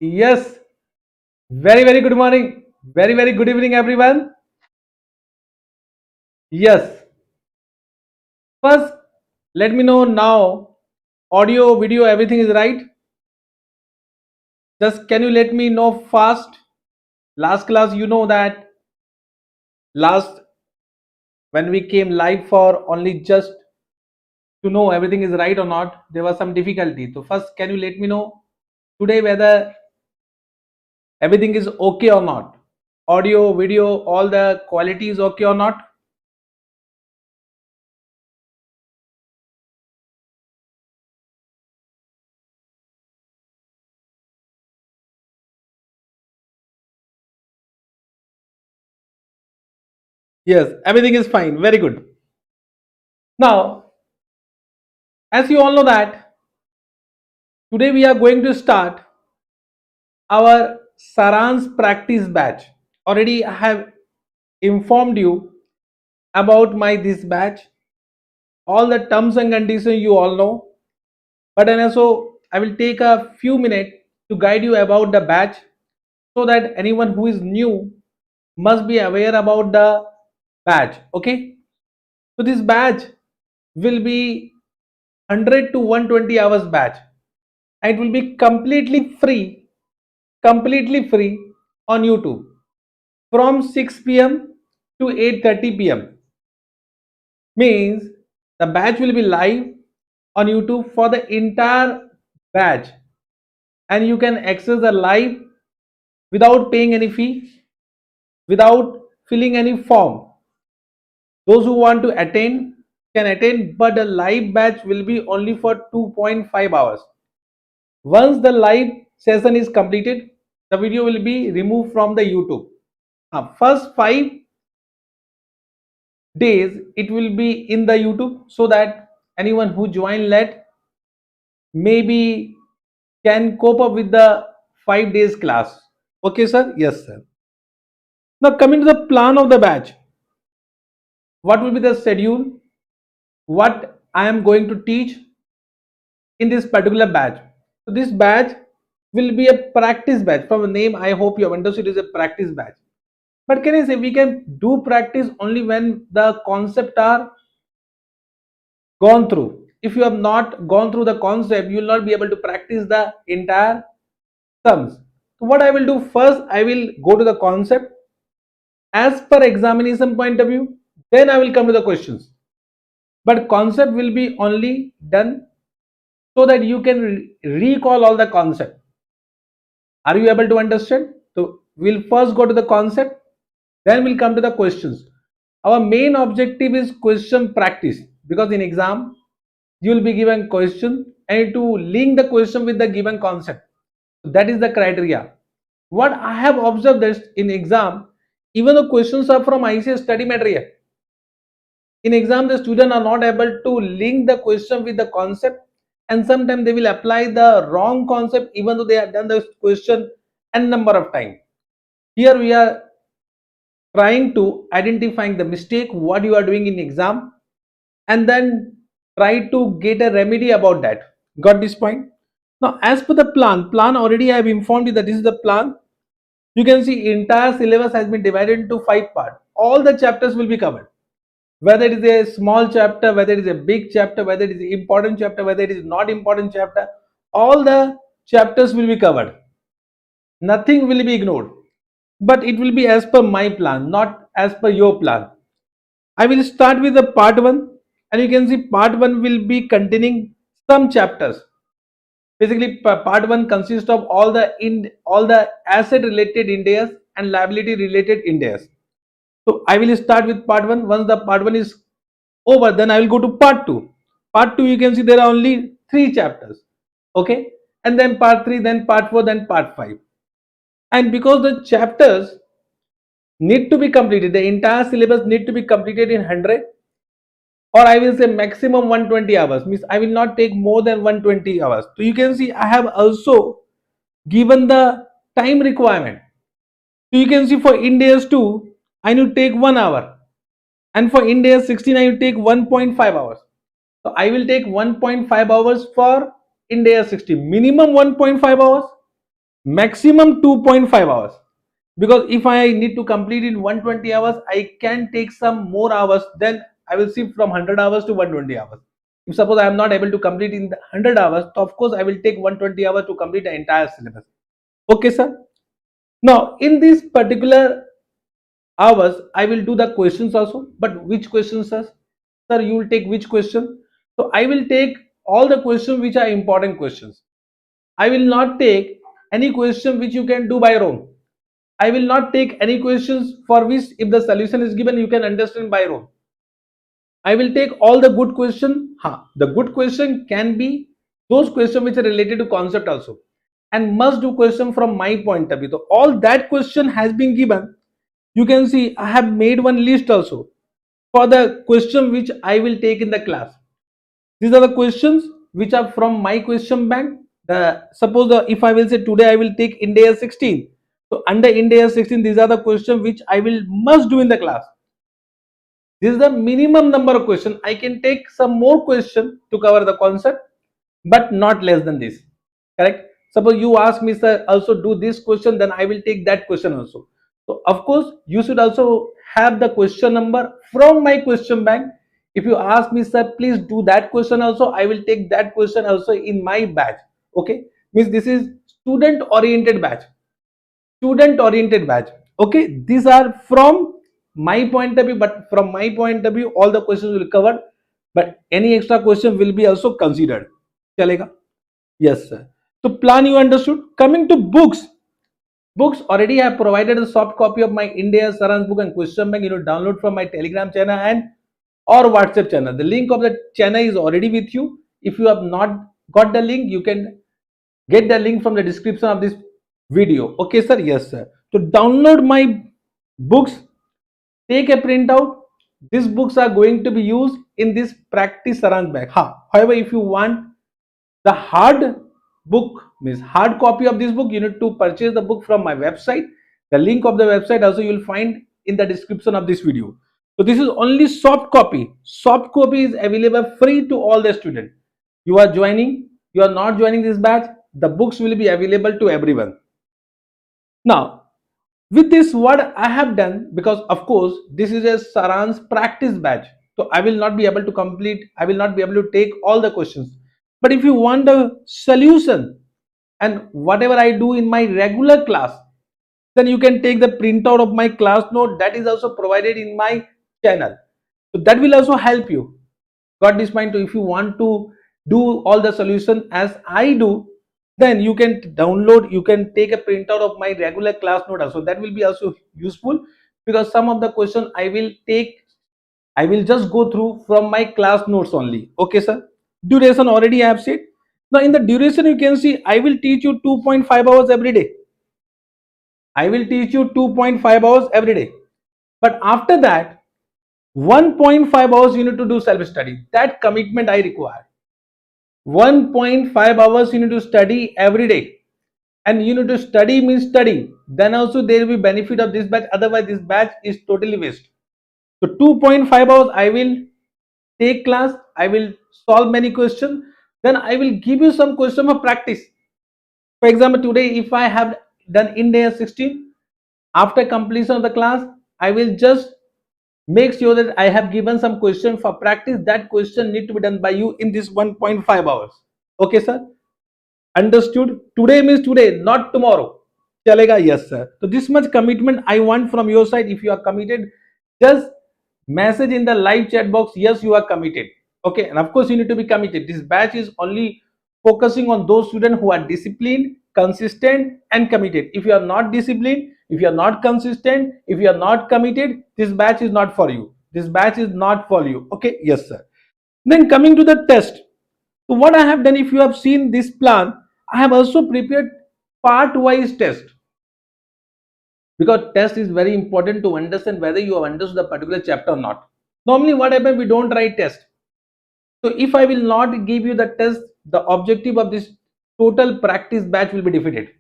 Yes, very good morning. Very good evening, everyone. Yes, first, let me know now. Audio, video, everything is right. Just can you let me know fast? Last class, you know that last when we came live for only just to know everything is right or not, there was some difficulty. So, first, can you let me know today whether everything is okay or not? Audio, video, all the quality is okay or not? Yes, everything is fine. Very good. Now, as you all know that today we are going to start our Saaransh practice batch. Already I have informed you about my this batch. All the terms and conditions you all know. But then also I will take a few minutes to guide you about the batch so that anyone who is new must be aware about the batch. Okay. So this batch will be 100 to 120 hours batch. And it will be completely free on YouTube from 6 p.m. to 8:30 p.m. Means the batch will be live on YouTube for the entire batch, and you can access the live without paying any fee, without filling any form. Those who want to attend can attend, but the live batch will be only for 2.5 hours. Once the live session is completed, the video will be removed from the YouTube. First 5 days it will be in the YouTube so that anyone who join late maybe can cope up with the 5 days class. Okay, sir? Yes, sir. Now coming to the plan of the batch, what will be the schedule? What I am going to teach in this particular batch. So this batch will be a practice batch. From the name, I hope you have understood it is a practice batch. But can I say we can do practice only when the concept are gone through. If you have not gone through the concept, you will not be able to practice the entire sums. So what I will do first, I will go to the concept as per examination point of view. Then I will come to the questions. But concept will be only done so that you can recall all the concept. Are you able to understand? So we'll first go to the concept, then we'll come to the questions. Our main objective is question practice because in exam you will be given question and to link the question with the given concept. That is the criteria. What I have observed is in exam, even the questions are from ICS study material. In exam, the students are not able to link the question with the concept, and sometimes they will apply the wrong concept even though they have done the question n number of time. Here we are trying to identifying the mistake what you are doing in exam and then try to get a remedy about that. Got this point? Now as per the plan already I have informed you that this is the plan. You can see entire syllabus has been divided into 5 parts. All the chapters will be covered, whether it is a small chapter, whether it is a big chapter, whether it is important chapter, whether it is not important chapter, all the chapters will be covered. Nothing will be ignored, but it will be as per my plan, not as per your plan. I will start with the part 1, and you can see part 1 will be containing some chapters. Basically part 1 consists of all the asset related indias and liability related indias. So I will start with part 1. Once the part 1 is over, then I will go to part 2. Part 2, you can see there are only 3 chapters. Okay, and then part 3, then part 4, then part 5. And because the chapters need to be completed, the entire syllabus need to be completed in 100, or I will say maximum 120 hours, means I will not take more than 120 hours. So you can see I have also given the time requirement. So you can see for India's 2, I need to take 1 hour, and for India's 16, I will take 1.5 hours. So I will take 1.5 hours for India 60, minimum 1.5 hours, maximum 2.5 hours, because if I need to complete in 120 hours, I can take some more hours, then I will shift from 100 hours to 120 hours. If suppose I am not able to complete in the 100 hours, so of course I will take 120 hours to complete the entire syllabus. Okay sir. Now in this particular hours I will do the questions also. But which questions, sir, you will take which question? So I will take all the questions which are important questions. I will not take any question which you can do by own. I will not take any questions for which if the solution is given you can understand by own. I will take all the good question. The good question can be those questions which are related to concept also, and must do question from my point of view. So all that question has been given. You can see I have made one list also for the question which I will take in the class. These are the questions which are from my question bank. Suppose if I will say today I will take India 16. So under India 16, these are the questions which I will must do in the class. This is the minimum number of questions. I can take some more question to cover the concept, but not less than this. Correct? Suppose you ask me, sir, also do this question, then I will take that question also. So of course, you should also have the question number from my question bank. If you ask me, sir, please do that question also, I will take that question also in my batch. Okay? Means this is student oriented batch. Student oriented batch. Okay, these are from my point of view, but from my point of view all the questions will cover, but any extra question will be also considered. Chalega? Yes sir. So plan you understood. Coming to books, already I have provided a soft copy of my India Saaransh book and question bank. Download from my Telegram channel and or WhatsApp channel. The link of the channel is already with you. If you have not got the link, you can get the link from the description of this video. Okay sir. Yes sir. To download my books, take a printout. These books are going to be used in this practice Saaransh bag. However, if you want the hard book, means hard copy of this book, you need to purchase the book from my website. The link of the website also you will find in the description of this video. So this is only soft copy. Soft copy is available free to all the students. You are joining, you are not joining this batch, the books will be available to everyone. Now with this what I have done, because of course this is a Saaransh practice batch, so I will not be able to complete, I will not be able to take all the questions. But if you want a solution and whatever I do in my regular class, then you can take the printout of my class note that is also provided in my channel. So that will also help you. Got this point? If you want to do all the solution as I do, then you can download, you can take a printout of my regular class note also. That will be also useful, because some of the question I will take, I will just go through from my class notes only. Okay sir. Duration already I have said. Now in the duration you can see I will teach you 2.5 hours every day. I will teach you 2.5 hours every day. But after that 1.5 hours you need to do self study. That commitment I require. 1.5 hours you need to study every day, and you need to study means study, then also there will be benefit of this batch, otherwise this batch is totally waste. So 2.5 hours I will take class, I will solve many questions, then I will give you some question for practice. For example, today if I have done India 16, after completion of the class I will just make sure that I have given some question for practice. That question need to be done by you in this 1.5 hours. Okay sir. Understood? Today means today, not tomorrow. Chalega? Yes, sir. So this much commitment I want from your side. If you are committed, just message in the live chat box. Yes, you are committed. Okay, and of course you need to be committed. This batch is only focusing on those students who are disciplined, consistent, and committed. If you are not disciplined, if you are not consistent, if you are not committed, this batch is not for you. This batch is not for you. Okay, yes, sir. Then coming to the test. So what I have done, if you have seen this plan, I have also prepared part-wise test, because test is very important to understand whether you have understood the particular chapter or not. Normally what happens, we don't write test. So if I will not give you the test, the objective of this total practice batch will be defeated.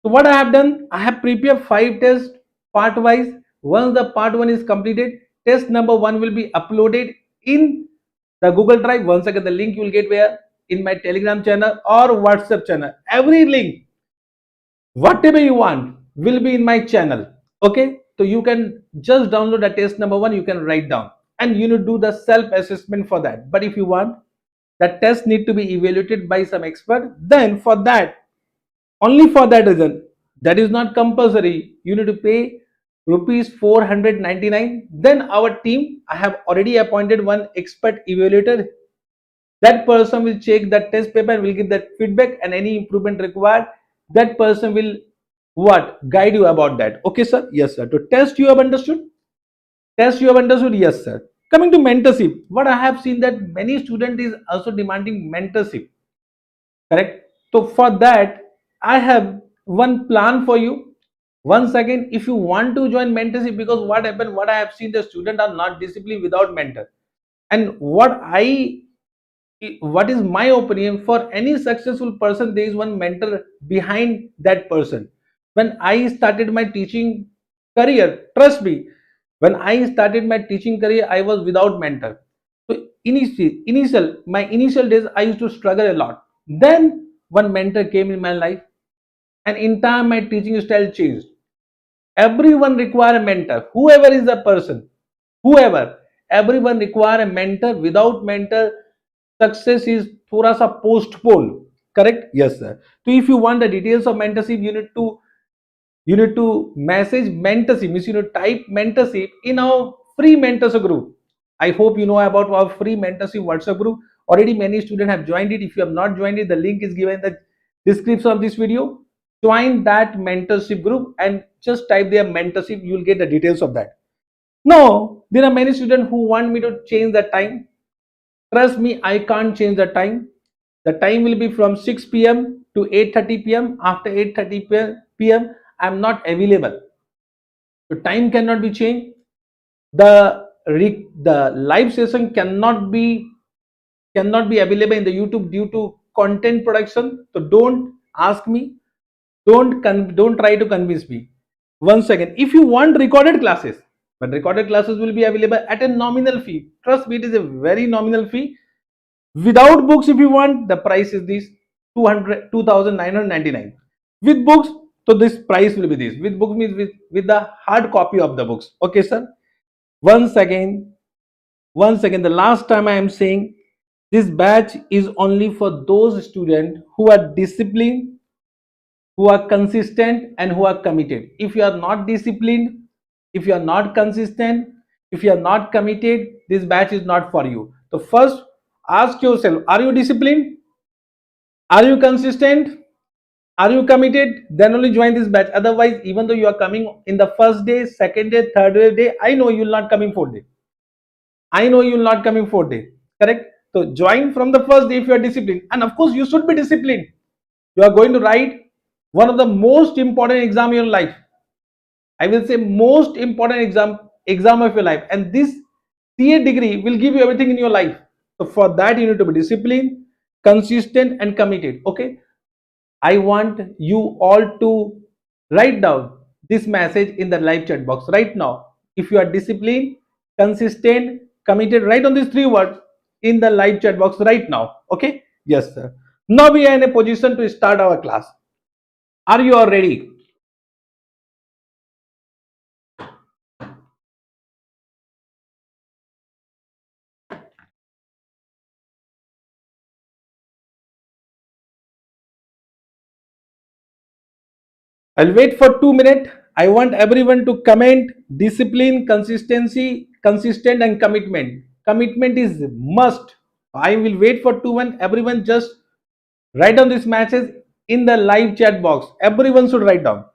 So what I have done, I have prepared 5 tests part-wise. Once the part 1 is completed, test number 1 will be uploaded in the Google Drive. Once again, the link you will get where? In my Telegram channel or WhatsApp channel. Every link Whatever you want will be in my channel. Okay, so you can just download the test number one, you can write down, and you need to do the self assessment for that. But if you want that test need to be evaluated by some expert, then for that, only for that reason, that is not compulsory, you need to pay rupees 499. Then our team, I have already appointed one expert evaluator. That person will check that test paper and will give that feedback, and any improvement required, that person will what guide you about that. Okay sir? Yes sir. To test, you have understood? Test, you have understood? Yes sir. Coming to mentorship, what I have seen that many student is also demanding mentorship, correct? So for that, I have one plan for you. Once again, if you want to join mentorship, because what happened, what I have seen, the student are not disciplined without mentor. And what is my opinion, for any successful person there is one mentor behind that person. When I started my teaching career, trust me, when I started my teaching career, I was without mentor. So my initial days I used to struggle a lot. Then one mentor came in my life, and in time my teaching style changed. Everyone require a mentor, whoever is the person, whoever, everyone require a mentor. Without mentor, success is थोड़ा सा postpone, correct? Yes sir. So if you want the details of mentorship, you need to message mentorship, means you know type mentorship in our free mentorship group. I hope you know about our free mentorship WhatsApp group. Already many students have joined it. If you have not joined it, the link is given in the description of this video. Join that mentorship group and just type their mentorship, you will get the details of that. No, there are many students who want me to change the time. Trust me, I can't change the time. The time will be from 6 p.m. to 8:30 p.m. After 8:30 p.m., I am not available. The time cannot be changed. The live session cannot be available in the YouTube due to content production. So don't ask me. Don't try to convince me. Once again, if you want recorded classes, but recorded classes will be available at a nominal fee. Trust me, it is a very nominal fee. Without books, if you want, the price is this 2,999. With books, so this price will be this. With book means with the hard copy of the books. Okay, sir. Once again, the last time I am saying, this batch is only for those students who are disciplined, who are consistent, and who are committed. If you are not disciplined, if you are not consistent, if you are not committed, this batch is not for you. So first, ask yourself, are you disciplined? Are you consistent? Are you committed? Then only join this batch. Otherwise, even though you are coming in the first day, second day, third day, I know you will not coming fourth day. I know you will not coming fourth day. Correct? So join from the first day if you are disciplined. And of course, you should be disciplined. You are going to write one of the most important exam in your life. I will say most important exam of your life. And this CA degree will give you everything in your life. So for that, you need to be disciplined, consistent, and committed. Okay. I want you all to write down this message in the live chat box right now. If you are disciplined, consistent, committed, write on these three words in the live chat box right now. Okay? Yes, sir. Now we are in a position to start our class. Are you all ready? I'll wait for 2 minutes. I want everyone to comment discipline, consistency, consistent, and commitment. Commitment is must. I will wait for 2 minutes. Everyone just write down this message in the live chat box. Everyone should write down.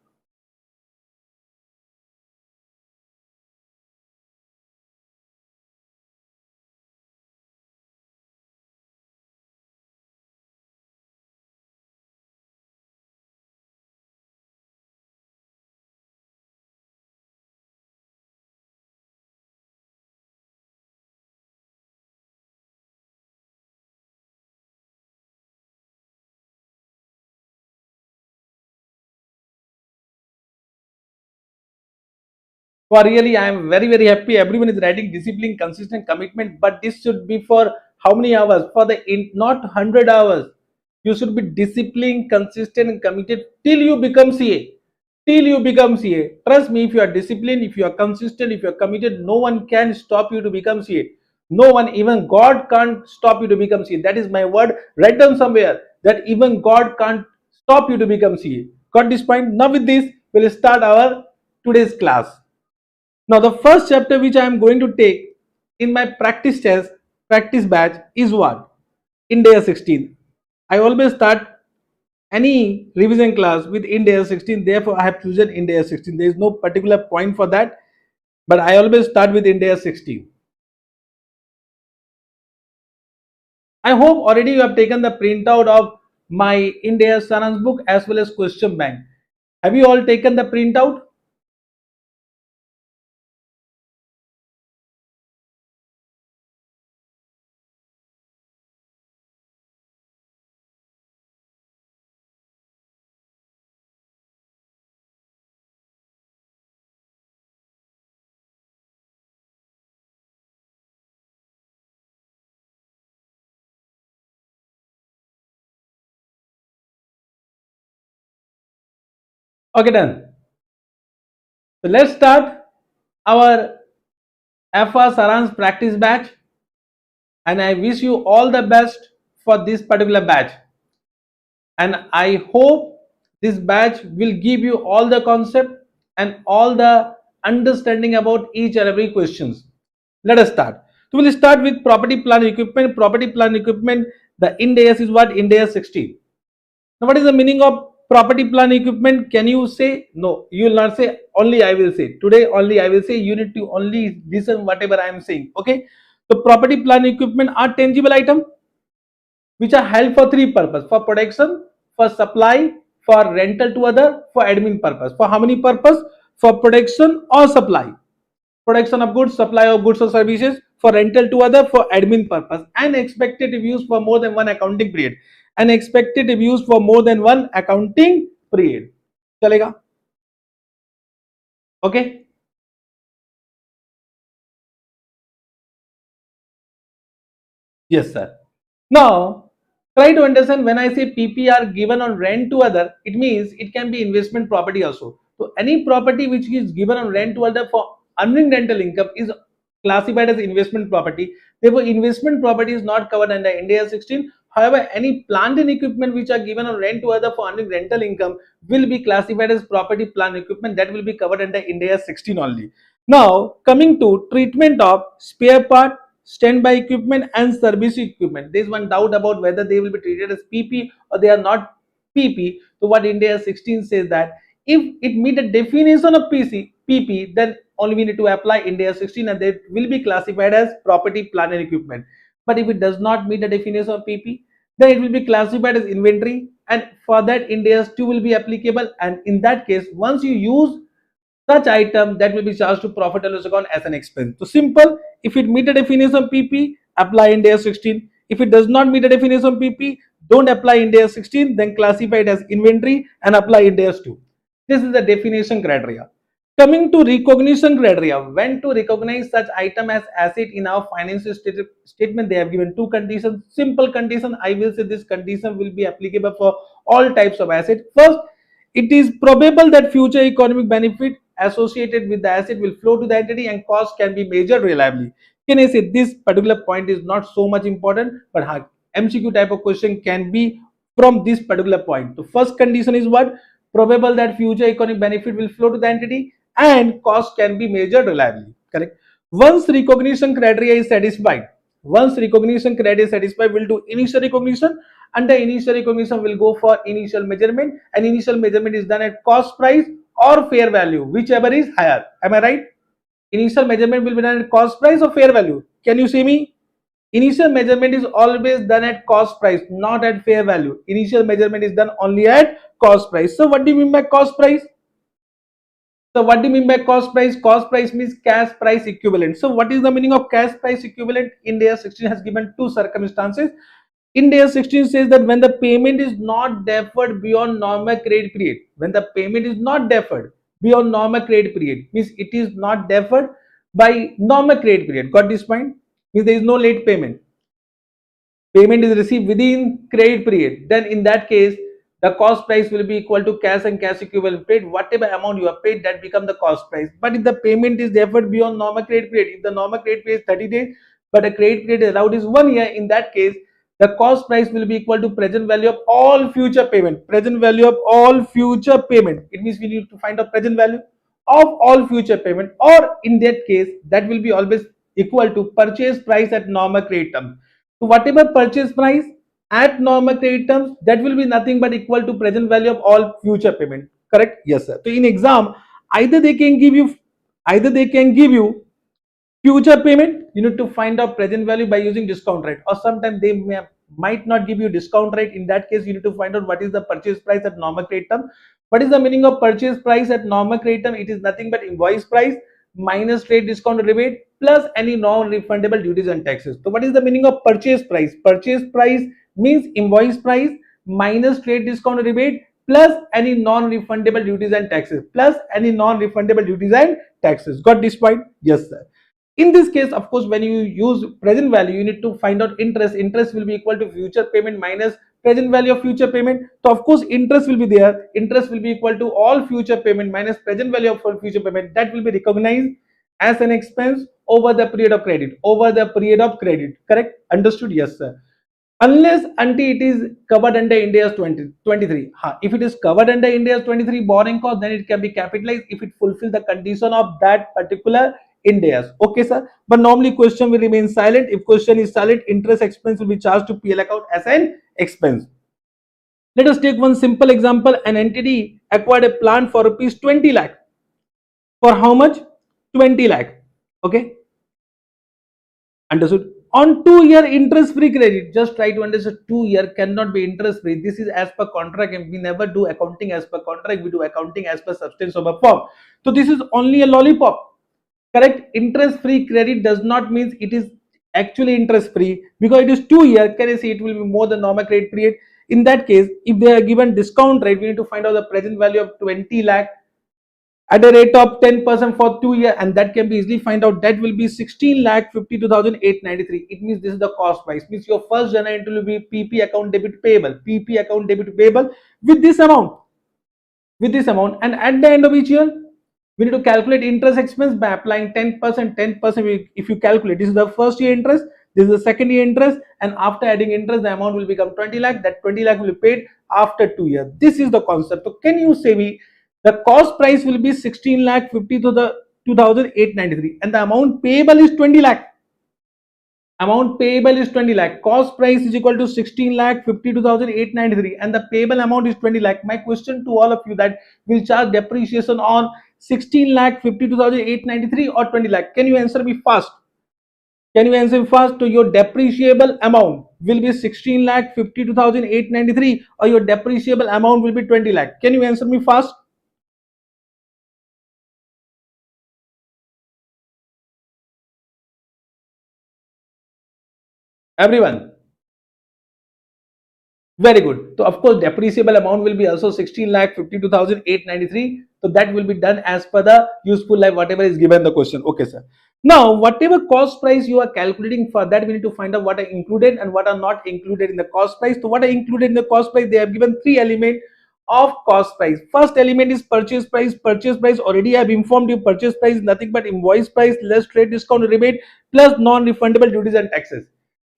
For really, I am very, very happy. Everyone is writing discipline, consistent commitment, but this should be for how many hours? For the not 100 hours. You should be disciplined, consistent, and committed till you become CA. Till you become CA. Trust me, if you are disciplined, if you are consistent, if you are committed, no one can stop you to become CA. No one, even God can't stop you to become CA. That is my word. Write down somewhere that even God can't stop you to become CA. Got this point? Now with this, we'll start our today's class. Now the first chapter which I am going to take in my practice test, practice batch is what? India 16. I always start any revision class with India 16. Therefore, I have chosen India 16. There is no particular point for that, but I always start with India 16. I hope already you have taken the printout of my India Saaransh book as well as question bank. Have you all taken the printout? Okay, done. So let's start our FR Saaransh practice batch, and I wish you all the best for this particular batch. And I hope this batch will give you all the concept and all the understanding about each and every questions. Let us start. So we'll start with property plant equipment. Property plant equipment, the Ind AS is what? Ind AS 16. Now what is the meaning of property plant equipment? Can you say? No, you will not say. Only I will say. Today only I will say. You need to only listen whatever I am saying. Okay. So property plant equipment are tangible item which are held for three purposes: for production, for supply, for rental to other, for admin purpose. For how many purpose? For production or supply. Production of goods, supply of goods or services, for rental to other, for admin purpose, and expected to be used for more than one accounting period. And expected to be used for more than one accounting period. Chalega? Okay? Yes, sir. Now, try to understand when I say PPR given on rent to other, it means it can be investment property also. So, any property which is given on rent to other for earning rental income is classified as investment property. Therefore, investment property is not covered under India 16. However, any plant and equipment which are given on rent to other for earning rental income will be classified as property, plant, equipment that will be covered under India 16 only. Now, coming to treatment of spare part, standby equipment and service equipment. There is one doubt about whether they will be treated as PP or they are not PP. So what India 16 says that if it meet the definition of PP, then only we need to apply India 16 and they will be classified as property, plant and equipment. But if it does not meet the definition of PP, then it will be classified as inventory, and for that India 2 will be applicable, and in that case once you use such item, that will be charged to profit and loss account as an expense. So simple. If it meet the definition of PP, apply Ind AS 16. If it does not meet the definition of PP, don't apply Ind AS 16. Then classify it as inventory and apply Ind AS 2. This is the definition criteria. Coming to recognition criteria, when to recognize such item as asset in our financial statement, they have given two conditions. Simple condition, I will say this condition will be applicable for all types of asset. First, it is probable that future economic benefit associated with the asset will flow to the entity and cost can be measured reliably. Can I say this particular point is not so much important, but MCQ type of question can be from this particular point. The first condition is what? Probable that future economic benefit will flow to the entity and cost can be measured reliably. Correct. Once recognition criteria is satisfied, we'll do initial recognition. Under initial recognition, we'll go for initial measurement, and initial measurement is done at cost price or fair value, whichever is higher. Am I right? Initial measurement will be done at cost price or fair value. Can you see me? Initial measurement is always done at cost price, not at fair value. Initial measurement is done only at cost price. So what do you mean by cost price? So what do you mean by cost price? Cost price means cash price equivalent. So what is the meaning of cash price equivalent? India 16 has given two circumstances. India 16 says that when the payment is not deferred beyond normal credit period, when the payment is not deferred beyond normal credit period, means it is not deferred by normal credit period. Got this point? Means there is no late payment. payment is received within credit period, then in that case the cost price will be equal to cash and cash equivalent paid. Whatever amount you have paid, that become the cost price. But if the payment is deferred beyond normal credit period, if the normal credit period is 30 days but the credit period allowed is 1 year, in that case the cost price will be equal to present value of all future payment. Present value of all future payment, it means we need to find out present value of all future payment, or in that case that will be always equal to purchase price at normal credit terms. So whatever purchase price at normal credit terms, that will be nothing but equal to present value of all future payment. Correct? Yes, sir. So in exam, either they can give you either they can give you future payment, you need to find out present value by using discount rate, or sometimes they might not give you discount rate. In that case you need to find out what is the purchase price at normal credit term. What is the meaning of purchase price at normal credit term? It is nothing but invoice price minus trade discount rebate plus any non-refundable duties and taxes. So what is the meaning of purchase price? Purchase price means invoice price minus trade discount rebate plus any non-refundable duties and taxes, got this point? Yes, sir. In this case, of course, when you use present value, you need to find out interest. Interest will be equal to future payment minus present value of future payment. So of course interest will be there. Interest will be equal to all future payment minus present value of all future payment. That will be recognized as an expense over the period of credit. Correct? Understood? Yes, sir. Unless until it is covered under India's 2023. If it is covered under India's 23 borrowing cost, then it can be capitalized if it fulfills the condition of that particular India's. Okay, sir. But normally question will remain silent. If question is silent, interest expense will be charged to PL account as an expense. Let us take one simple example. An entity acquired a plant for rupees 20 lakh. For how much? 20 lakh. Okay. Understood? On 2 year interest free credit, just try to understand, 2 year cannot be interest free. This is as per contract, and we never do accounting as per contract, we do accounting as per substance of a form. So this is only a lollipop. Correct? Interest free credit does not mean it is actually interest free, because it is 2 year. Can I say it will be more than normal credit period? In that case, if they are given discount rate, we need to find out the present value of 20 lakh at a rate of 10% for 2 years, and that can be easily find out. That will be 16 lakh 52,893. It means this is the cost price. Means your first general entry will be PP account debit payable, with this amount, and at the end of each year we need to calculate interest expense by applying 10%. If you calculate, this is the first year interest, this is the second year interest, and after adding interest the amount will become 20 lakh. That 20 lakh will be paid after 2 years. This is the concept. So can you say me the cost price will be 16 lakh 50 to the 2,893, and the amount payable is 20 lakh. Cost price is equal to 16 lakh 52,893, and the payable amount is 20 lakh. My question to all of you, that will charge depreciation on 16 lakh 52,893 or 20 lakh? Can you answer me fast? To your depreciable amount will be 16 lakh 52,893, or your depreciable amount will be 20 lakh? Can you answer me fast? Everyone. Very good. So of course depreciable amount will be also 16 lakh 52,893. So that will be done as per the useful life, whatever is given in the question. Okay, sir. Now whatever cost price you are calculating, for that we need to find out what are included and what are not included in the cost price. So what are included in the cost price? They have given three elements of cost price. First element is purchase price. Purchase price, already I have informed you, purchase price is nothing but invoice price less trade discount rebate plus non-refundable duties and taxes.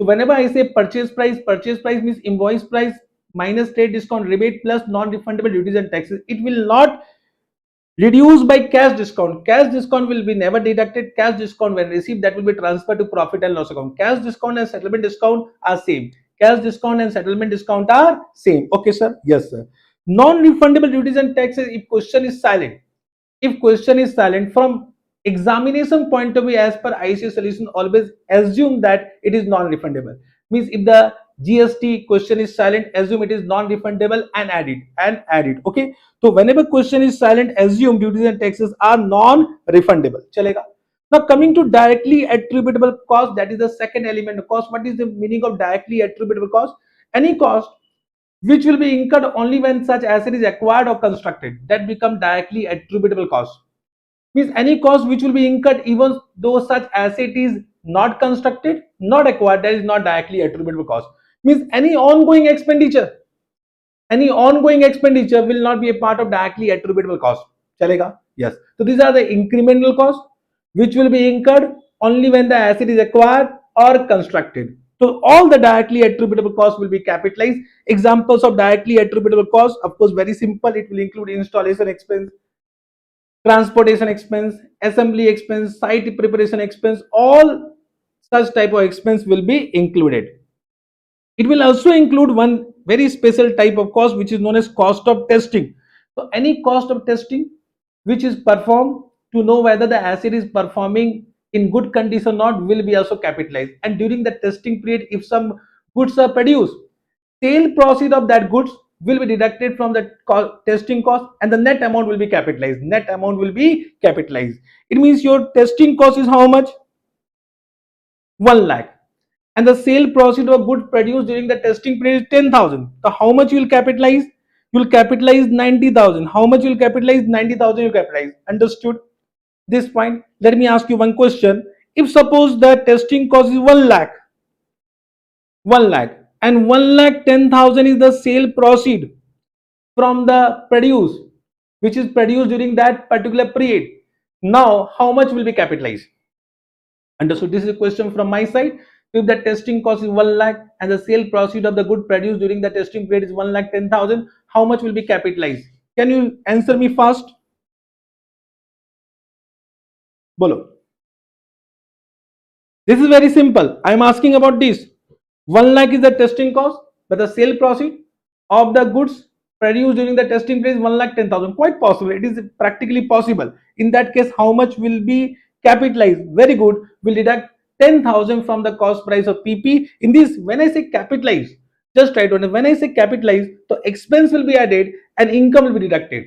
So whenever I say purchase price means invoice price minus trade discount rebate plus non-refundable duties and taxes. It will not reduce by cash discount. Cash discount will be never deducted. Cash discount when received, that will be transferred to profit and loss account. Cash discount and settlement discount are same. Okay, sir? Yes, sir. Non-refundable duties and taxes, if question is silent. From examination point of view, as per ICA solution, always assume that it is non-refundable. Means if the GST question is silent, assume it is non-refundable and add it. Okay. So whenever question is silent, assume duties and taxes are non-refundable. Chalega. Now coming to directly attributable cost, that is the second element of cost. What is the meaning of directly attributable cost? Any cost which will be incurred only when such asset is acquired or constructed, that become directly attributable cost. Means any cost which will be incurred even though such asset is not constructed, not acquired, that is not directly attributable cost. Means any ongoing expenditure will not be a part of directly attributable cost. Chalega? Yes. So these are the incremental costs which will be incurred only when the asset is acquired or constructed. So all the directly attributable costs will be capitalized. Examples of directly attributable costs, of course, very simple. It will include installation expense, transportation expense, assembly expense, site preparation expense. All such type of expense will be included. It will also include one very special type of cost which is known as cost of testing. So any cost of testing which is performed to know whether the asset is performing in good condition or not will be also capitalized. And during the testing period, if some goods are produced, sale proceed of that goods will be deducted from the testing cost and the net amount will be capitalized. Net amount will be capitalized. It means your testing cost is how much? 1 lakh, and the sale proceed of good produced during the testing period is 10,000. So how much you will capitalize? You will capitalize 90,000. How much you will capitalize? 90,000 you capitalize. Understood this point? Let me ask you one question. If suppose the testing cost is 1 lakh, 1 lakh, and 1 lakh 10,000 is the sale proceed from the produce which is produced during that particular period. Now how much will be capitalized? Understood? This is a question from my side. If the testing cost is 1 lakh and the sale proceed of the good produced during the testing period is 1 lakh 10,000, how much will be capitalized? Can you answer me fast? Bolo. This is very simple. I am asking about this. 1 lakh is the testing cost, but the sale proceed of the goods produced during the testing period is 1 lakh 10,000. Quite possible. It is practically possible. In that case, how much will be capitalized? Very good. We'll deduct 10,000 from the cost price of PP. In this, when I say capitalize, just try to understand. When I say capitalize, the expense will be added and income will be deducted.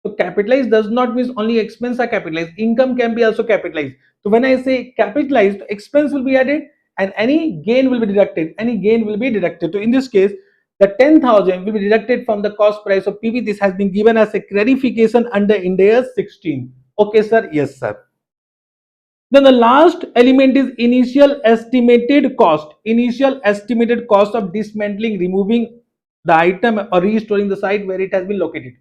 So capitalize does not mean only expense are capitalized. Income can be also capitalized. So when I say capitalized, expense will be added and any gain will be deducted. Any gain will be deducted. So in this case, the 10,000 will be deducted from the cost price of PV. This has been given as a clarification under Ind AS 16. Okay, sir? Yes, sir. Then the last element is initial estimated cost. Initial estimated cost of dismantling, removing the item or restoring the site where it has been located.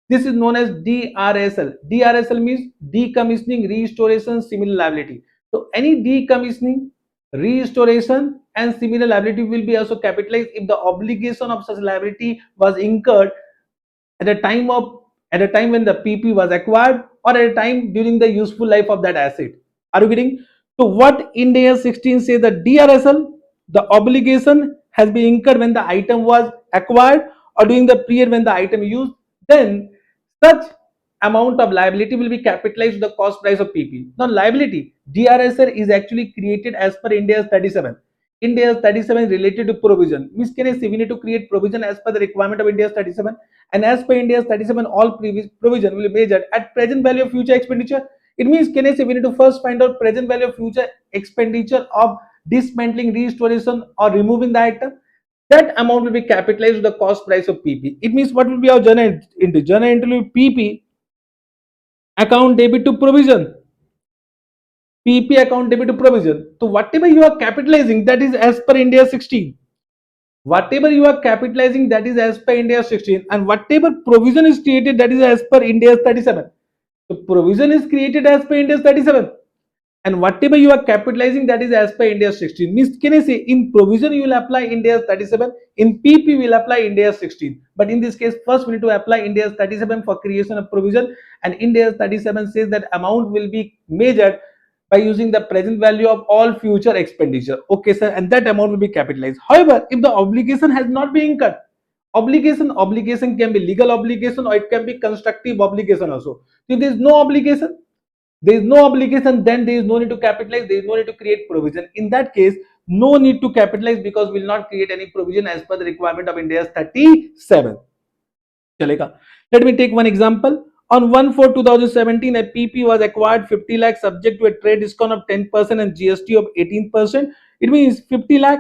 This is known as DRSL. DRSL means decommissioning, restoration, similar liability. So any decommissioning, restoration and similar liability will be also capitalized if the obligation of such liability was incurred at a time when the PP was acquired or at a time during the useful life of that asset. Are you getting? So what Ind AS 16 says, the DRSL, the obligation has been incurred when the item was acquired or during the period when the item used, then such amount of liability will be capitalized to the cost price of PP. Now liability, DRSL is actually created as per Ind AS 37. Ind AS 37 is related to provision. Means can I say we need to create provision as per the requirement of Ind AS 37, and as per Ind AS 37 all previous provision will be measured at present value of future expenditure. It means can I say we need to first find out present value of future expenditure of dismantling, restoration or removing the item. That amount will be capitalized to the cost price of PP. It means what will be our journal entry? Journal entry will be PP account debit to provision. PP account debit to provision. So whatever you are capitalizing, that is as per Ind AS 16. Whatever you are capitalizing, that is as per Ind AS 16, and whatever provision is created, that is as per Ind AS 37. So provision is created as per Ind AS 37, and whatever you are capitalizing, that is as per Ind AS 16. Means can I say in provision you will apply Ind AS 37, in PP will apply Ind AS 16. But in this case, first we need to apply Ind AS 37 for creation of provision, and Ind AS 37 says that amount will be measured by using the present value of all future expenditure. Okay, sir, and that amount will be capitalized. However, if the obligation has not been incurred, obligation can be legal obligation or it can be constructive obligation also. If there is no obligation, then there is no need to capitalize, there is no need to create provision. In that case, no need to capitalize because we will not create any provision as per the requirement of Ind AS 37. Chalega. Let me take one example. On 1/4/2017, a PP was acquired 50 lakh subject to a trade discount of 10% and GST of 18%. It means 50 lakh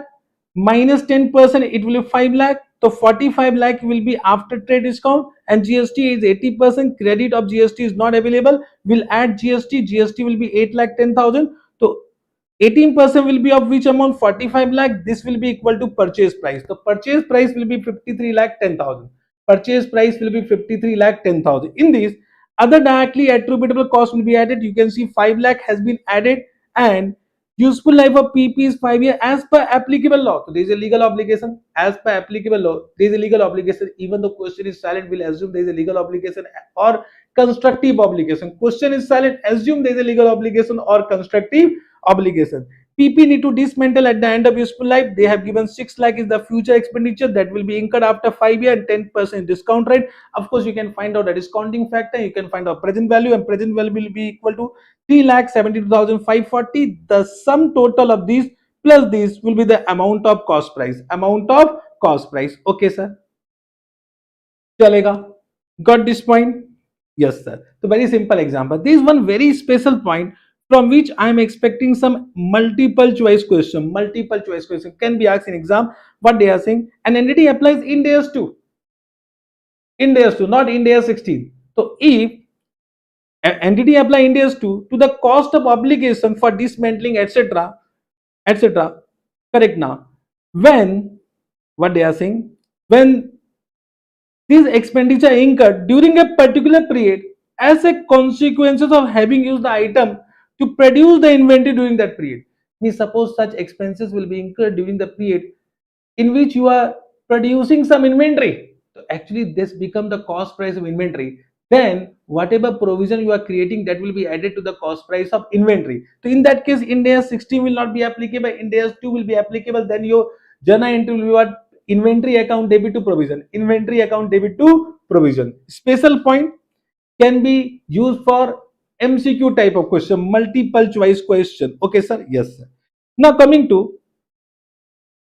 minus 10%, it will be 5 lakh. So 45 lakh will be after trade discount and GST is 80%. Credit of GST is not available. We'll add GST. GST will be 8 lakh 10,000. So 18% will be of which amount? 45 lakh. This will be equal to purchase price. The purchase price will be 53 lakh 10,000. Purchase price will be 53 lakh 10,000. In this, other directly attributable cost will be added. You can see 5 lakh has been added, and useful life of PP is 5 years as per applicable law. So there is a legal obligation as per applicable law. There is a legal obligation. Even though question is silent, we'll assume there is a legal obligation or constructive obligation. Question is silent, assume there is a legal obligation or constructive obligation. PP need to dismantle at the end of useful life. They have given 6 lakh is the future expenditure that will be incurred after 5 years and 10% discount rate. Of course, you can find out the discounting factor. You can find out present value, and present value will be equal to 3,72,540. The sum total of these plus this will be the amount of cost price. Amount of cost price. Okay, sir. Chalega. Got this point? Yes, sir. So very simple example. This is one very special point from which I am expecting some multiple choice question. Multiple choice question can be asked in exam. What they are saying, an entity applies in days 2. In days 2, not in days 16. So if an entity apply in days 2 to the cost of obligation for dismantling, etc., etc. Correct now. When what they are saying, when this expenditure incurred during a particular period as a consequences of having used the item to produce the inventory during that period. Means suppose such expenses will be incurred during the period in which you are producing some inventory. So actually this become the cost price of inventory. Then whatever provision you are creating, that will be added to the cost price of inventory. So in that case, Ind AS 16 will not be applicable, Ind AS 2 will be applicable. Then your journal entry will be what? Inventory account debit to provision. Inventory account debit to provision. Special point can be used for MCQ type of question, multiple choice question. Okay, sir? Yes, sir. Now coming to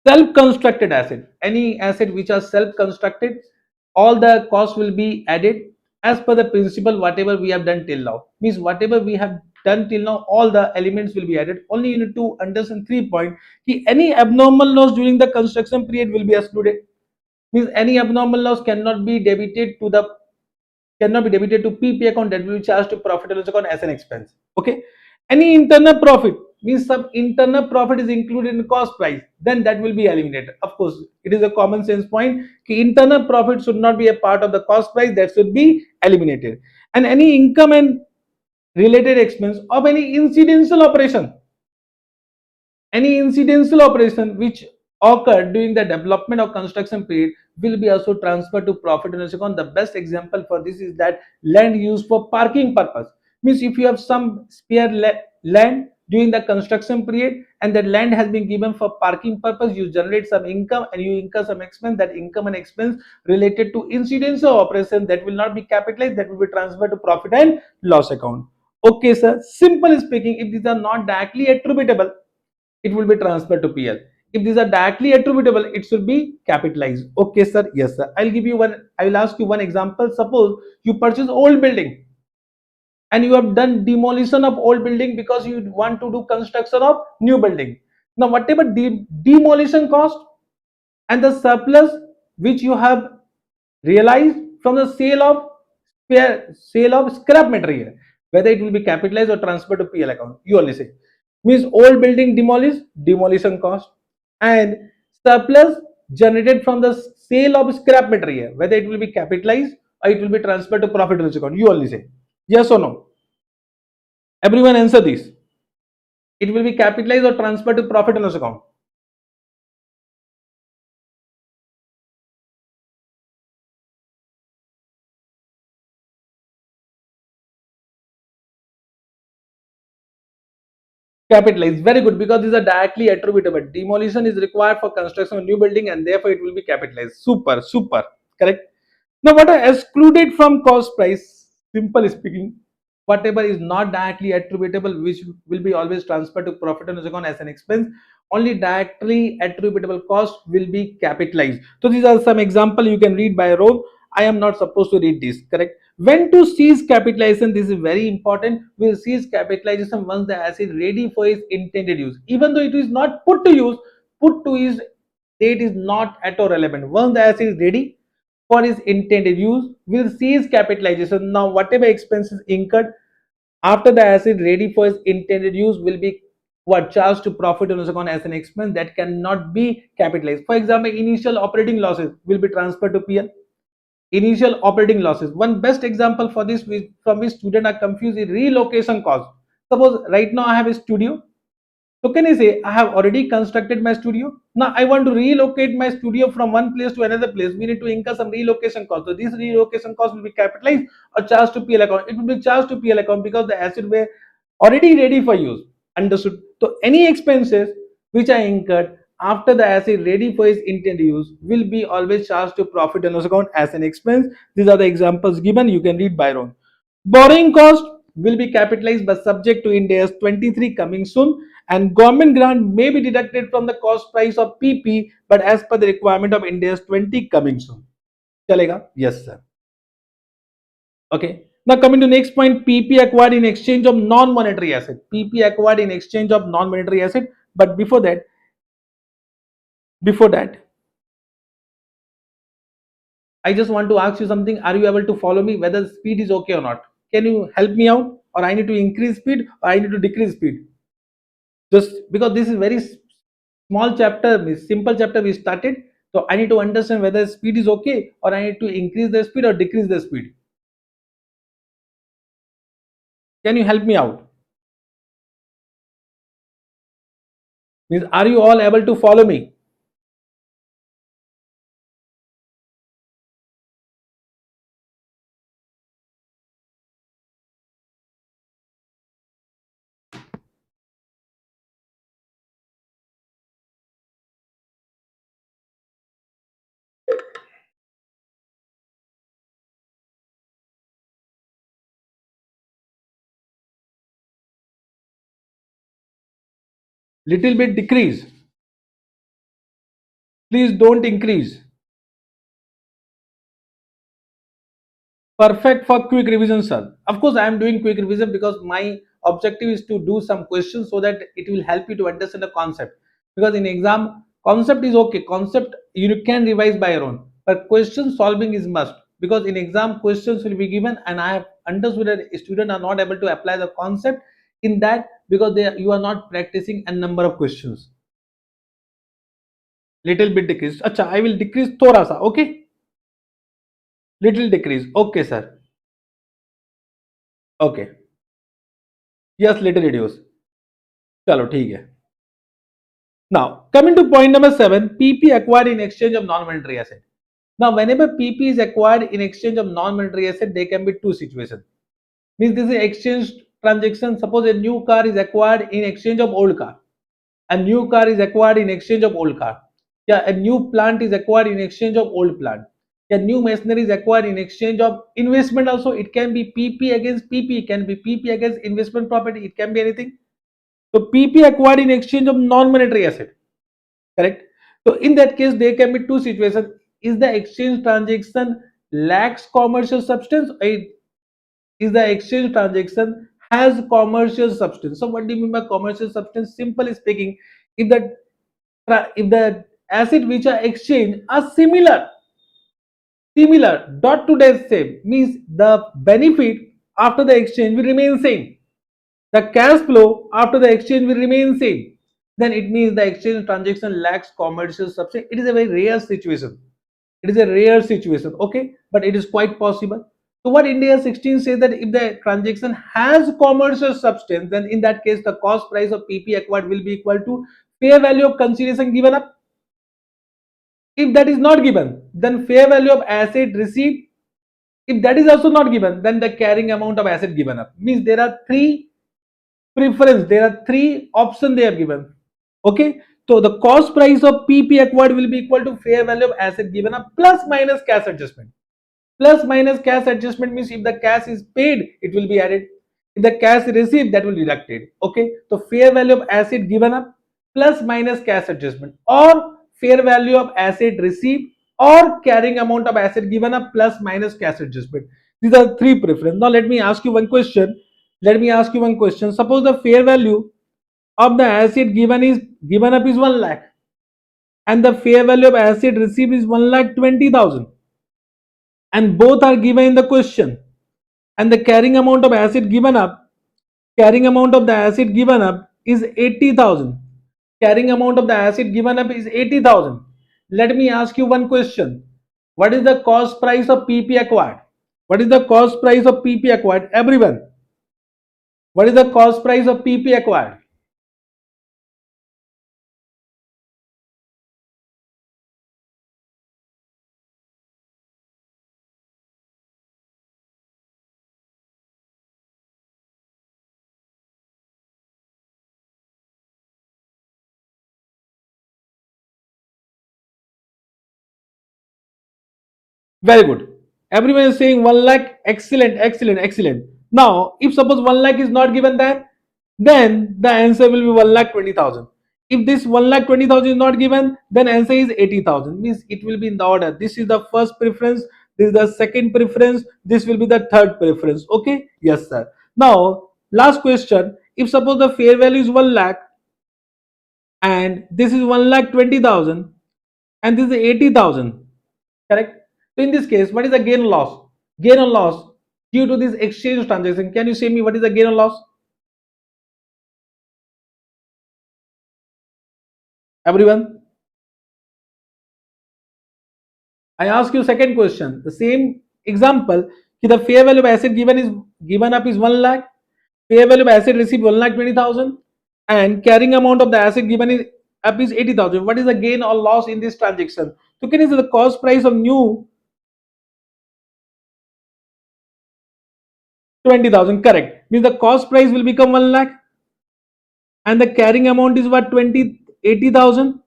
self-constructed asset. Any asset which are self-constructed, all the costs will be added as per the principle whatever we have done till now. Means whatever we have done till now, all the elements will be added. Only you need to understand 3 points. Any abnormal loss during the construction period will be excluded. Means any abnormal loss cannot be debited to PP account, that will be charged to profit and loss account as an expense. Okay. Any internal profit, means some internal profit is included in cost price, then that will be eliminated. Of course, it is a common sense point. Internal profit should not be a part of the cost price, that should be eliminated. And any income and related expense of any incidental operation which occurred during the development or construction period will be also transferred to profit and loss account. The best example for this is that land used for parking purpose. Means if you have some spare land during the construction period and that land has been given for parking purpose, you generate some income and you incur some expense. That income and expense related to incidental operation, that will not be capitalized, that will be transferred to profit and loss account. Okay, sir. Simple speaking, if these are not directly attributable, it will be transferred to PL. If these are directly attributable, it should be capitalized. Okay, sir. Yes, sir. I will ask you one example. Suppose you purchase old building and you have done demolition of old building because you want to do construction of new building. Now, whatever demolition cost and the surplus which you have realized from the sale of scrap material, whether it will be capitalized or transferred to PL account, you only say. Means old building demolished, demolition cost, and surplus generated from the sale of scrap material, whether it will be capitalized or it will be transferred to profit and loss account, you only say. Yes or no? Everyone answer this. It will be capitalized or transferred to profit and loss account. Capitalized. Very good, because these are directly attributable. Demolition is required for construction of new building and therefore it will be capitalized. Super, super. Correct. Now, what are excluded from cost price? Simple speaking, whatever is not directly attributable, which will be always transferred to profit and loss account as an expense, only directly attributable cost will be capitalized. So these are some example you can read by row. I am not supposed to read this. Correct. When to cease capitalization? This is very important. We'll cease capitalization once the asset ready for its intended use. Even though it is not put to use, put to use date is not at all relevant. Once the asset is ready for its intended use, we'll cease capitalization. Now, whatever expenses incurred after the asset ready for its intended use will be what charge to profit and loss account as an expense that cannot be capitalized. For example, initial operating losses will be transferred to PL. Initial operating losses. One best example for this from which students are confused is relocation cost. Suppose right now I have a studio. So can I say I have already constructed my studio? Now I want to relocate my studio from one place to another place. We need to incur some relocation cost. So this relocation cost will be capitalized or charged to PL account. It will be charged to PL account because the asset were already ready for use. Understood? So any expenses which are incurred after the asset ready for its intended use will be always charged to profit and loss account as an expense. These are the examples given. You can read by own. Borrowing cost will be capitalized but subject to Ind AS 23 coming soon, and government grant may be deducted from the cost price of PP but as per the requirement of Ind AS 20 coming soon. Chalega? Yes, sir. Okay. Now coming to next point, PP acquired in exchange of non-monetary asset. PP acquired in exchange of non-monetary asset. But before that, I just want to ask you something. Are you able to follow me? Whether speed is okay or not? Can you help me out? Or I need to increase speed or I need to decrease speed? Just because this is very small chapter, simple chapter we started. So I need to understand whether speed is okay or I need to increase the speed or decrease the speed. Can you help me out? Means are you all able to follow me? Little bit decrease. Please don't increase. Perfect for quick revision, sir. Of course, I am doing quick revision because my objective is to do some questions so that it will help you to understand the concept. Because in exam, concept is okay. Concept you can revise by your own, but question solving is must. Because in exam, questions will be given, and I have understood that students are not able to apply the concept in that because you are not practicing a number of questions. Little bit decrease. Acha, I will decrease thoda sa. Okay, little decrease. Okay, sir. Okay. Yes, little reduce. चलो ठीक है. Now, coming to point number 7, PP acquired in exchange of non-monetary asset. Now, whenever PP is acquired in exchange of non-monetary asset, there can be two situations. Means this is exchange transaction. Suppose a new car is acquired in exchange of old car. A new car is acquired in exchange of old car. Yeah, a new plant is acquired in exchange of old plant. A new machinery is acquired in exchange of investment also. It can be PP against PP, it can be PP against investment property, it can be anything. So PP acquired in exchange of non-monetary asset. Correct. So in that case, there can be two situations. Is the exchange transaction lacks commercial substance, or is the exchange transaction has commercial substance? So what do you mean by commercial substance? Simply speaking, if the asset which are exchanged are similar dot to dot same, means the benefit after the exchange will remain same, the cash flow after the exchange will remain same, then it means the exchange transaction lacks commercial substance. It is a very rare situation. It is a rare situation, okay, but it is quite possible. So what India 16 says that if the transaction has commercial substance, then in that case the cost price of PP acquired will be equal to fair value of consideration given up. If that is not given, then fair value of asset received. If that is also not given, then the carrying amount of asset given up. Means there are three preference, there are three options they have given. Okay, so the cost price of PP acquired will be equal to fair value of asset given up plus minus cash adjustment. Plus minus cash adjustment means if the cash is paid, it will be added. If the cash is received, that will be deducted. Okay, so fair value of asset given up plus minus cash adjustment, or fair value of asset received or carrying amount of asset given up plus minus cash adjustment. These are three preference. Now let me ask you one question. Suppose the fair value of the asset given up is 1 lakh, and the fair value of asset received is 1,20,000, and both are given in the question, and the carrying amount of asset given up is 80,000. Carrying amount of the asset given up is 80,000. Let me ask you one question. What is the cost price of PP acquired? What is the cost price of PP acquired? Everyone. What is the cost price of PP acquired? Very good. Everyone is saying 1 lakh. Excellent, excellent, excellent. Now, if suppose 1 lakh is not given, then the answer will be 1 lakh 20,000. If this 1 lakh 20,000 is not given, then answer is 80,000. Means it will be in the order. This is the first preference. This is the second preference. This will be the third preference. Okay? Yes, sir. Now, last question. If suppose the fair value is 1 lakh and this is 1 lakh 20,000 and this is 80,000. Correct? So in this case, what is the gain or loss? Gain or loss due to this exchange transaction. Can you say me what is the gain or loss? Everyone? I ask you second question. The same example. The fair value of asset given up is 1 lakh. Fair value of asset received 1 lakh 20,000 and carrying amount of the asset given is up is 80,000. What is the gain or loss in this transaction? So can you say the cost price of new 20,000? Correct. Means the cost price will become 1 lakh and the carrying amount is what 80,000.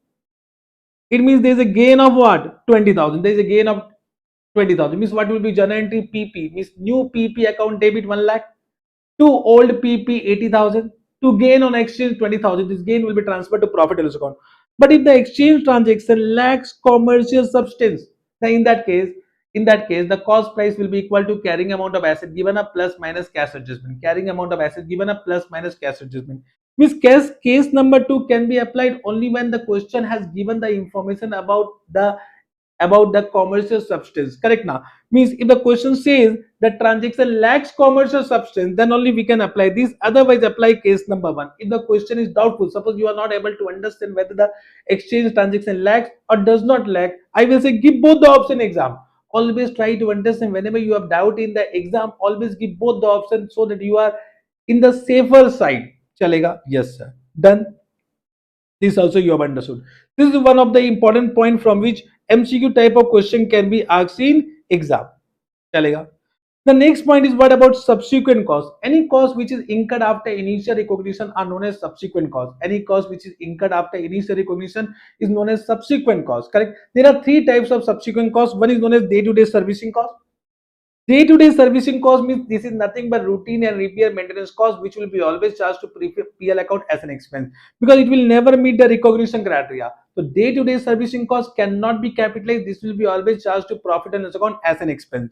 It means there is a gain of what 20,000. There is a gain of 20,000. Means what will be journal entry PP? Means new PP account debit 1 lakh to old PP 80,000 to gain on exchange 20,000. This gain will be transferred to profit and loss account. But if the exchange transaction lacks commercial substance, then in that case, the cost price will be equal to carrying amount of asset given up plus minus cash adjustment. Carrying amount of asset given up plus minus cash adjustment. Means case number 2 can be applied only when the question has given the information about the commercial substance. Correct now? Means if the question says the transaction lacks commercial substance, then only we can apply this. Otherwise, apply case number 1. If the question is doubtful, suppose you are not able to understand whether the exchange transaction lacks or does not lack, I will say give both the option exam. Always try to understand. Whenever you have doubt in the exam, always give both the options so that you are in the safer side. Chalega? Yes, sir. Done. This also you have understood. This is one of the important point from which MCQ type of question can be asked in exam. Chalega. The next point is what about subsequent costs? Any cost which is incurred after initial recognition are known as subsequent costs. Any cost which is incurred after initial recognition is known as subsequent costs. Correct? There are three types of subsequent costs. One is known as day-to-day servicing cost. Day-to-day servicing cost means this is nothing but routine and repair maintenance cost which will be always charged to PL account as an expense because it will never meet the recognition criteria. So day-to-day servicing cost cannot be capitalized. This will be always charged to profit and loss account as an expense.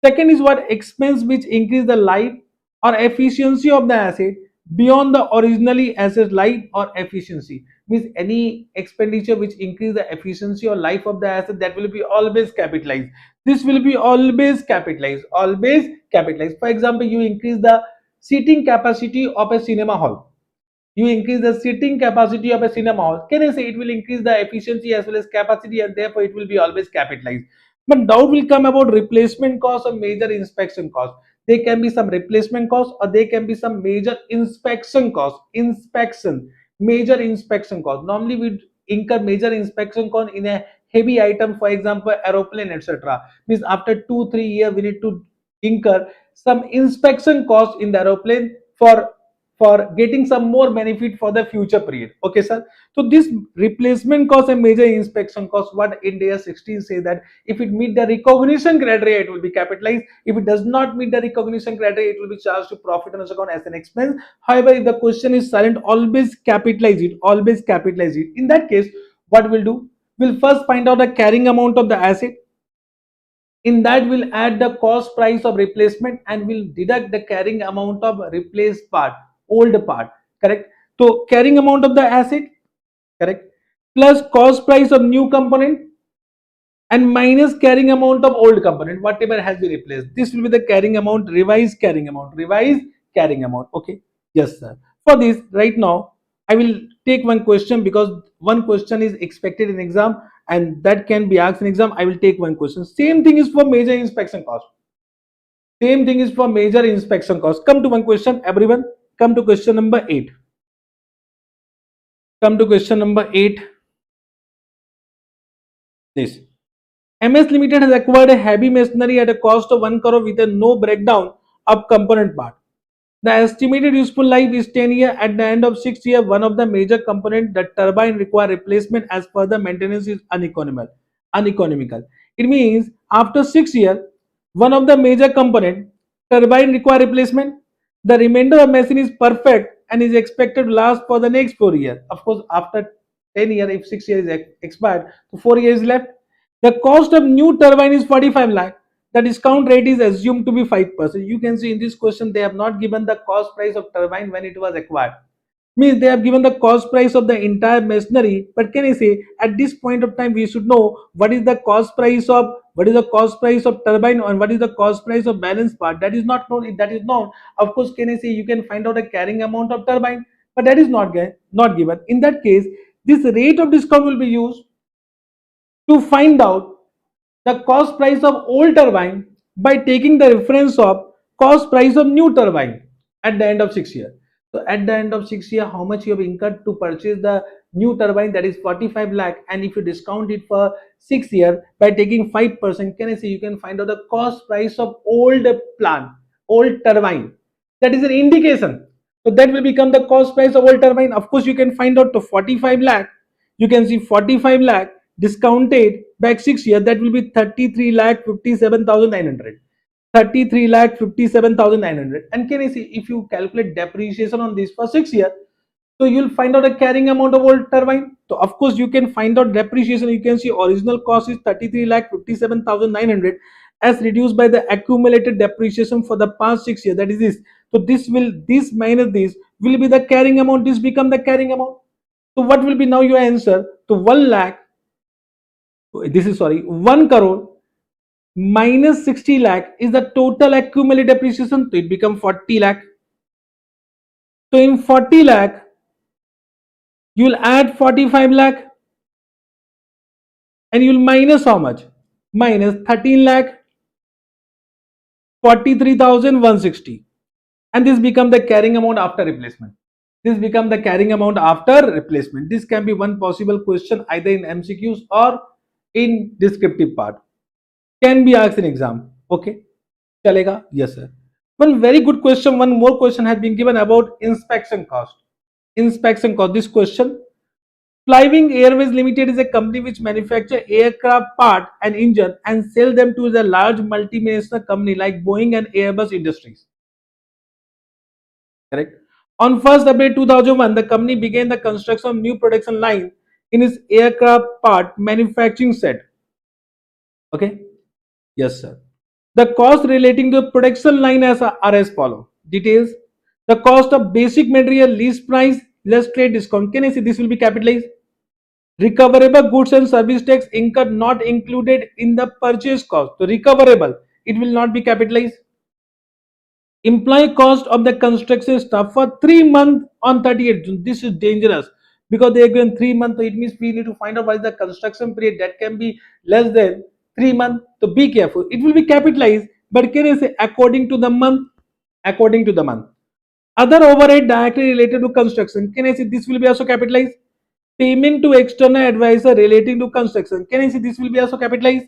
Second is what expense which increase the life or efficiency of the asset beyond the originally asset life or efficiency. Means any expenditure which increase the efficiency or life of the asset, that will be always capitalized. This will be always capitalized. Always capitalized. For example, you increase the seating capacity of a cinema hall. You increase the seating capacity of a cinema hall. Can I say it will increase the efficiency as well as capacity, and therefore it will be always capitalized. But doubt will come about replacement cost or major inspection cost. There can be some replacement cost or there can be some major inspection cost. Major inspection cost. Normally we incur major inspection cost in a heavy item, for example, aeroplane, etc. Means after 2-3 years we need to incur some inspection cost in the aeroplane for getting some more benefit for the future period. Okay, sir. So this replacement cost and major inspection cost, what India 16 say that if it meet the recognition criteria, it will be capitalized. If it does not meet the recognition criteria, it will be charged to profit and loss account as an expense. However, if the question is silent, always capitalize it. Always capitalize it. In that case, what we'll do? We'll first find out the carrying amount of the asset. In that we'll add the cost price of replacement and we'll deduct the carrying amount of replaced part, old part. Correct? So carrying amount of the asset, correct, plus cost price of new component and minus carrying amount of old component, whatever has been replaced. This will be the carrying amount, revised carrying amount. Okay, yes, sir. For this, right now I will take one question because one question is expected in exam and that can be asked in exam. I will take one question. Same thing is for major inspection cost. Same thing is for major inspection cost. Come to one question, everyone. Come to question number 8. Come to question number 8. This. MS Limited has acquired a heavy machinery at a cost of 1 crore with a no breakdown of component part. The estimated useful life is 10 years. At the end of 6 years, one of the major components, the turbine, require replacement as further maintenance is uneconomical. It means after 6 years, one of the major component, turbine, require replacement. The remainder of machine is perfect and is expected to last for the next 4 years. Of course, after 10 years, if 6 years is expired, so 4 years left. The cost of new turbine is 45 lakh. The discount rate is assumed to be 5%. You can see in this question they have not given the cost price of turbine when it was acquired. Means they have given the cost price of the entire machinery, but can I say at this point of time we should know what is the cost price of turbine and what is the cost price of balance part. That is not known. If that is known, of course, can I say you can find out a carrying amount of turbine, but that is not given. In that case, this rate of discount will be used to find out the cost price of old turbine by taking the reference of cost price of new turbine at the end of 6 years. So at the end of 6 years, how much you have incurred to purchase the new turbine, that is 45 lakh, and if you discount it for 6 years by taking 5%, can I say you can find out the cost price of old plant, old turbine. That is an indication. So that will become the cost price of old turbine. Of course, you can find out to 45 lakh. You can see 45 lakh discounted back 6 years, that will be 33 lakh 57,900. 33 lakh 57,900. And can I see if you calculate depreciation on this for 6 years, so you'll find out a carrying amount of old turbine. So of course you can find out depreciation. You can see original cost is 33 lakh 57,900 as reduced by the accumulated depreciation for the past 6 years. That is this. So this minus this will be the carrying amount. This become the carrying amount. So what will be now your answer? So 1 lakh, this is sorry, 1 crore minus 60 lakh is the total accumulated depreciation. So it becomes 40 lakh. So in 40 lakh, you will add 45 lakh and you will minus how much? Minus 13 lakh 43,160. And this become the carrying amount after replacement. This become the carrying amount after replacement. This can be one possible question either in MCQs or in descriptive part. Can be asked in exam. Okay. Chalega? Yes, sir. One very good question. One more question has been given about inspection cost. Inspection cost. This question. Flywing Airways Limited is a company which manufactures aircraft part and engine and sell them to the large multinational company like Boeing and Airbus Industries. Correct. On 1st April 2001, the company began the construction of new production line in its aircraft part manufacturing set. Okay. Yes, sir. The cost relating to the production line are as follow. Details. The cost of basic material, lease price, less trade discount. Can I say this will be capitalized? Recoverable goods and service tax incurred not included in the purchase cost. So recoverable, it will not be capitalized. Employee cost of the construction staff for 3 months on 30th June. This is dangerous because they are given 3 months. So it means we need to find out what is the construction period that can be less than 3 months. So be careful. It will be capitalized, but can I say according to the month? According to the month. Other overhead directly related to construction. Can I say this will be also capitalized? Payment to external advisor relating to construction. Can I say this will be also capitalized?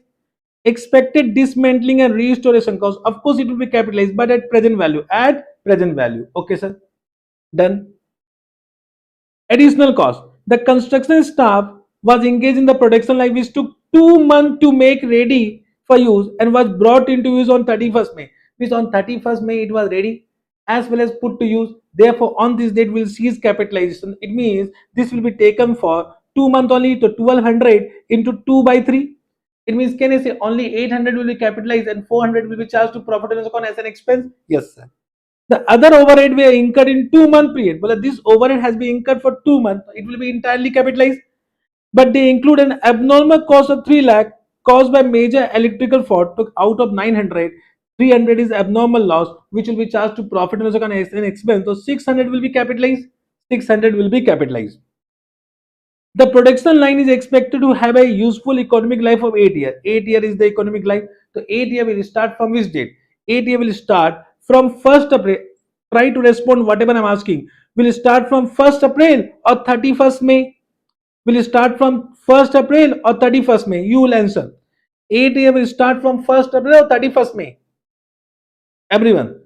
Expected dismantling and restoration cost. Of course, it will be capitalized, but at present value. At present value. Okay, sir. Done. Additional cost. The construction staff was engaged in the production line which took 2 months to make ready for use and was brought into use on 31st May. Which on 31st May it was ready as well as put to use. Therefore, on this date will cease capitalization. It means this will be taken for 2 months only to 1200 into 2 by 3. It means can I say only 800 will be capitalized and 400 will be charged to profit and loss account as an expense? Yes, sir. The other overhead were incurred in 2 month period. Well, this overhead has been incurred for 2 months. It will be entirely capitalized. But they include an abnormal cost of 3 lakh caused by major electrical fault. Took out of 900. 300 is abnormal loss which will be charged to profit and loss account as an expense. So 600 will be capitalized. 600 will be capitalized. The production line is expected to have a useful economic life of 8 years. 8 years is the economic life. So 8 year will start from which date? 8 year will start from 1st April. Try to respond whatever I'm asking. Will start from 1st April or 31st May? Will start from 1st April or 31st May? You will answer. 8 year will start from 1st April or 31st May. Everyone.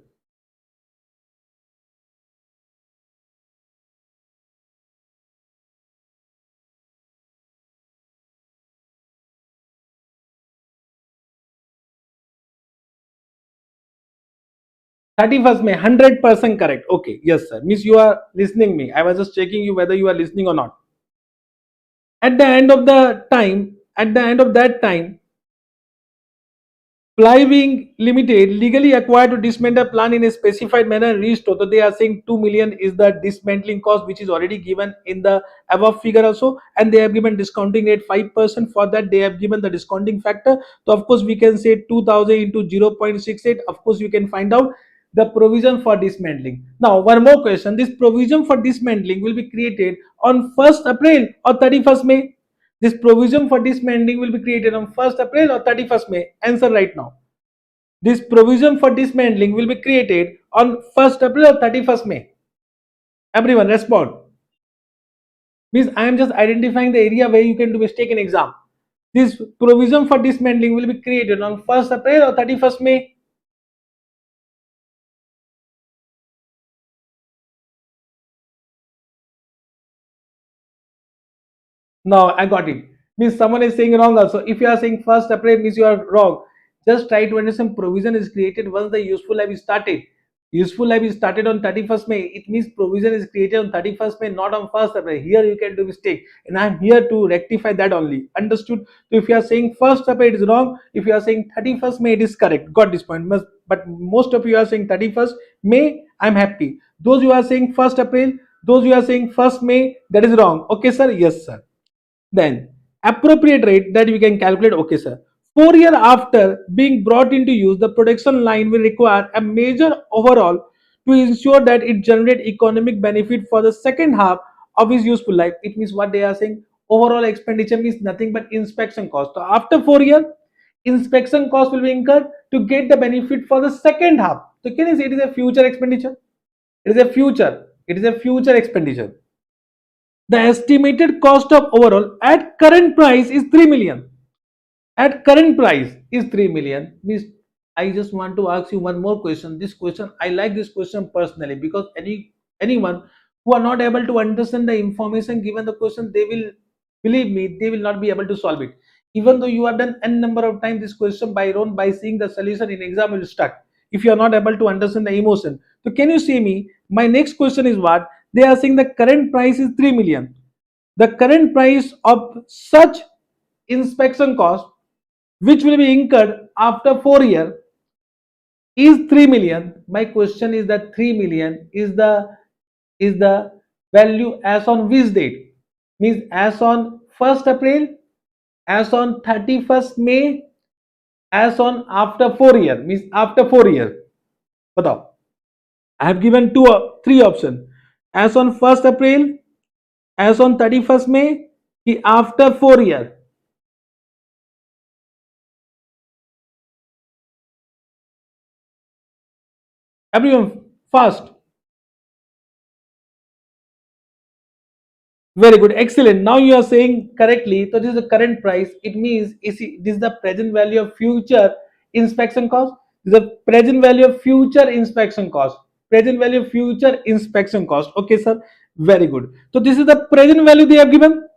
31st May, 100% correct. Okay, yes, sir. Miss, you are listening me. I was just checking you whether you are listening or not. At the end of the time, at the end of that time, Flying Limited legally acquired to dismantle plan in a specified manner and restore. So they are saying 2 million is the dismantling cost, which is already given in the above figure also, and they have given discounting rate 5%. For that, they have given the discounting factor. So of course, we can say 2000 into 0.68. Of course, we can find out the provision for dismantling. Now, one more question. This provision for dismantling will be created on 1st April or 31st May? This provision for dismantling will be created on 1st April or 31st May. Answer right now. This provision for dismantling will be created on 1st April or 31st May. Everyone respond. Means I am just identifying the area where you can do mistake in exam. This provision for dismantling will be created on 1st April or 31st May. Now I got it. Means someone is saying wrong also. If you are saying 1st April means you are wrong. Just try to understand provision is created once the useful life is started. Useful life is started on 31st May. It means provision is created on 31st May, not on 1st April. Here you can do mistake. And I am here to rectify that only. Understood? So if you are saying 1st April, it is wrong. If you are saying 31st May, it is correct. Got this point. But most of you are saying 31st May, I am happy. Those who are saying 1st April, those who are saying 1st May, that is wrong. Okay, sir? Yes, sir. Then appropriate rate that we can calculate. Okay, sir. 4 years after being brought into use, the production line will require a major overhaul to ensure that it generates economic benefit for the second half of its useful life. It means what they are saying, overall expenditure means nothing but inspection cost. So after 4 years, inspection cost will be incurred to get the benefit for the second half. So can you say it is a future expenditure? It is a future. It is a future expenditure. The estimated cost of overall at current price is 3 million. At current price is 3 million. Means I just want to ask you one more question. This question, I like this question personally because anyone who are not able to understand the information given the question, they will, believe me, they will not be able to solve it. Even though you have done n number of times this question by your own, by seeing the solution in exam, will stuck. If you are not able to understand the emotion, so can you see me? My next question is what they are saying. The current price is 3 million. The current price of such inspection cost, which will be incurred after 4 years, is 3 million. My question is that 3 million is the value as on which date? Means as on 1st April, as on 31st May, as on after 4 years. Means after 4 years. Batao. I have given three options. As on 1st April, as on 31st May, after 4 years. Everyone fast. Very good, excellent. Now you are saying correctly. So this is the current price. It means this is the present value of future inspection cost. This is the present value of future inspection cost. Present value of future inspection cost. Okay, sir. Very good. So this is the present value they have given.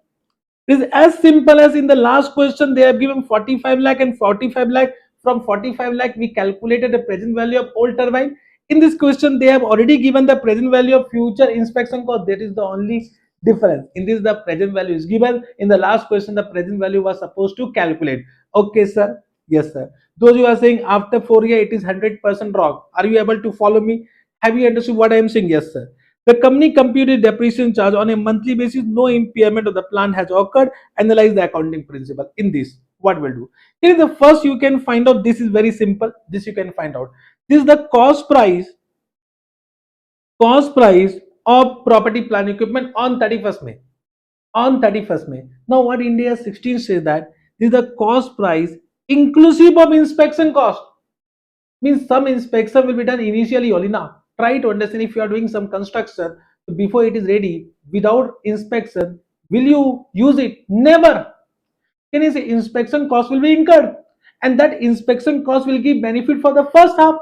It is as simple as in the last question they have given 45 lakh and 45 lakh. From 45 lakh we calculated the present value of old turbine. In this question they have already given the present value of future inspection cost. That is the only difference. In this the present value is given. In the last question the present value was supposed to calculate. Okay, sir. Yes, sir. Those who are saying after 4 years it is 100% wrong. Are you able to follow me? Have you understood what I am saying? Yes, sir. The company computed depreciation charge on a monthly basis. No impairment of the plant has occurred. Analyze the accounting principle. In this, what we'll do? Here is the first you can find out. This is very simple. This you can find out. This is the cost price of property plant equipment on 31st May. On 31st May. Now what India 16 says that this is the cost price inclusive of inspection cost. Means some inspection will be done initially only. Now try to understand, if you are doing some construction before it is ready without inspection, will you use it? Never. Can you say inspection cost will be incurred, and that inspection cost will give benefit for the first half,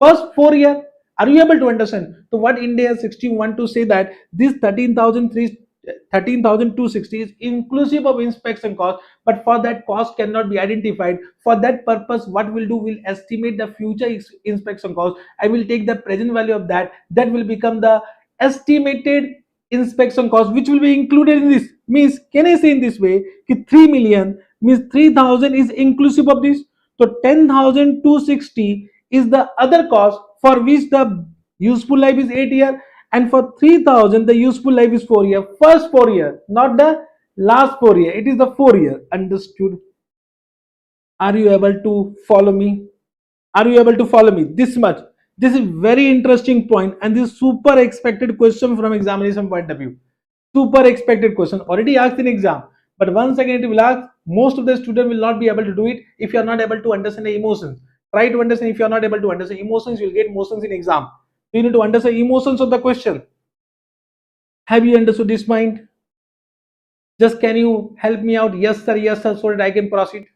first 4 year. Are you able to understand? So what India 16 want to say that this 13,260 is inclusive of inspection cost, but for that cost cannot be identified. For that purpose, what we'll do, we'll estimate the future inspection cost. I will take the present value of that. That will become the estimated inspection cost, which will be included in this. Means, can I say in this way, 3 million means 3,000 is inclusive of this. So 10,260 is the other cost for which the useful life is 8 year, and for 3,000 the useful life is 4 year. First 4 year, not the last 4 year. It is the 4 year. Understood? Are you able to follow me? Are you able to follow me? This much. This is very interesting point, and this is super expected question from examination point of view. Super expected question, already asked in exam, but once again it will ask. Most of the student will not be able to do it if you are not able to understand the emotions. Try to understand. If you are not able to understand emotions, you will get motions in exam. So you need to understand emotions of the question. Have you understood this point? Just can you help me out? Yes sir, so that I can proceed.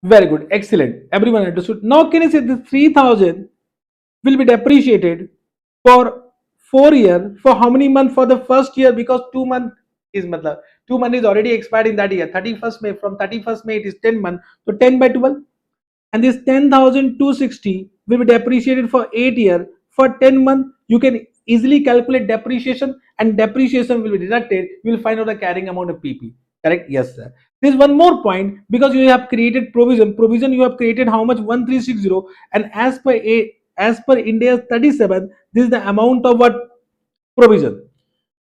Very good, excellent, everyone understood. Now can you say the 3,000 will be depreciated for 4 year, for how many months? For the first year, because 2 month is matlab 2 month is already expired in that year. 31st May, from 31st May it is 10 months, so 10 by 12, and this 10,260 will be depreciated for 8 year. For 10 months you can easily calculate depreciation, and depreciation will be deducted. You will find out the carrying amount of PP. Correct? Yes sir. There's one more point, because you have created provision you have created how much? 1360, and as per India's 37, this is the amount of what? Provision.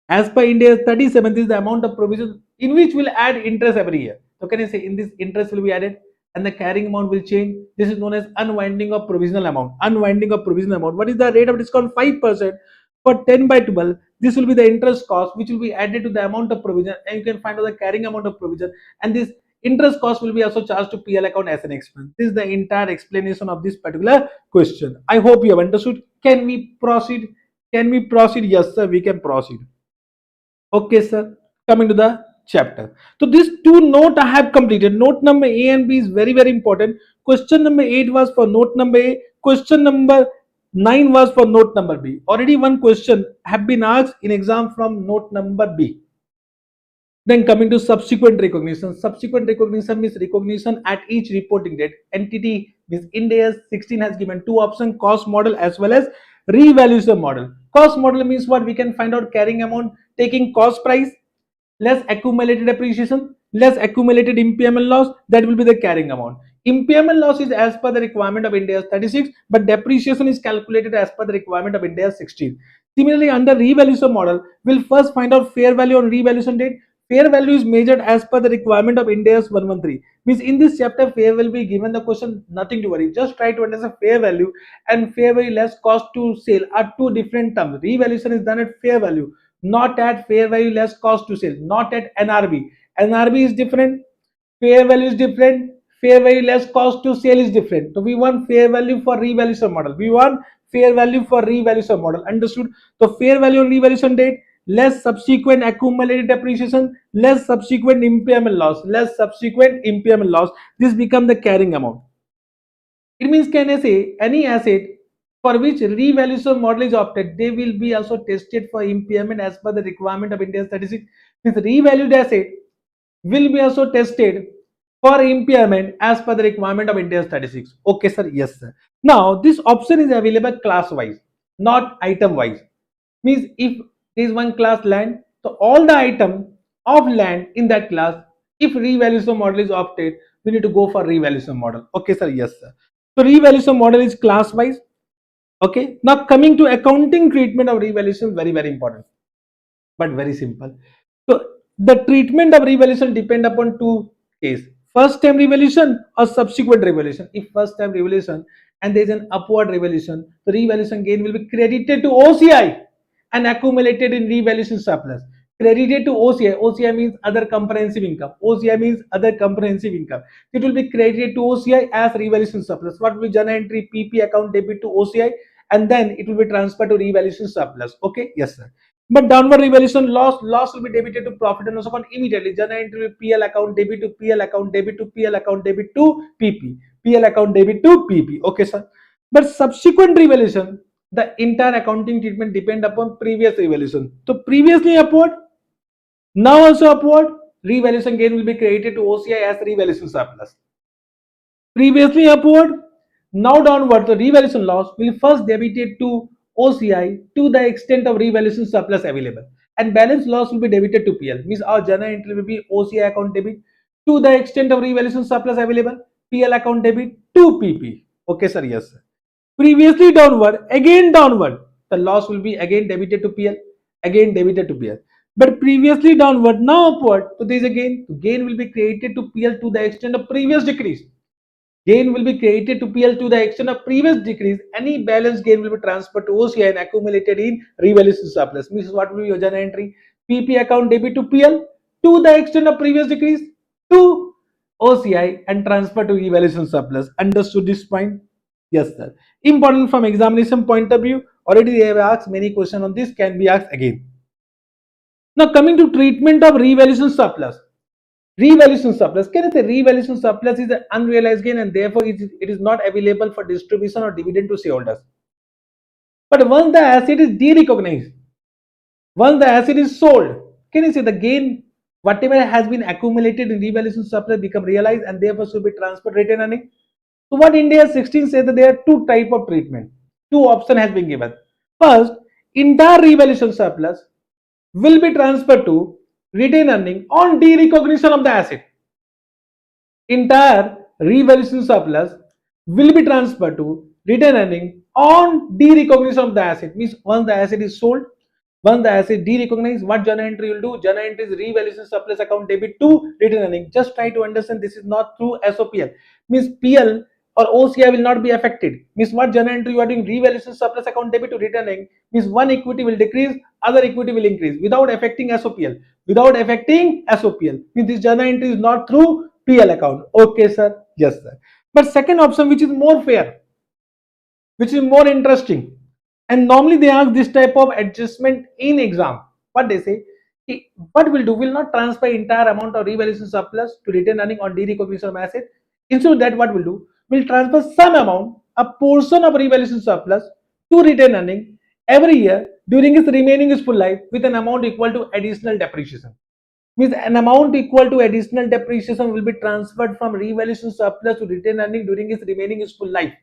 As per India's 37th is the amount of provision in which will add interest every year. So can you say in this interest will be added and the carrying amount will change? This is known as unwinding of provisional amount. Unwinding of provisional amount. What is the rate of discount? 5% for 10 by 12. This will be the interest cost which will be added to the amount of provision, and you can find out the carrying amount of provision, and this interest cost will be also charged to PL account as an expense. This is the entire explanation of this particular question. I hope you have understood. Can we proceed? Can we proceed? Yes sir, we can proceed. Okay, sir. Coming to the chapter. So these two note I have completed. Note number A and B is very, very important. Question number 8 was for note number A. Question number 9 was for note number B. Already one question have been asked in exam from note number B. Then coming to subsequent recognition. Subsequent recognition means recognition at each reporting date. Entity means India 16 has given two options: cost model as well as revaluation model. Cost model means what? We can find out carrying amount taking cost price less accumulated depreciation, less accumulated impairment loss. That will be the carrying amount. Impairment loss is as per the requirement of India's 36, but depreciation is calculated as per the requirement of India's 16. Similarly, under revaluation model, we'll first find out fair value on revaluation date. Fair value is measured as per the requirement of India's 113. Means in this chapter, fair will be given the question, nothing to worry. Just try to understand fair value and fair value less cost to sale are two different terms. Revaluation is done at fair value, not at fair value less cost to sale, not at NRV. NRV is different, fair value is different, fair value less cost to sale is different. So we want fair value for revaluation model. We want fair value for revaluation model. Understood? So fair value on revaluation date, less subsequent accumulated depreciation, less subsequent impairment loss, less subsequent impairment loss. This become the carrying amount. It means, can I say, any asset for which revaluation model is opted, they will be also tested for impairment as per the requirement of India's 36. Means revalued asset will be also tested for impairment as per the requirement of Indian statistics. Okay, sir. Yes, sir. Now, this option is available class wise, not item wise. Means if there is one class land, so all the item of land in that class, if revaluation model is opted, we need to go for revaluation model. Okay, sir. Yes, sir. So revaluation model is class wise. Okay. Now coming to accounting treatment of revaluation, very very important, but very simple. So the treatment of revaluation depend upon two cases: first time revaluation or subsequent revaluation. If first time revaluation and there is an upward revaluation, the revaluation gain will be credited to OCI and accumulated in revaluation surplus. Credited to OCI. OCI means other comprehensive income. OCI means other comprehensive income. It will be credited to OCI as revaluation surplus. What will be journal entry? PP account debit to OCI, and then it will be transferred to revaluation surplus. Okay, yes sir. But downward revaluation loss will be debited to profit and loss account immediately. Journal entry will PL account debit to PL account debit to PL account debit to PP. PL account debit to PP. Okay, sir. But subsequent revaluation, the entire accounting treatment depend upon previous revaluation. So previously upward, now also upward, revaluation gain will be credited to OCI as revaluation surplus. Previously upward, now downward, the revaluation loss will first debited to OCI to the extent of revaluation surplus available, and balance loss will be debited to PL. Means our journal entry will be OCI account debit to the extent of revaluation surplus available, PL account debit to PP. Okay, sir. Yes, sir. Previously downward, again downward, the loss will be again debited to PL, again debited to PL. But previously downward, now upward, so there is a gain will be created to PL to the extent of previous decrease. Gain will be created to PL to the extent of previous decrease. Any balance gain will be transferred to OCI and accumulated in revaluation surplus. Means what will be your journal entry? PP account debit to PL to the extent of previous decrease to OCI and transfer to revaluation surplus. Understood this point? Yes, sir. Important from examination point of view. Already they have asked many questions on this. Can be asked again. Now coming to treatment of revaluation surplus. Revaluation surplus. Can I say revaluation surplus is an unrealized gain and therefore it is not available for distribution or dividend to shareholders. But once the asset is de-recognized, once the asset is sold, can you say the gain, whatever has been accumulated in revaluation surplus become realized and therefore should be transferred retained earning? So what India 16 says that there are two type of treatment. Two option has been given. First, entire revaluation surplus will be transferred to retained earning on de-recognition of the asset. Entire revaluation surplus will be transferred to retained earning on de-recognition of the asset. Means once the asset is sold, once the asset de-recognized, what journal entry will do? Journal entry is revaluation surplus account debit to retained earning. Just try to understand this is not through SOPL. Means PL or OCI will not be affected. Means what journal entry you are doing? Revaluation surplus account debit to retained earning. Means one equity will decrease, other equity will increase without affecting SOPL. Without affecting SOPL. Means this journal entry is not through PL account. Okay, sir. Yes, sir. But second option, which is more fair, which is more interesting, and normally they ask this type of adjustment in exam. What they say, what we'll do, will not transfer entire amount of revaluation surplus to retain earning on de-recognition of asset. Instead of that, what we'll do, we'll transfer some amount, a portion of revaluation surplus to retain earning every year during its remaining useful life with an amount equal to additional depreciation. Means an amount equal to additional depreciation will be transferred from revaluation surplus to retained earning during its remaining useful life.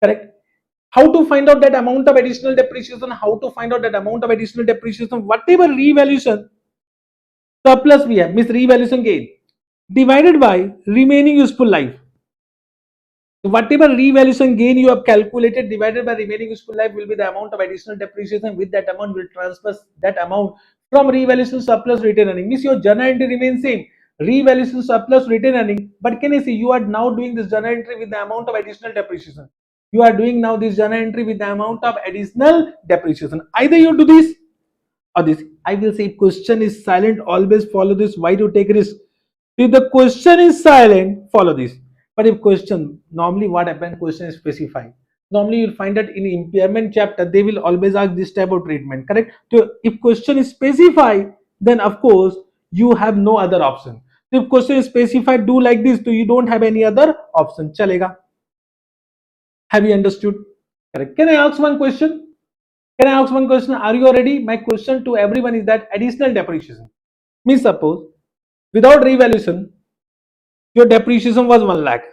Correct? How to find out that amount of additional depreciation? How to find out that amount of additional depreciation? Whatever revaluation surplus we have, means revaluation gain, divided by remaining useful life. So whatever revaluation gain you have calculated divided by remaining useful life will be the amount of additional depreciation. With that amount, will transfer that amount from revaluation surplus retain earning. Means your journal entry remains same. Revaluation surplus retain earning. But can you see you are now doing this journal entry with the amount of additional depreciation? You are doing now this journal entry with the amount of additional depreciation. Either you do this or this. I will say if question is silent, always follow this. Why to take risk? If the question is silent, follow this. But if question, normally what happens, question is specified. Normally you'll find that in impairment chapter, they will always ask this type of treatment, correct? So if question is specified, then of course you have no other option. So if question is specified, do like this, so you don't have any other option. Chalega. Have you understood? Correct. Can I ask one question? Can I ask one question? Are you ready? My question to everyone is that additional depreciation. Means suppose without revaluation, your depreciation was 1 lakh,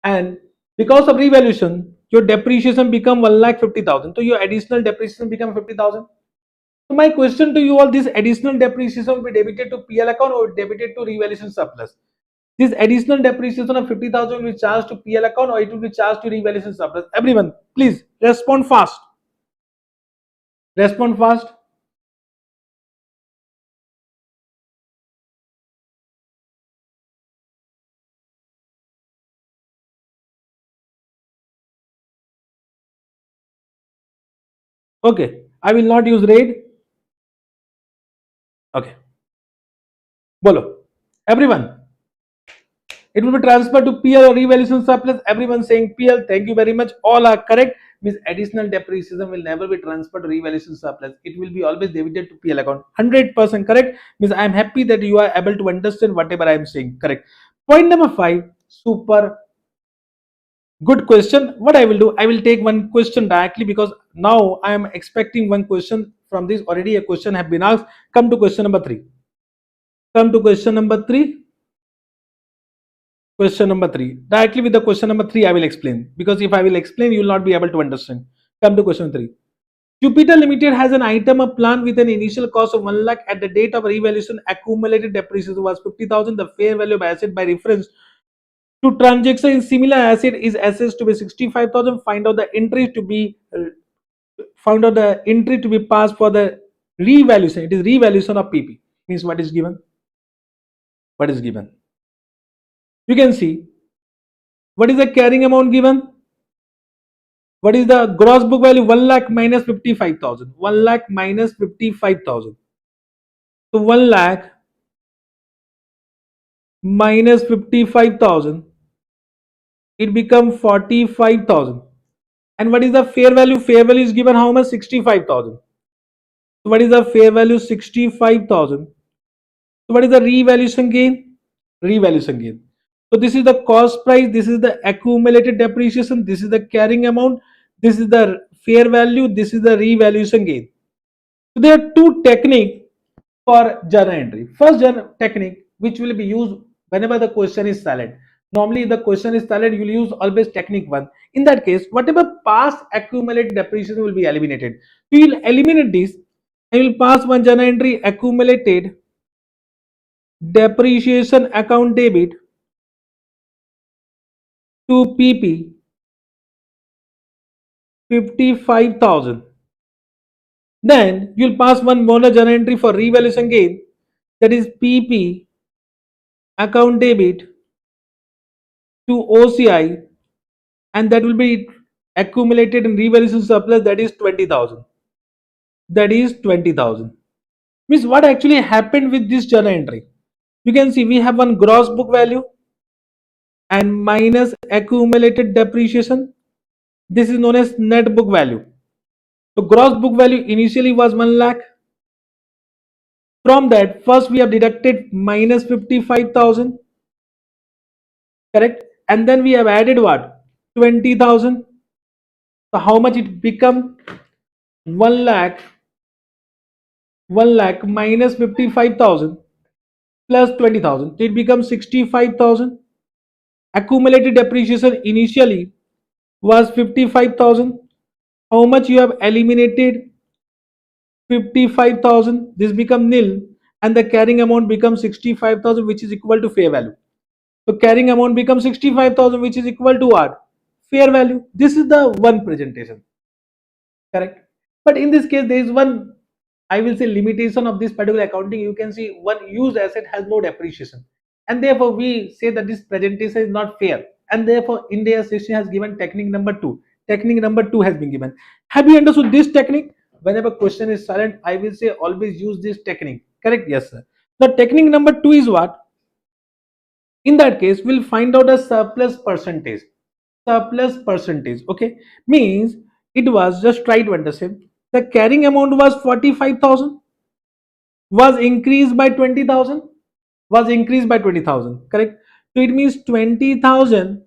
and because of revaluation your depreciation become 1,50,000, so your additional depreciation become 50,000. So my question to you all, this additional depreciation will be debited to PL account or debited to revaluation surplus? This additional depreciation of 50,000 will be charged to PL account or it will be charged to revaluation surplus? Everyone, please respond fast. Respond fast. Okay, I will not use red. Okay, bolo. Everyone, it will be transferred to PL or revaluation surplus. Everyone saying PL. Thank you very much. All are correct. Means additional depreciation will never be transferred to revaluation surplus. It will be always debited to PL account. 100% correct. Means I am happy that you are able to understand whatever I am saying. Correct. Point number 5. Super good question. What I will do, I will take one question directly because now I am expecting one question from this. Already a question have been asked. Come to question number 3. Come to question number 3. Question number 3. Directly with the question number 3, I will explain. Because if I will explain, you will not be able to understand. Come to question 3. Jupiter Limited has an item of plant with an initial cost of 1 lakh. At the date of revaluation, accumulated depreciation was 50,000. The fair value of asset by reference to transaction in similar asset is assessed to be 65,000. Find out the entry to be passed for the revaluation. It is revaluation of PP. Means what is given? What is given? You can see what is the carrying amount given. What is the gross book value? 1 lakh minus 55,000. 1 lakh minus 55,000. So 1 lakh minus 55,000. It becomes 45,000. And what is the fair value? Fair value is given how much? 65,000. So what is the fair value? 65,000. So what is the revaluation gain? Revaluation gain. So this is the cost price. This is the accumulated depreciation. This is the carrying amount. This is the fair value. This is the revaluation gain. So there are two techniques for journal entry. First journal technique which will be used whenever the question is silent. Normally, if the question is silent, you will use always technique 1. In that case, whatever past accumulated depreciation will be eliminated. We will eliminate this. I will pass one journal entry accumulated depreciation account debit to PP 55,000. Then you'll pass one more journal entry for revaluation gain, that is PP account debit to OCI, and that will be accumulated in revaluation surplus, that is 20,000. That is 20,000. Means what actually happened with this journal entry? You can see we have one gross book value and minus accumulated depreciation. This is known as net book value. So gross book value initially was 1 lakh. From that, first we have deducted minus 55,000, correct? And then we have added what? 20,000. So how much it become? 1 lakh. 1 lakh minus 55,000 plus 20,000. It becomes 65,000. Accumulated depreciation initially was 55,000. How much you have eliminated? 55,000. This become nil, and the carrying amount becomes 65,000, which is equal to fair value. So carrying amount becomes 65,000, which is equal to what? Fair value. This is the one presentation, correct? But in this case, there is one, I will say, limitation of this particular accounting. You can see one used asset has no depreciation, and therefore we say that this presentation is not fair, and therefore India session has given technique number 2. Technique number 2 has been given. Have you understood this technique? Whenever question is silent, I will say always use this technique, correct? Yes, sir. The technique number 2 is what? In that case, we'll find out a surplus percentage. Surplus percentage, okay, means it was, just try to understand, the carrying amount was 45,000, was increased by 20,000, was increased by 20,000, correct? So it means 20,000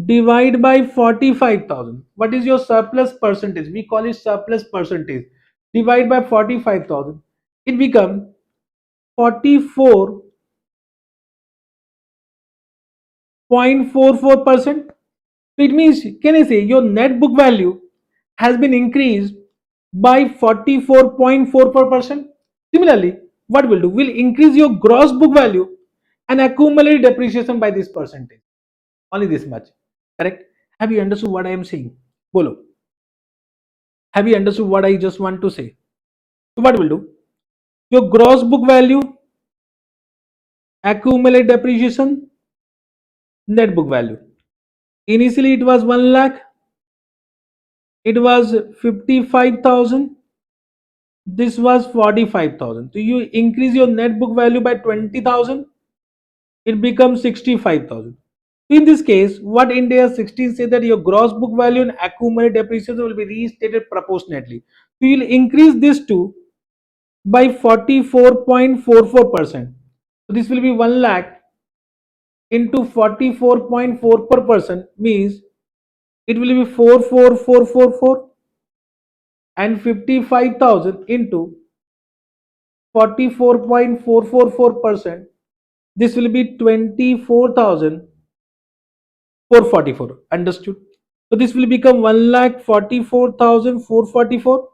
divide by 45,000. What is your surplus percentage? We call it surplus percentage. Divide by 45,000. It become 44 0.44%. So it means, can I say your net book value has been increased by 44.44%. Similarly, what we'll do, we'll increase your gross book value and accumulate depreciation by this percentage. Only this much. Correct? Have you understood what I am saying? Bolo. Have you understood what I just want to say? So what we'll do? Your gross book value, accumulate depreciation, net book value. Initially it was 1 lakh, it was 55,000, this was 45,000. So you increase your net book value by 20,000, it becomes 65,000. In this case, what India 16 say that your gross book value and accumulated depreciation will be restated proportionately. So you will increase this to by 44.44%. So this will be 1 lakh into 44.44% means it will be 44444 and 55,000 into 44.444%. This will be 24,444. Understood? So this will become 1,44,444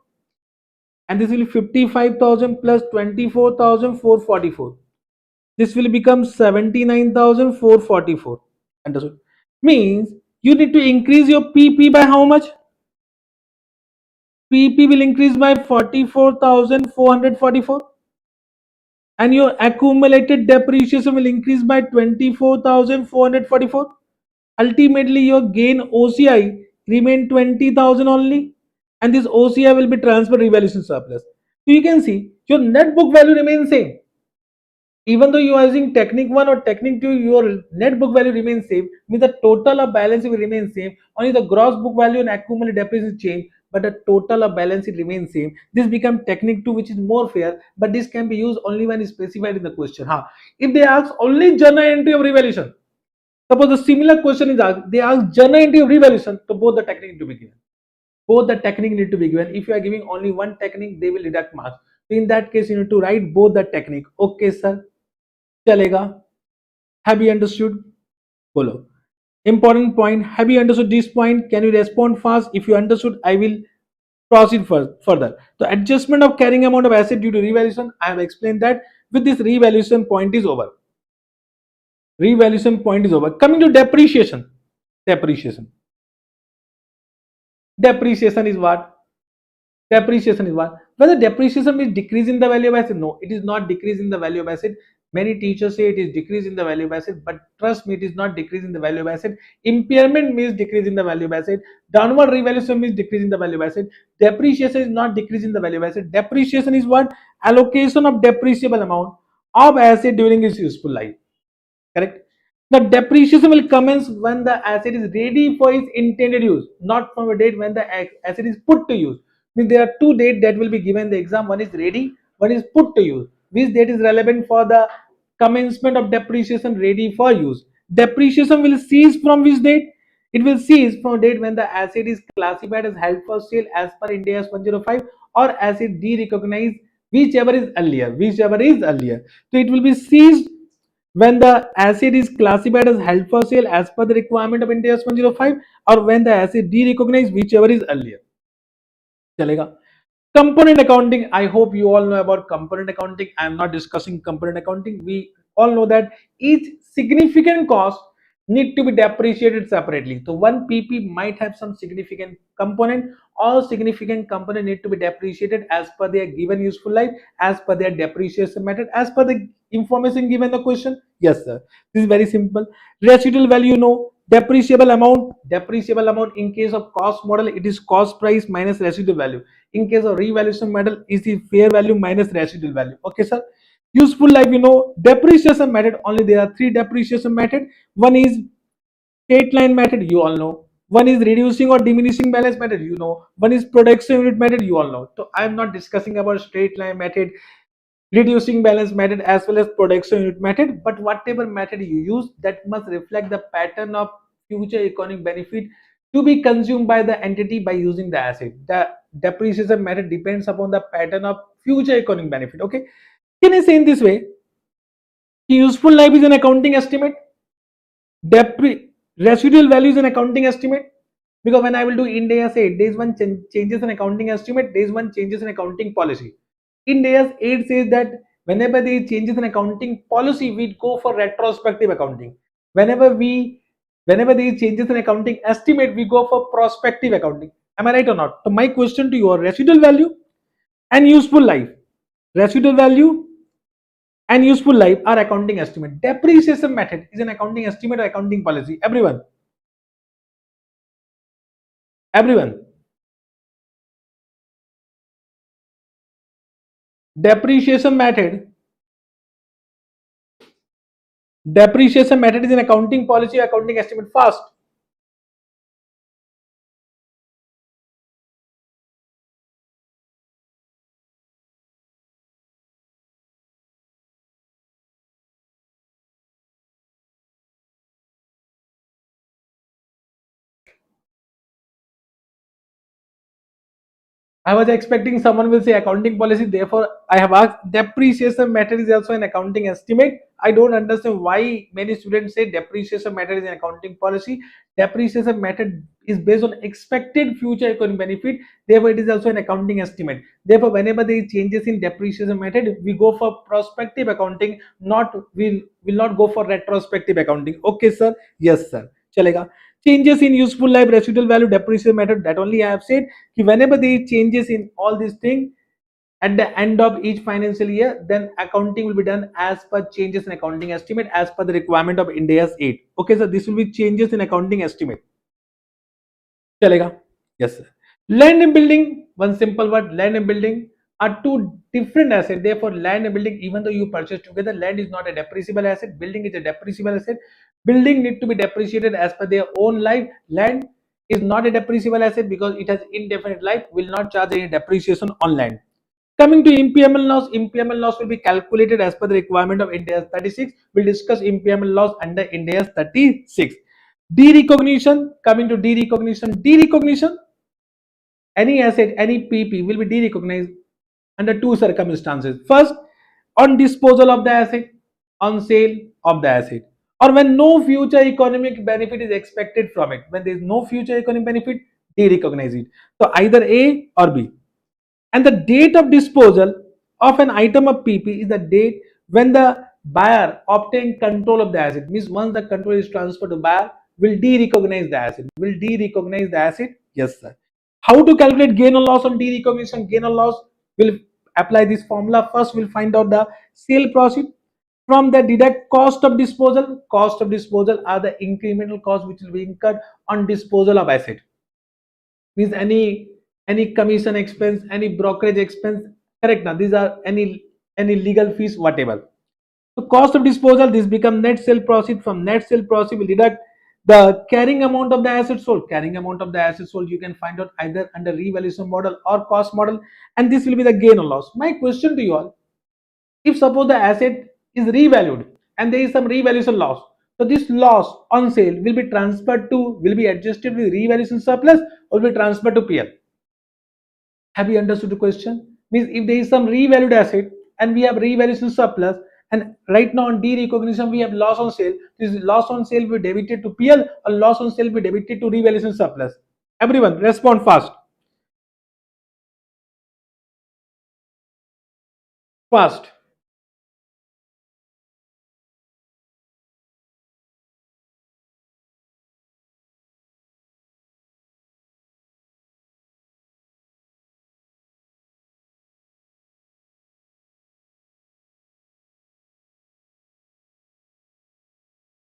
and this will be 55,000 plus 24,444. This will become 79,444. Understood? Means you need to increase your PP by how much? PP will increase by 44,444 and your accumulated depreciation will increase by 24,444. Ultimately, your gain OCI remain 20,000 only, and this OCI will be transferred revaluation surplus. So you can see your net book value remains same. Even though you are using technique 1 or technique 2, your net book value remains same, means the total of balance sheet will remain same. Only the gross book value and accumulated depreciation change, but the total of balance sheet remains same. This becomes technique 2, which is more fair, but this can be used only when specified in the question. If they ask only journal entry of revaluation, suppose the similar question is asked, they ask journal entry of revaluation, so both the technique need to be given. Both the technique need to be given. If you are giving only one technique, they will deduct marks. So in that case, you need to write both the technique. Okay, sir. चलेगा. Have you understood? Bolo. Important point. Have you understood this point? Can you respond fast? If you understood, I will proceed further. The adjustment of carrying amount of asset due to revaluation, I have explained that. With this, revaluation point is over. Revaluation point is over. Coming to depreciation. Depreciation. Depreciation is what? Depreciation is what? Whether depreciation is decrease in the value of asset? No, it is not decrease in the value of asset. Many teachers say it is decrease in the value of asset, but trust me, it is not decrease in the value of asset. Impairment means decrease in the value of asset. Downward revaluation means decrease in the value of asset. Depreciation is not decrease in the value of asset. Depreciation is what? Allocation of depreciable amount of asset during its useful life. Correct? The depreciation will commence when the asset is ready for its intended use, not from a date when the asset is put to use. Means there are two dates that will be given in the exam. One is ready, one is put to use. Which date is relevant for the commencement of depreciation ready for use? Depreciation will cease from which date? It will cease from date when the asset is classified as held for sale as per Ind AS 105 or asset de-recognized, whichever is earlier. Whichever is earlier. So it will be seized when the asset is classified as held for sale as per the requirement of Ind AS 105 or when the asset de-recognized, whichever is earlier. चलेगा. Component accounting, I hope you all know about component accounting. I am not discussing component accounting. We all know that each significant cost need to be depreciated separately. So one PP might have some significant component. All significant component need to be depreciated as per their given useful life, as per their depreciation method, as per the information given in the question. Yes, sir. This is very simple. Residual value, no. Depreciable amount in case of cost model, it is cost price minus residual value. In case of revaluation model, is the fair value minus residual value. Okay, sir. Useful life, depreciation method, only there are three depreciation method. One is straight line method, you all know. One is reducing or diminishing balance method, you know. One is production unit method, you all know. So I am not discussing about straight line method, reducing balance method as well as production unit method, but whatever method you use, that must reflect the pattern of future economic benefit to be consumed by the entity by using the asset. The depreciation method depends upon the pattern of future economic benefit. Okay, can I say in this way, useful life is an accounting estimate? Depre- Residual value is an accounting estimate, because when I will do Ind AS 8, there is one changes in accounting estimate, there is one changes in accounting policy. Ind AS 8 says that whenever there is changes in accounting policy, we go for retrospective accounting. Whenever we whenever there is changes in accounting estimate, we go for prospective accounting. Am I right or not? So my question to you are residual value and useful life. Residual value and useful life are accounting estimate. Depreciation method is an accounting estimate or accounting policy. Everyone. Depreciation method. Depreciation method is an accounting policy or accounting estimate. Fast. I was expecting someone will say accounting policy. Therefore, I have asked depreciation method is also an accounting estimate. I don't understand why many students say depreciation method is an accounting policy. Depreciation method is based on expected future economic benefit. Therefore, it is also an accounting estimate. Therefore, whenever there is changes in depreciation method, we go for prospective accounting. Not will not go for retrospective accounting. Okay, sir. Yes, sir. Chalega. Changes in useful life, residual value, depreciation method. That only I have said. Whenever there is changes in all these things at the end of each financial year, then accounting will be done as per changes in accounting estimate as per the requirement of Ind AS 8. Okay, so this will be changes in accounting estimate. चलेगा. Yes, sir. Land and building, one simple word, land and building are two different assets. Therefore, land and building, even though you purchase together, land is not a depreciable asset, building is a depreciable asset. Building need to be depreciated as per their own life. Land is not a depreciable asset because it has indefinite life, will not charge any depreciation on land. Coming to impairment loss will be calculated as per the requirement of Ind AS 36. We'll discuss impairment loss under Ind AS 36. Derecognition, coming to derecognition, any asset, any PP will be derecognized under two circumstances. First, on disposal of the asset, on sale of the asset, or when no future economic benefit is expected from it. When there is no future economic benefit, derecognize it. So either A or B. And the date of disposal of an item of PP is the date when the buyer obtained control of the asset. Means once the control is transferred to buyer, will de-recognize the asset. Will de-recognize the asset? Yes, sir. How to calculate gain or loss on de-recognition? Gain or loss, will apply this formula. First, we'll find out the sale proceed. From that, deduct cost of disposal. Cost of disposal are the incremental cost which will be incurred on disposal of asset. Means any commission expense, any brokerage expense, correct? Now these are any legal fees, whatever. So cost of disposal, this become net sale proceed. From net sale proceed we deduct the carrying amount of the asset sold. Carrying amount of the asset sold you can find out either under revaluation model or cost model, and this will be the gain or loss. My question to you all, if suppose the asset is revalued and there is some revaluation loss, so this loss on sale will be transferred to, will be adjusted with revaluation surplus, or will be transferred to PL. Have you understood the question? Means if there is some revalued asset and we have revaluation surplus, and right now on derecognition we have loss on sale, this loss on sale will be debited to PL, or loss on sale will be debited to revaluation surplus. Everyone respond fast. Fast.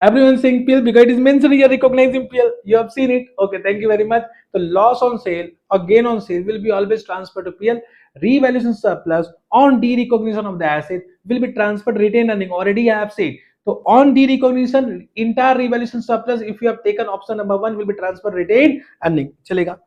Everyone saying PL because it is mentioned here recognizing PL. You have seen it. Okay, thank you very much. The loss on sale or gain on sale will be always transferred to PL. Revaluation surplus on derecognition of the asset will be transferred to retained earning. Already I have said. So on derecognition, entire revaluation surplus, if you have taken option number one, will be transferred retained earning. Chalega.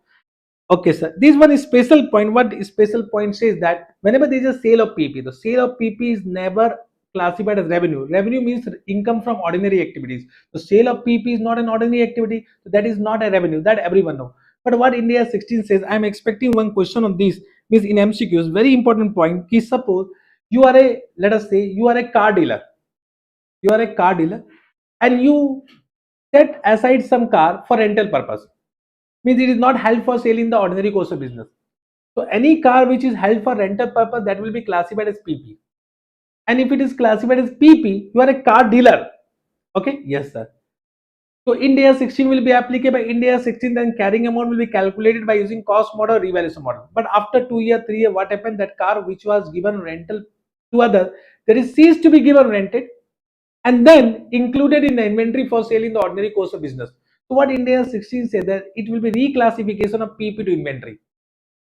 Okay, sir. This one is special point. What special point says that whenever there is a sale of PP, the sale of PP is never classified as revenue. Revenue means income from ordinary activities. The sale of PP is not an ordinary activity. So that is not a revenue. That everyone know. But what India 16 says, I am expecting one question on this. Means in MCQs, very important point. Ki suppose you are a, let us say you are a car dealer. You are a car dealer, and set aside some car for rental purpose. Means it is not held for sale in the ordinary course of business. So any car which is held for rental purpose, that will be classified as PP. And if it is classified as PP, you are a car dealer. Okay? Yes, sir. So India 16 will be applicable. India 16, then carrying amount will be calculated by using cost model or revaluation model. But after 2 year, 3 year, what happened? That car which was given rental to other, that is ceased to be given rented and then included in the inventory for sale in the ordinary course of business. So what India 16 says that it will be reclassification of PP to inventory.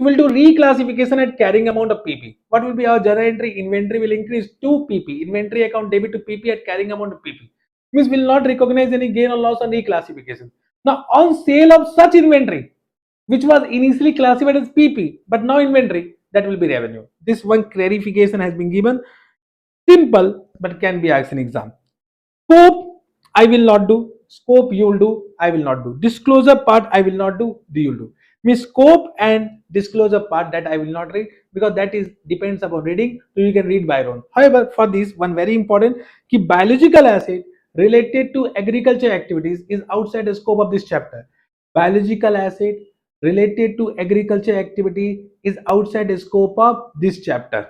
We will do reclassification at carrying amount of PP. What will be our journal entry? Inventory will increase to PP. Inventory account debit to PP at carrying amount of PP. Means will not recognize any gain or loss on reclassification. Now on sale of such inventory, which was initially classified as PP, but now inventory, that will be revenue. This one clarification has been given. Simple, but can be asked in exam. Scope, I will not do. Scope, you will do. I will not do. Disclosure part, I will not do. You will do. Means scope and disclosure part, that I will not read, because that is depends upon reading. So you can read by your own. However, for this one very important, ki biological asset related to agriculture activities is outside the scope of this chapter. Biological asset related to agriculture activity is outside the scope of this chapter.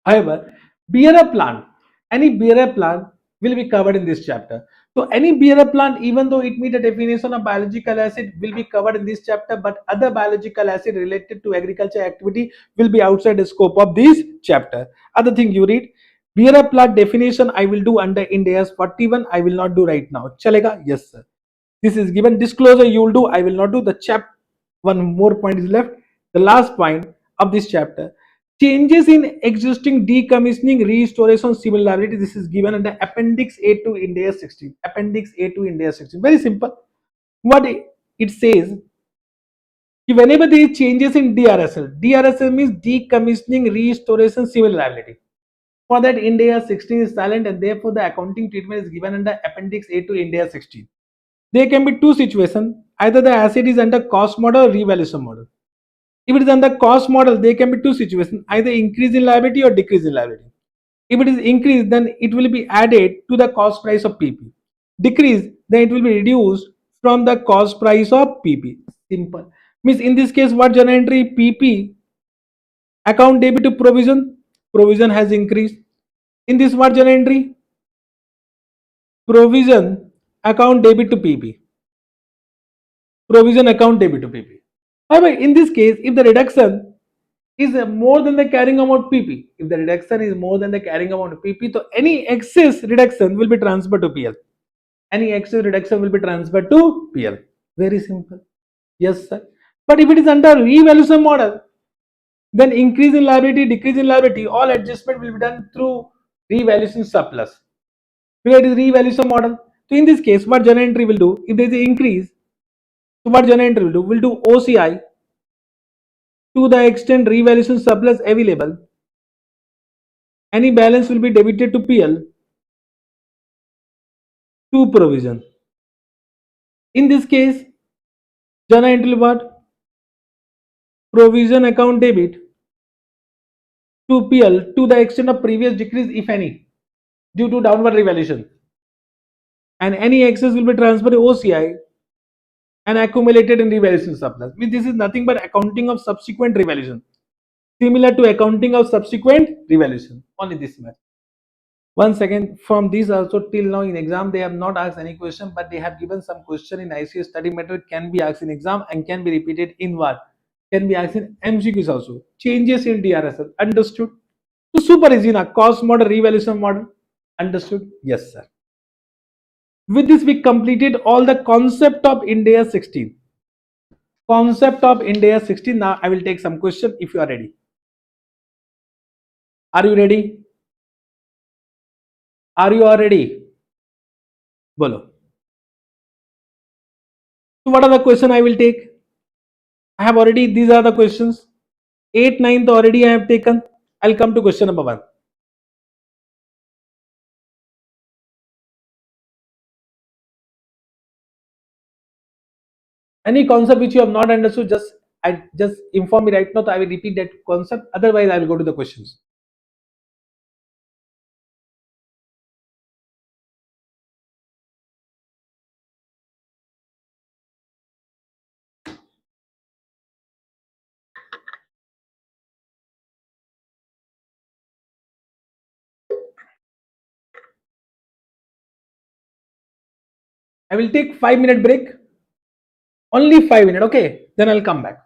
However, bearer plant, any bearer plant will be covered in this chapter. So any bearer plant, even though it meets the definition of biological acid, will be covered in this chapter, but other biological acid related to agriculture activity will be outside the scope of this chapter. Other thing you read, bearer plant definition I will do under Ind AS 41. I will not do right now. Chalega? Yes, sir. This is given. Disclosure you will do. I will not do. The chap. One more point is left. The last point of this chapter. Changes in existing decommissioning, restoration, civil liability. This is given under Appendix A to India 16. Appendix A to India 16. Very simple. What it says, whenever there is changes in DRSL, DRSL means decommissioning, restoration, civil liability. For that, India 16 is silent, and therefore the accounting treatment is given under Appendix A to India 16. There can be two situations. Either the asset is under cost model or revaluation model. If it is under cost model, there can be two situations, either increase in liability or decrease in liability. If it is increased, then it will be added to the cost price of PP. Decrease, then it will be reduced from the cost price of PP. Simple. Means in this case, what journal entry? PP account debit to provision. Provision has increased. In this what journal entry? Provision account debit to PP. Provision account debit to PP. However, in this case, if the reduction is more than the carrying amount PP, if the reduction is more than the carrying amount of PP, so any excess reduction will be transferred to PL. Any excess reduction will be transferred to PL. Very simple. Yes, sir. But if it is under revaluation model, then increase in liability, decrease in liability, all adjustment will be done through revaluation surplus. Because it is revaluation model. So in this case, what journal entry will do? If there is an increase, so what journal entry will do? Will do OCI to the extent revaluation surplus available. Any balance will be debited to PL to provision. In this case, journal entry what? Provision account debit to PL to the extent of previous decrease, if any, due to downward revaluation. And any excess will be transferred to OCI and accumulated in revaluation surplus. Means this is nothing but accounting of subsequent revaluation. Similar to accounting of subsequent revaluation. Only this much. Once again, from this also till now in exam they have not asked any question, but they have given some question in ICS study method, can be asked in exam and can be repeated in what? Can be asked in MCQs also. Changes in DRSL. Understood? So super easy na. Cost model, revaluation model. Understood? Yes, sir. With this we completed all the concept of India 16. Concept of India 16. Now I will take some question if you are ready. Are you ready? Are you all ready? Bolo. So what are the question I will take? I have already, these are the questions. 8th, 9th already I have taken. I'll come to question number 1. Any concept which you have not understood, just inform me right now, so I will repeat that concept. Otherwise, I will go to the questions. I will take 5 minute break. Only 5 minutes. Okay. Then I'll come back.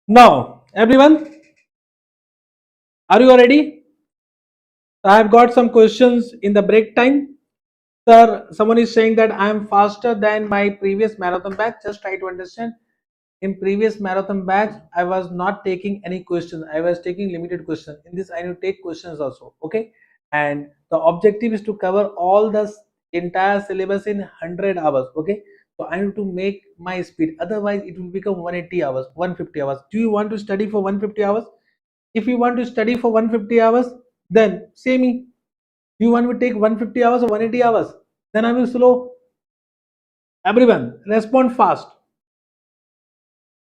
Now, everyone, are you ready? I have got some questions in the break time. Sir, someone is saying that I am faster than my previous marathon batch. Just try to understand. In previous marathon batch, I was not taking any questions. I was taking limited questions. In this, I need to take questions also. Okay. And the objective is to cover all the entire syllabus in 100 hours. Okay. So I need to make my speed. Otherwise, it will become 180 hours, 150 hours. Do you want to study for 150 hours? If you want to study for 150 hours, then say me. You want to take 150 hours or 180 hours? Then I will slow. Everyone, respond fast.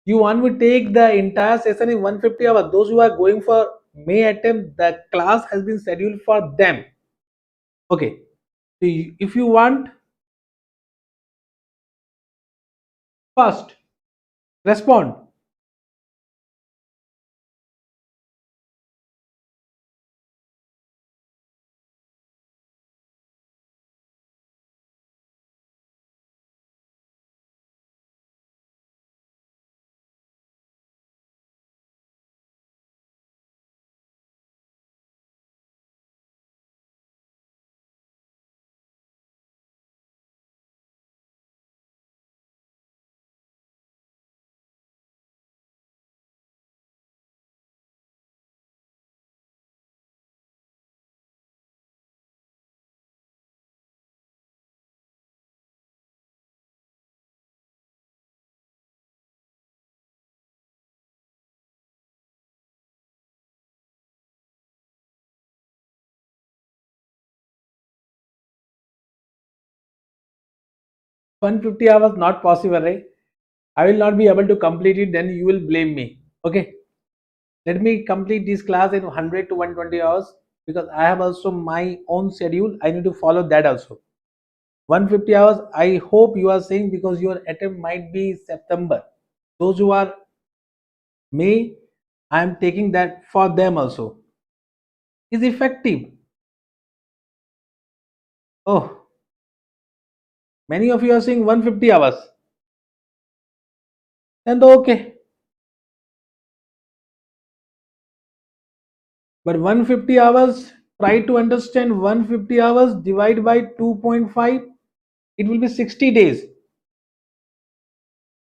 You want to take the entire session in 150 hours. Those who are going for May attempt, the class has been scheduled for them. Okay. So if you want, first respond. 150 hours not possible, right? I will not be able to complete it, then you will blame me. Okay. Let me complete this class in 100 to 120 hours because I have also my own schedule. I need to follow that also. 150 hours, I hope you are saying because your attempt might be September. Those who are May, I am taking that for them also. Is effective. Oh, many of you are saying 150 hours. Then okay. But 150 hours, try to understand 150 hours divided by 2.5. It will be 60 days.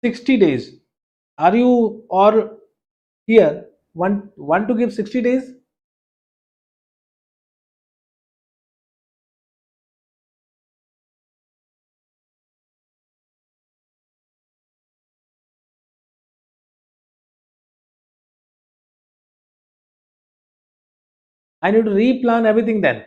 60 days. Are you or here want to give 60 days? I need to replan everything then.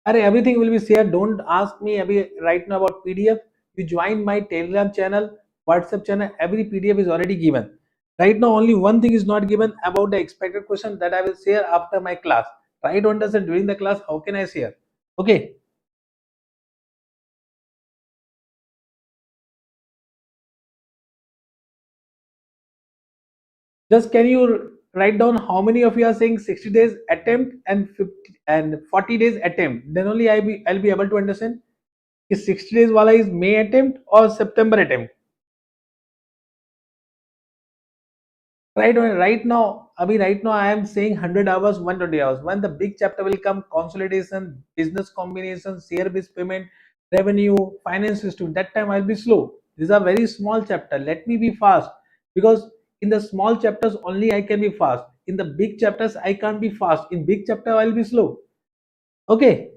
Arey, everything will be shared. Don't ask me right now about PDF. You join my Telegram channel, WhatsApp channel. Every PDF is already given. Right now, only one thing is not given about the expected question that I will share after my class. Try to understand during the class. How can I share? Okay. Just can you write down how many of you are saying 60 days attempt and 50 and 40 days attempt? Then only I'll be able to understand. Is 60 days wala is May attempt or September attempt? Right now, right now I am saying 100 hours, 120 hours. When the big chapter will come, consolidation, business combination, share based payment, revenue, finance system, that time I'll be slow. These are very small chapter. Let me be fast because in the small chapters only I can be fast. In the big chapters I can't be fast. In big chapter I'll be slow. Okay.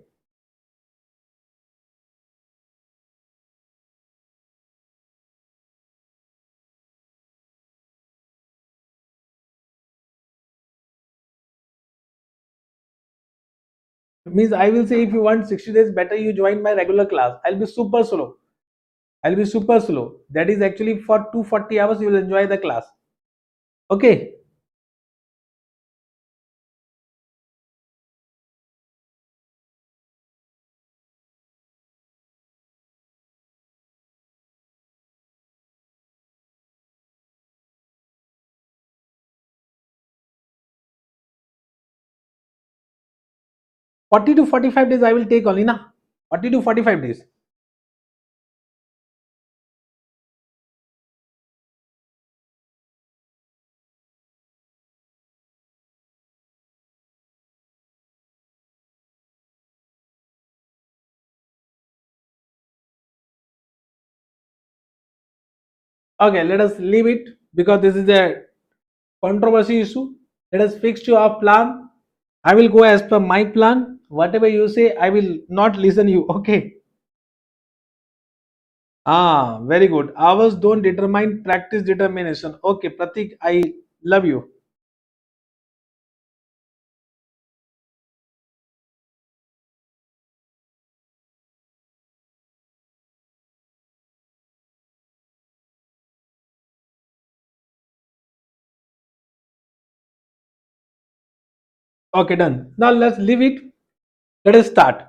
Means I will say if you want 60 days better, you join my regular class. I'll be super slow. I'll be super slow. That is actually for 240 hours you will enjoy the class. Okay. 40 to 45 days I will take only na. 40 to 45 days. Okay, let us leave it because this is a controversy issue. Let us fix to our plan. I will go as per my plan. Whatever you say, I will not listen you. Okay. Ah, very good. Hours don't determine practice determination. Okay, Pratik, I love you. Okay, done. Now let's leave it. Let us start.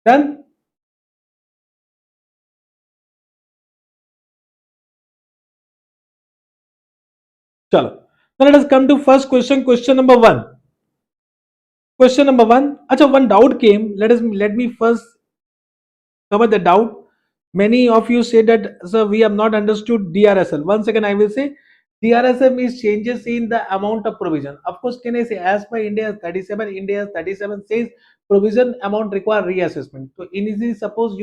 Done? Chalo. Now let us come to first question. Question number one. Question number one. Acha, one doubt came. Let me first cover the doubt. Many of you say that, sir, we have not understood DRSL. Once again, I will say DRSL means changes in the amount of provision. Of course, can I say as per India 37, India 37 says provision amount require reassessment. So initially, suppose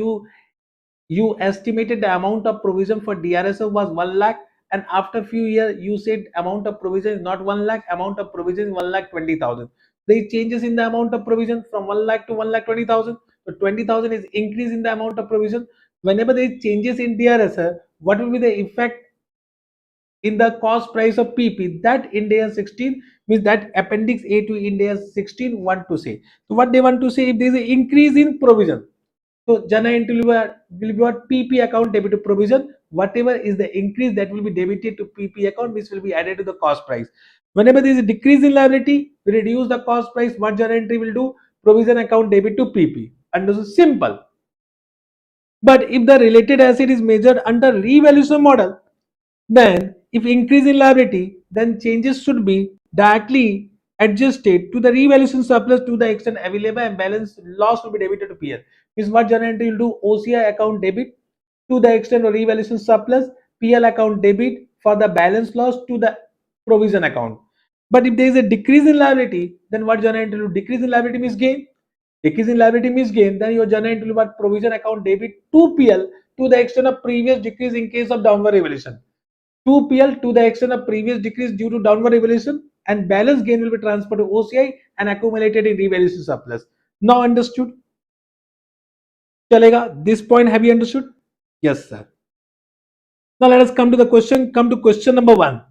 you estimated the amount of provision for DRSO was 1 lakh, and after few years you said amount of provision is not 1 lakh, amount of provision is 1 lakh 20,000. There changes in the amount of provision from 1 lakh to 1 lakh 20,000. So 20,000 is increase in the amount of provision. Whenever there changes in DRSO, what will be the effect in the cost price of PP? That India 16 means that appendix A to India 16 want to say. So what they want to say, if there is an increase in provision, so Jana entry will be what PP account debit to provision. Whatever is the increase that will be debited to PP account, which will be added to the cost price. Whenever there is a decrease in liability, we reduce the cost price. What Jana entry will do? Provision account debit to PP. And this is simple. But if the related asset is measured under revaluation model, then if increase in liability, then changes should be directly adjusted to the revaluation surplus to the extent available, and balance loss will be debited to PL. Is what journal entry will do: OCI account debit to the extent of revaluation surplus, PL account debit for the balance loss to the provision account. But if there is a decrease in liability, then what journal entry will do? Decrease in liability means gain. Decrease in liability means gain. Then your journal entry will what? Provision account debit to PL to the extent of previous decrease in case of downward revaluation. 2PL to the extent of previous decrease due to downward revaluation, and balance gain will be transferred to OCI and accumulated in revaluation surplus. Now understood? Chalega? This point have you understood? Yes, sir. Now let us come to the question. Come to question number one.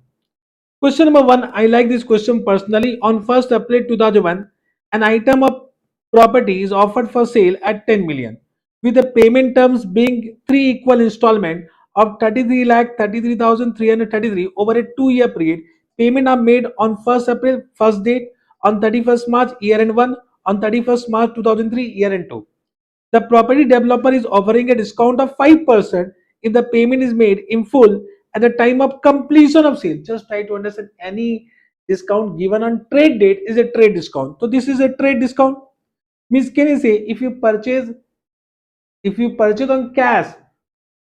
Question number one, I like this question personally. On 1st April 2001, an item of property is offered for sale at 10 million, with the payment terms being three equal installment of 33 lakh 33,333 over a 2 year period. Payment are made on 1st April, first date, on 31st March, year end 1, on 31st March 2003, year end 2. The property developer is offering a discount of 5% if the payment is made in full at the time of completion of sale. Just try to understand, any discount given on trade date is a trade discount. So this is a trade discount. Means can you say if you purchase on cash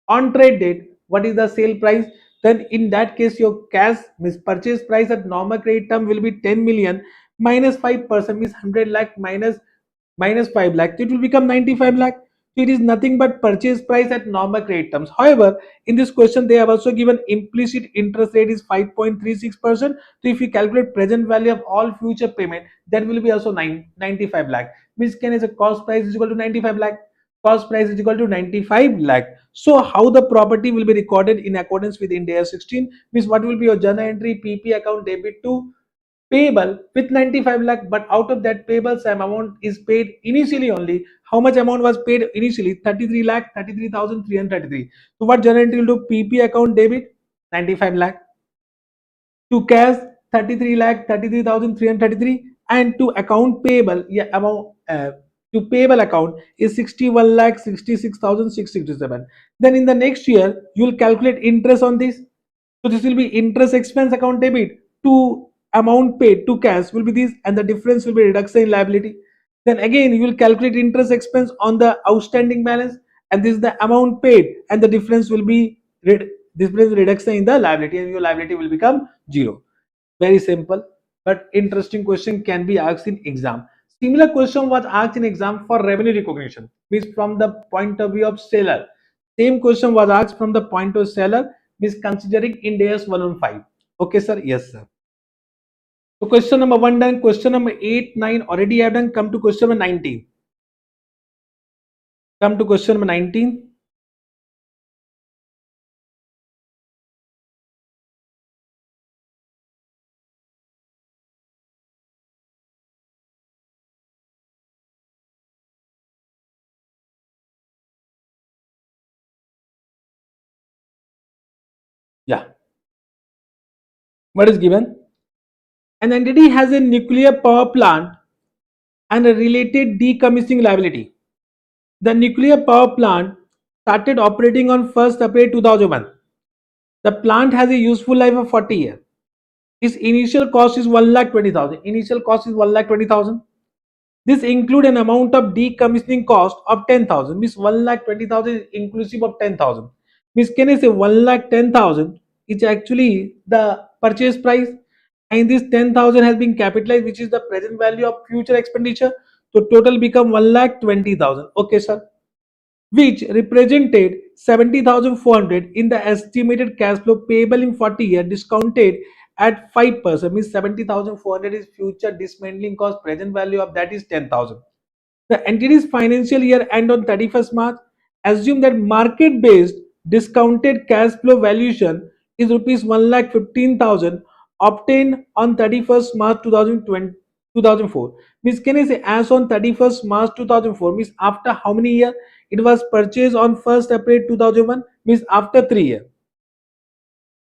on trade date, what is the sale price? Then in that case, your cash means purchase price at normal credit term will be 10 million minus 5% means 100 lakh minus 5 lakh. It will become 95 lakh. So it is nothing but purchase price at normal credit terms. However, in this question, they have also given implicit interest rate is 5.36%. So if you calculate present value of all future payment, that will be also 95 lakh. Means can is a cost price is equal to 95 lakh. Cost price is equal to 95 lakh. So how the property will be recorded in accordance with India 16 means what will be your journal entry PP account debit to payable with 95 lakh, but out of that payable some amount is paid initially only. How much amount was paid initially? 33 lakh 33,333. So what journal entry will do? PP account debit 95 lakh to cash 33 lakh 33,333, and to account payable, yeah, amount to payable account is 61 lakh 66,667. Then in the next year you will calculate interest on this. So this will be interest expense account debit to amount paid to cash will be this, and the difference will be reduction in liability. Then again you will calculate interest expense on the outstanding balance, and this is the amount paid, and the difference will be difference reduction in the liability, and your liability will become zero. Very simple, but interesting question can be asked in exam. Similar question was asked in exam for revenue recognition, means from the point of view of seller. Same question was asked from the point of seller, means considering Ind AS 115. Okay, sir. Yes, sir. So question number one done. Question number 8, 9 already have done. Come to question number 19. Come to question number 19. Yeah. What is given? An entity has a nuclear power plant and a related decommissioning liability. The nuclear power plant started operating on 1st April 2001. The plant has a useful life of 40 years. Its initial cost is 1,20,000. Initial cost is 1,20,000. This include an amount of decommissioning cost of 10,000. Means 1,20,000 is inclusive of 10,000. Means can I say 1,10,000 is actually the purchase price, and this 10,000 has been capitalized, which is the present value of future expenditure. So total become 1,20,000. Okay, sir, which represented 70,400 in the estimated cash flow payable in 40 years discounted at 5%. Means 70,400 is future dismantling cost, present value of that is 10,000. The entity's financial year end on 31st March. Assume that market based discounted cash flow valuation is rupees 1,15,000 obtained on 31st March 2020, 2004. Means can I say as on 31st March 2004 means after how many years? It was purchased on 1st April 2001, means after 3 years.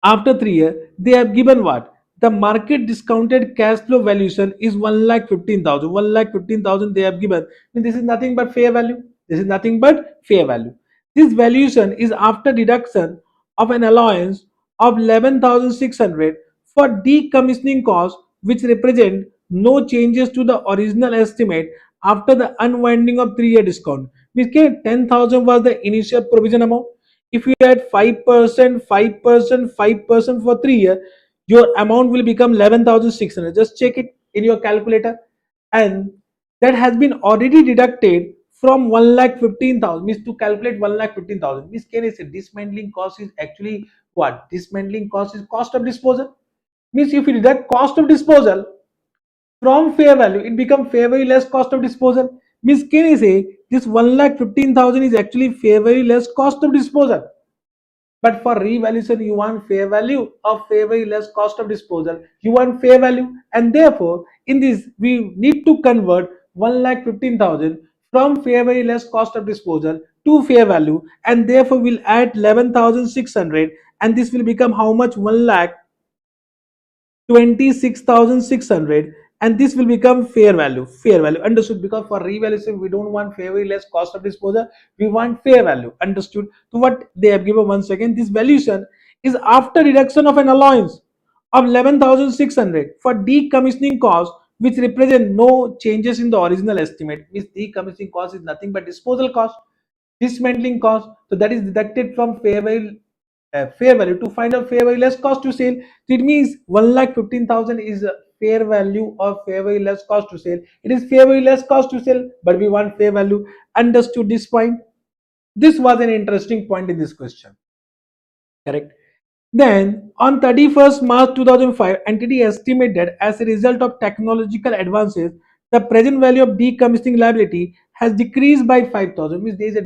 After 3 years, they have given what? The market discounted cash flow valuation is 1,15,000. 1,15,000 they have given. And this is nothing but fair value. This is nothing but fair value. This valuation is after deduction of an allowance of 11,600 for decommissioning costs, which represent no changes to the original estimate after the unwinding of 3 year discount. Means 10,000 was the initial provision amount. If you add 5%, 5%, 5% for 3 years, your amount will become 11,600. Just check it in your calculator. And that has been already deducted from 1,15,000. Means to calculate 1,15,000. Means can I say dismantling cost is actually what? Dismantling cost is cost of disposal. Means if you deduct cost of disposal from fair value, it becomes fair value less cost of disposal. Means can I say this 1,15,000 is actually fair value less cost of disposal. But for revaluation, you want fair value of fair value less cost of disposal. You want fair value, and therefore, in this, we need to convert 1,15,000 from fair value less cost of disposal to fair value, and therefore, we'll add 11,600, and this will become how much? 1,26,600, and this will become fair value, understood? Because for revaluation we don't want fair value less cost of disposal, we want fair value, understood? So what they have given, once again, this valuation is after reduction of an allowance of 11,600 for decommissioning cost, which represent no changes in the original estimate. Means decommissioning cost is nothing but disposal cost, dismantling cost, so that is deducted from fair value to find out fair value less cost to sale. So it means 1,15,000 is a fair value of fair value less cost to sale. It is fair value less cost to sell, but we want fair value. Understood this point? This was an interesting point in this question. Correct. Then, on 31st March 2005, entity estimated as a result of technological advances, the present value of decommissioning liability has decreased by 5,000. Means there is a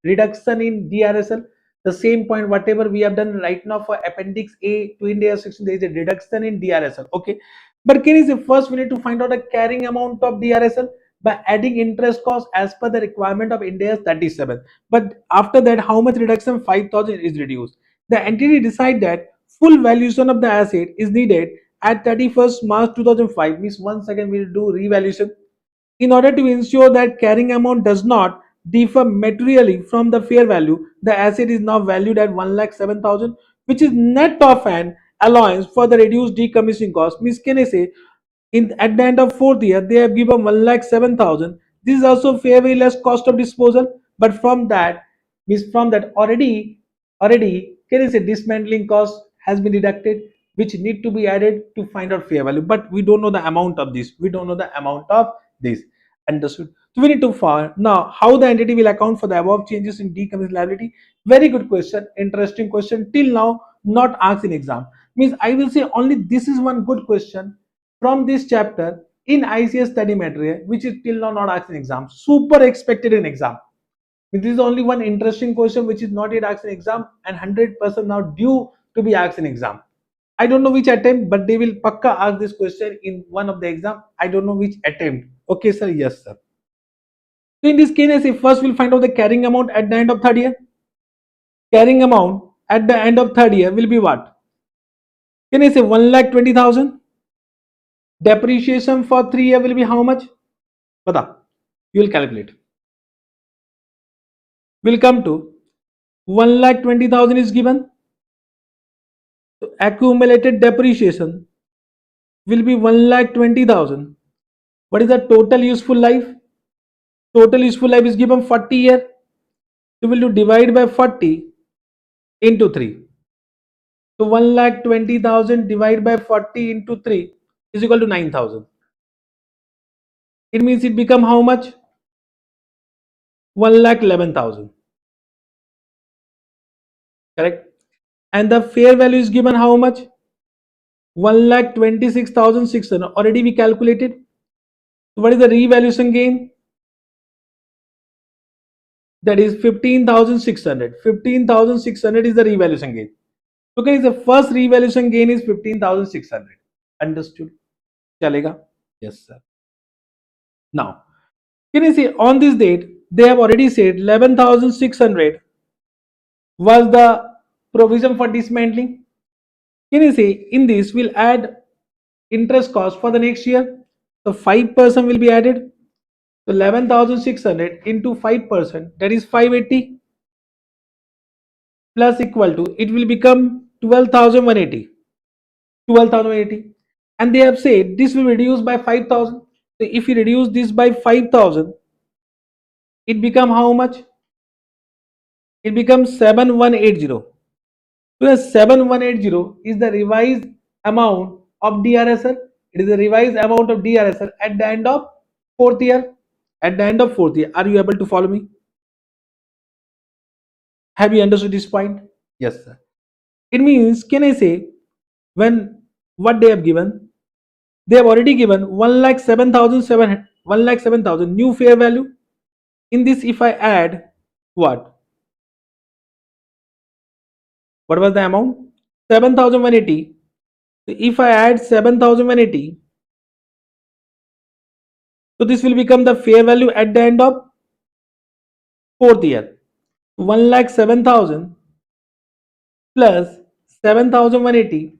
reduction in DRSL. The same point, whatever we have done right now for Appendix A to India section, there is a reduction in DRSL. Okay. But can you say first we need to find out the carrying amount of DRSL by adding interest cost as per the requirement of India 37. But after that, how much reduction? 5,000 is reduced. The entity decide that full valuation of the asset is needed at 31st March 2005. Means once again we will do revaluation in order to ensure that carrying amount does not differ materially from the fair value. The asset is now valued at 1,07,000, which is net of an allowance for the reduced decommissioning cost. Means can I say in at the end of 4th year they have given 1,07,000. This is also fair value less cost of disposal, but from that, means from that already can I say dismantling cost has been deducted, which need to be added to find out fair value, but we don't know the amount of this, we don't know the amount of this. Understood? So we need to find now how the entity will account for the above changes in decommissioning liability. Very good question, interesting question, till now not asked in exam. Means I will say only this is one good question from this chapter in ICS study material, which is till now not asked in exam, super expected in exam. This is only one interesting question which is not yet asked in exam and 100% now due to be asked in exam. I don't know which attempt, but they will pakka ask this question in one of the exam. I don't know which attempt. Okay, sir. Yes, sir. So in this case, if first we'll find out the carrying amount at the end of 3rd year. Carrying amount at the end of 3rd year will be what? Can I say 1,20,000? Depreciation for 3 year will be how much? Bata. You will calculate. Will come to 1,20,000 is given. So accumulated depreciation will be 1,20,000. What is the total useful life? Total useful life is given 40 year. So we'll do divide by 40 into 3. So 1,20,000 divided by 40 into 3 is equal to 9,000. It means it become how much? 1,11,000. Correct. And the fair value is given how much? 1,26,600. Already we calculated. So what is the revaluation gain? That is 15,600. 15,600 is the revaluation gain. Okay, the first revaluation gain is 15,600. Understood? Chalega? Yes, sir. Now, can you see on this date, they have already said 11,600 was the provision for dismantling. Can you say in this we'll add interest cost for the next year? So 5% will be added. So 11,600 into 5%, that is 580 plus equal to, it will become 12,180. 12,180. And they have said this will reduce by 5,000. So if you reduce this by 5,000, it become how much? It becomes 7,180. So 7,180 is the revised amount of DRSL. It is the revised amount of DRSL at the end of fourth year. At the end of fourth year. Are you able to follow me? Have you understood this point? Yes, sir. It means, can I say, when what they have given, they have already given 1,07,700, 1,07,000 new fair value. In this, if I add what? What was the amount? 7,180. So if I add 7,180, so this will become the fair value at the end of fourth year. 1,07,000 plus 7,180,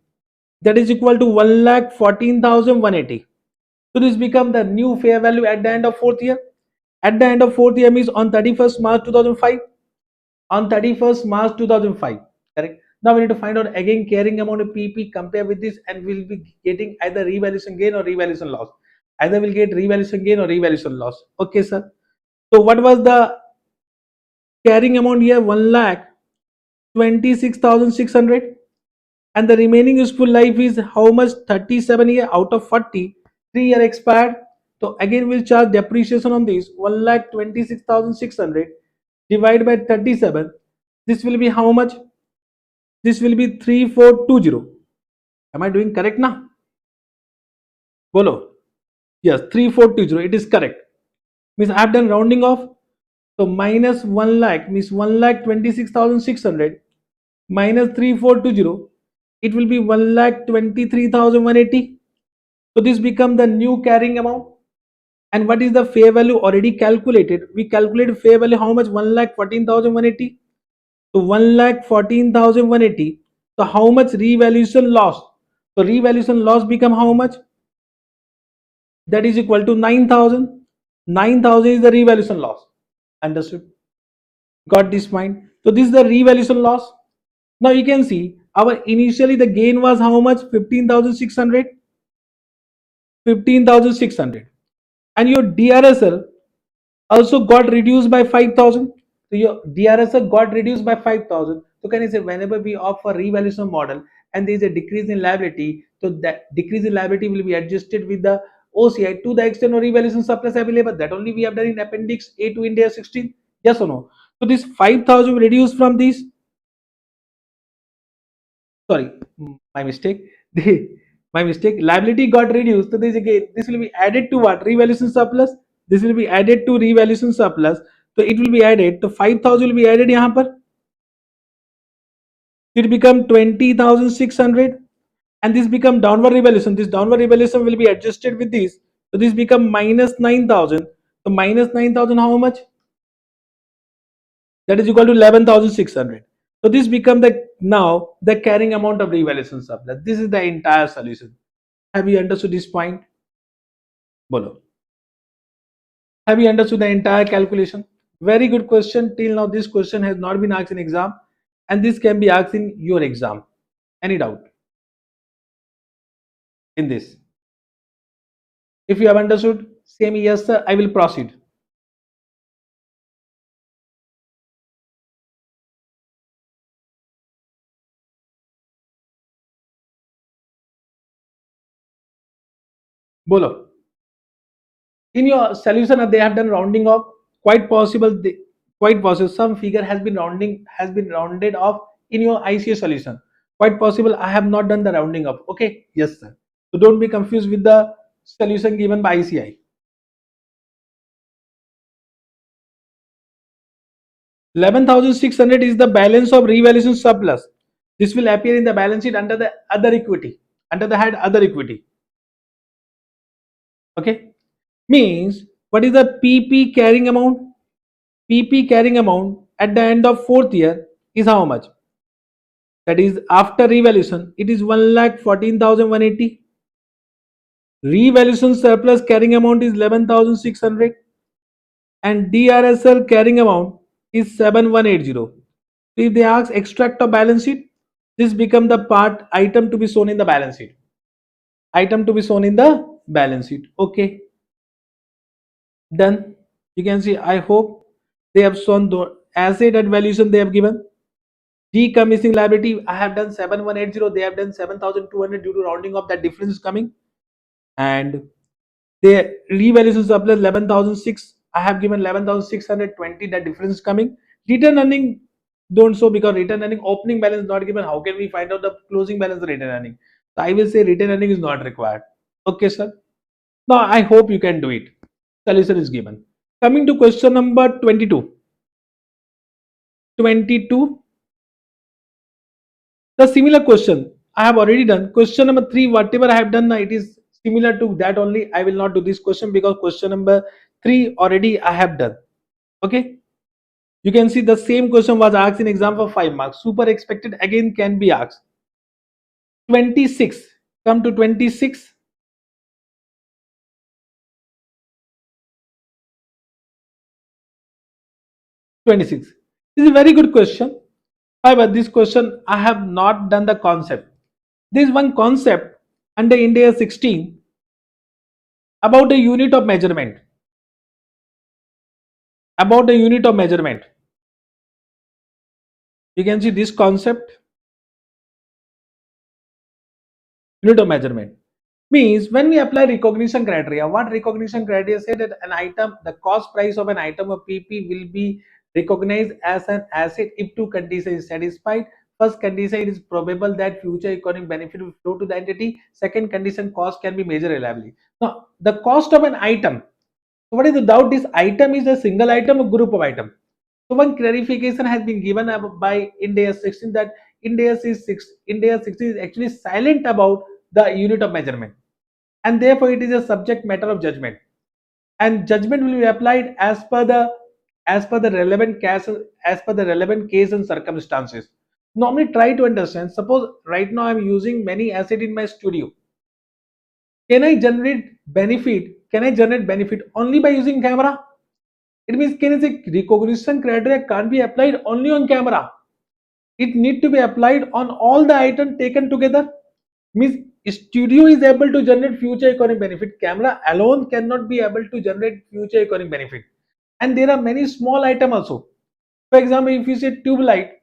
that is equal to 1,14,180. So this become the new fair value at the end of fourth year. At the end of fourth year means on 31st March 2005. On 31st March 2005. Correct. Now we need to find out again carrying amount of PP, compare with this, and we'll be getting either revaluation gain or revaluation loss. Either we'll get revaluation gain or revaluation loss. Okay, sir. So what was the carrying amount here? 1,26,600. And the remaining useful life is how much? 37 year out of 40. 3 year expired. So again we'll charge depreciation on this. 1,26,600 divided by 37. This will be how much? This will be 3,420. Am I doing correct now? Bolo. Yes, 3,420. It is correct. Means I have done rounding off. So minus 1 lakh means 1,26,600 minus 3,420. It will be 1,23,180. So this become the new carrying amount. And what is the fair value already calculated? We calculated fair value how much? 1,14,180. So 1,14,180. So how much revaluation loss? So revaluation loss become how much? That is equal to 9,000. 9,000 is the revaluation loss. Understood? Got this point? So this is the revaluation loss. Now you can see our initially the gain was how much? 15,600. 15,600. And your DRSL also got reduced by 5,000. So your DRSL got reduced by 5,000. So can you say whenever we offer revaluation model and there is a decrease in liability, so that decrease in liability will be adjusted with the OCI to the extent of revaluation surplus available. That only we have done in Appendix A to India 16. Yes or no? So this 5,000 reduced from this. Sorry, my mistake. My mistake. Liability got reduced. So this again, this will be added to what? Revaluation surplus. This will be added to revaluation surplus. So it will be added. So 5,000 will be added यहाँ पर. It become 20,600, and this become downward revaluation. This downward revaluation will be adjusted with this. So this become minus 9,000. So minus 9,000 how much? That is equal to 11,600. So this become the now the carrying amount of revaluation surplus. This is the entire solution. Have you understood this point? Bolo. Have you understood the entire calculation? Very good question. Till now, this question has not been asked in exam, and this can be asked in your exam. Any doubt in this? If you have understood, say me yes, sir. I will proceed. Bolo. In your solution, they have done rounding off. Quite possible. Quite possible. Some figure has been rounded off in your ICA solution. Quite possible. I have not done the rounding off. Okay. Yes, sir. So don't be confused with the solution given by ICI. 11,600 is the balance of revaluation surplus. This will appear in the balance sheet under the other equity, under the head other equity. Okay. Means what is the PP carrying amount? PP carrying amount at the end of fourth year is how much? That is after revaluation. It is 1,14,180. Revaluation surplus carrying amount is 11,600 and DRSL carrying amount is 7,180. So if they ask extract of balance sheet, this become the part item to be shown in the balance sheet. Item to be shown in the balance sheet. Okay, done. You can see, I hope they have shown the asset at valuation they have given. Decommissioning liability, I have done 7,180. They have done 7,200 due to rounding off. That difference is coming. And the revaluation surplus 11,006. I have given 11,620. That difference is coming. Return earning don't show because return earning opening balance not given. How can we find out the closing balance of return earning? So I will say return earning is not required. Okay, sir. Now I hope you can do it. Solution is given. Coming to question number 22. 22. The similar question I have already done. Question number 3, whatever I have done, it is similar to that only. I will not do this question because question number 3 already I have done. Okay. You can see the same question was asked in exam for 5 marks. Super expected again can be asked. 26. Come to 26. 26. This is a very good question. However, this question I have not done the concept. There is one concept under India 16 about the unit of measurement. About the unit of measurement. You can see this concept. Unit of measurement means when we apply recognition criteria, what recognition criteria say that an item, the cost price of an item of PP will be recognized as an asset if two conditions is satisfied. First condition, it is probable that future economic benefit will flow to the entity. Second condition, cost can be measured reliably. Now the cost of an item, so what is the doubt? This item is a single item or group of item. So one clarification has been given by India 16 that India 16 is actually silent about the unit of measurement, and therefore it is a subject matter of judgment, and judgment will be applied as per the relevant case and circumstances. Normally, try to understand. Suppose right now I am using many assets in my studio. Can I generate benefit? Can I generate benefit only by using camera? It means can I say recognition criteria can't be applied only on camera. It need to be applied on all the items taken together. Means studio is able to generate future economic benefit. Camera alone cannot be able to generate future economic benefit. And there are many small items also. For example, if you say tube light,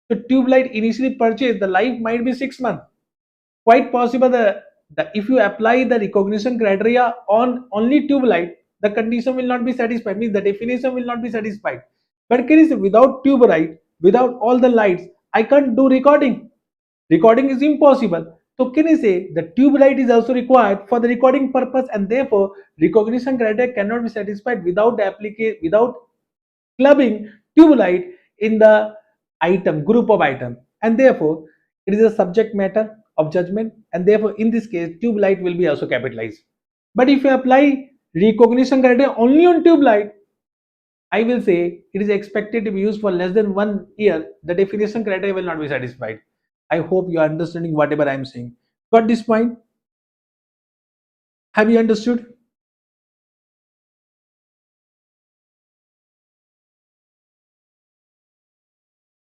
the tube light initially purchased, the life might be 6 months. Quite possible the if you apply the recognition criteria on only tube light, the condition will not be satisfied, means the definition will not be satisfied. But can you say without tube light, without all the lights, I can't do recording. Recording is impossible. So can you say the tube light is also required for the recording purpose, and therefore recognition criteria cannot be satisfied without without clubbing tube light in the item group of item, and therefore it is a subject matter of judgment, and therefore in this case tube light will be also capitalized. But if you apply recognition criteria only on tube light, I will say it is expected to be used for less than 1 year. The definition criteria will not be satisfied. I hope you are understanding whatever I am saying. Got this point? Have you understood?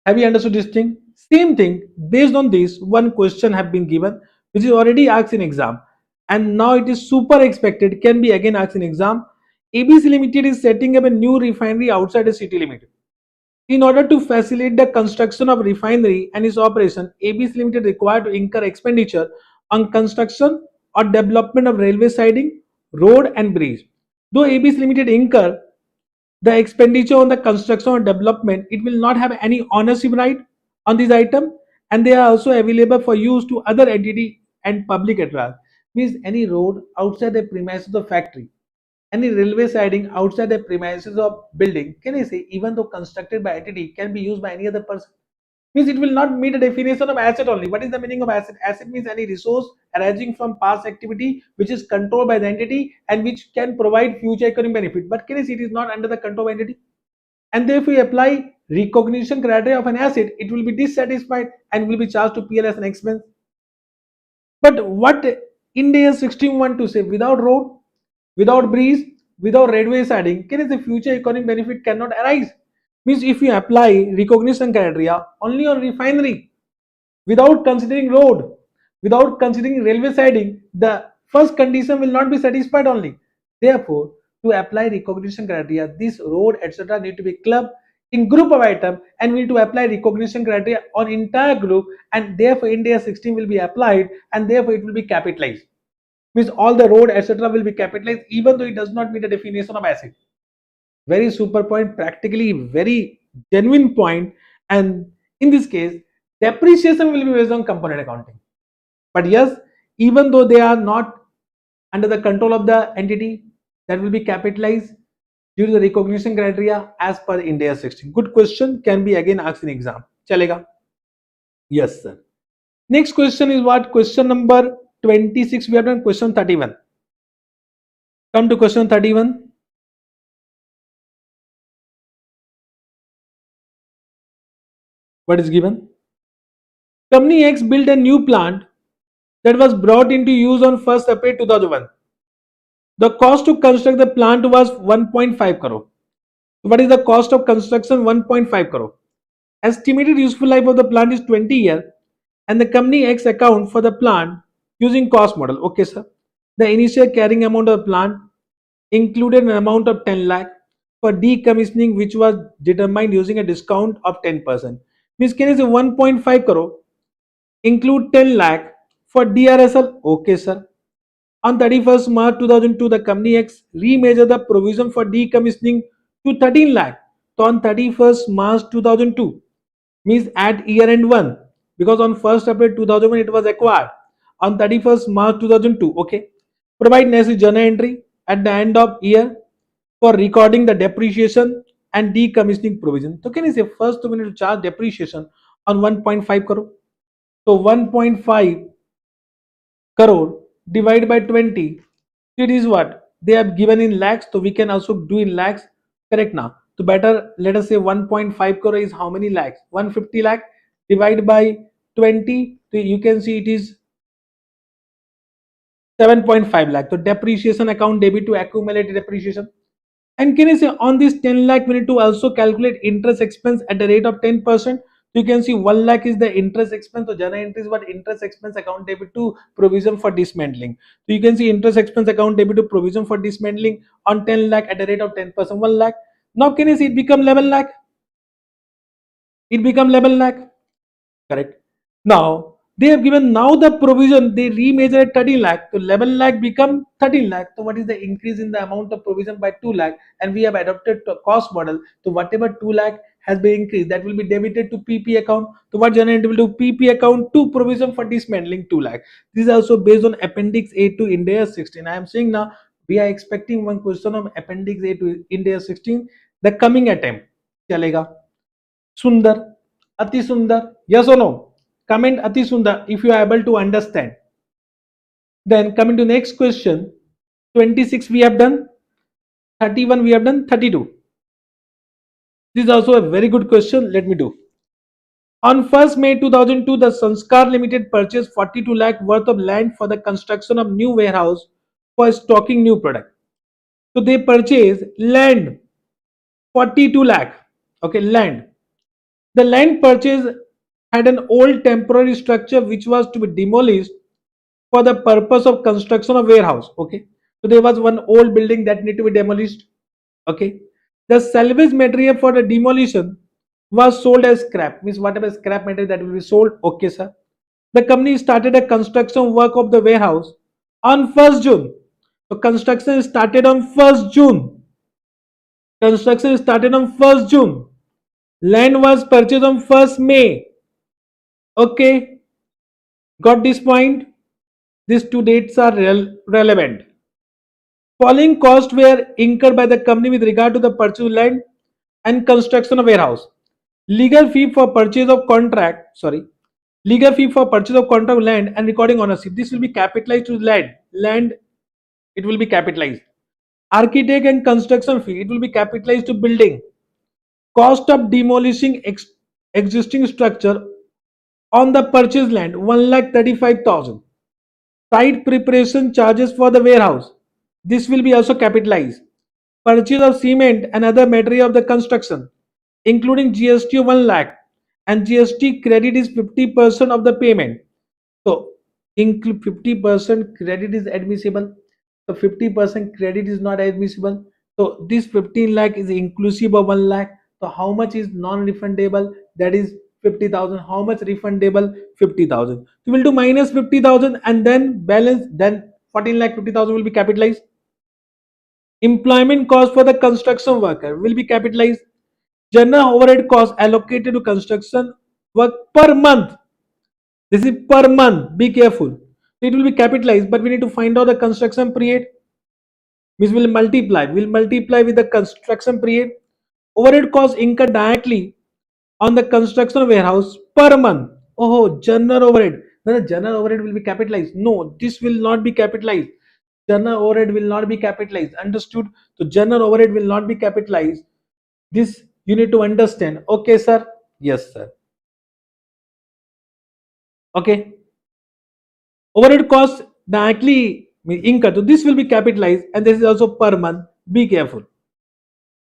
Have you understood this thing? Same thing. Based on this, one question have been given, which is already asked in exam, and now it is super expected. Can be again asked in exam. ABC Limited is setting up a new refinery outside the city limit. In order to facilitate the construction of refinery and its operation, ABC Limited required to incur expenditure on construction or development of railway siding, road and bridge. Though ABC Limited incur the expenditure on the construction or development, it will not have any ownership right on this item, and they are also available for use to other entity and public at large. Means any road outside the premises of the factory, any railway siding outside the premises of building, can I say, even though constructed by entity, can be used by any other person. Means it will not meet the definition of asset only. What is the meaning of asset? Asset means any resource arising from past activity which is controlled by the entity and which can provide future economic benefit. But can I say it is not under the control of entity? And therefore, if we apply recognition criteria of an asset, it will be dissatisfied and will be charged to PL as an expense. But what India 16 want to say, without road, without bridge, without railway siding, can the future economic benefit cannot arise. Means if you apply recognition criteria only on refinery, without considering road, without considering railway siding, the first condition will not be satisfied only. Therefore, to apply recognition criteria, this road, etc., need to be clubbed in group of item, and we need to apply recognition criteria on entire group, and therefore India 16 will be applied, and therefore it will be capitalized. Means all the road, etc., will be capitalized, even though it does not meet the definition of asset. Very super point, practically very genuine point. And in this case, depreciation will be based on component accounting. But yes, even though they are not under the control of the entity, that will be capitalized due to the recognition criteria as per India 16. Good question, can be again asked in exam. Chalega? Yes, sir. Next question is what? Question number 26. We have done question 31. Come to question 31. What is given? Company X built a new plant that was brought into use on 1st April 2001. The cost to construct the plant was 1.5 crore. What is the cost of construction? 1.5 crore. Estimated useful life of the plant is 20 years, and the company X account for the plant using cost model. Okay, sir. The initial carrying amount of the plant included an amount of 10 lakh for decommissioning, which was determined using a discount of 10%. Means can you say 1.5 crore include 10 lakh for DRSL? Okay, sir. On 31st March 2002, the company X remeasured the provision for decommissioning to 13 lakh. So on 31st March 2002, means at year end 1, because on 1st April 2001 it was acquired. On 31st March 2002, okay. Provide necessary journal entry at the end of year for recording the depreciation and decommissioning provision. So can you say first we need to charge depreciation on 1.5 crore. So 1.5 crore divided by 20, it is what they have given in lakhs, so we can also do in lakhs. Correct now? So better, let us say 1.5 crore is how many lakhs? 150 lakh divided by 20, so you can see it is 7.5 lakh. So depreciation account debit to accumulated depreciation. And can you say on this 10 lakh, we need to also calculate interest expense at the rate of 10%. So you can see 1 lakh is the interest expense. So journal entry is what? Interest expense account debit to provision for dismantling. So you can see interest expense account debit to provision for dismantling on 10 lakh at the rate of 10%, 1 lakh. Now can you see it become 11 lakh? It become 11 lakh. Correct. Now they have given now the provision, they remeasure at 13 lakh. So 11 lakh become 13 lakh. So what is the increase in the amount of provision by 2 lakh? And we have adopted a cost model. So whatever 2 lakh has been increased, that will be debited to PP account. So what generate will do? PP account to provision for dismantling 2 lakh. This is also based on Appendix A to India 16. I am saying now we are expecting one question of Appendix A to India 16. The coming attempt. Chalega. Sundar, Ati Sundar, yes or no? Comment Ati Sundar if you are able to understand. Then coming to next question, 26 we have done, 31 we have done, 32. This is also a very good question. Let me do. On 1st May 2002, the Sanskar Limited purchased 42 lakh worth of land for the construction of new warehouse for stocking new product. So they purchase land 42 lakh. Okay, land. The land purchase had an old temporary structure which was to be demolished for the purpose of construction of warehouse. Okay, so there was one old building that need to be demolished. Okay, the salvage material for the demolition was sold as scrap, means whatever scrap material that will be sold. Okay, sir. The company started a construction work of the warehouse on 1st June. So construction started on 1st June. Construction started on 1st June. Land was purchased on 1st May. Okay, got this point? These two dates are relevant. Following costs were incurred by the company with regard to the purchase of land and construction of warehouse. Legal fee for purchase of contract, sorry, legal fee for purchase of contract of land and recording ownership. This will be capitalized to land. Land, it will be capitalized. Architect and construction fee, it will be capitalized to building. Cost of demolishing existing structure on the purchased land, 1,35,000. Site preparation charges for the warehouse. This will be also capitalized. Purchase of cement and other material of the construction, including GST of 1 lakh, and GST credit is 50% of the payment. So, include 50% credit is admissible. So 50% credit is not admissible. So this 15 lakh is inclusive of 1 lakh. So how much is non-refundable? That is 50,000. How much refundable? 50,000. So we'll do minus 50,000 and then balance. Then 14 lakh 50,000 will be capitalized. Employment cost for the construction worker will be capitalized. General overhead cost allocated to construction work per month. This is per month. Be careful. It will be capitalized, but we need to find out the construction period. Means will multiply. Will multiply with the construction period. Overhead costs incurred directly on the construction warehouse per month. Oh, general overhead. Whether general overhead will be capitalized? No, this will not be capitalized. General overhead will not be capitalized. Understood? So general overhead will not be capitalized. This you need to understand. Okay, sir? Yes, sir. Okay. Overhead costs directly incurred. So this will be capitalized and this is also per month. Be careful.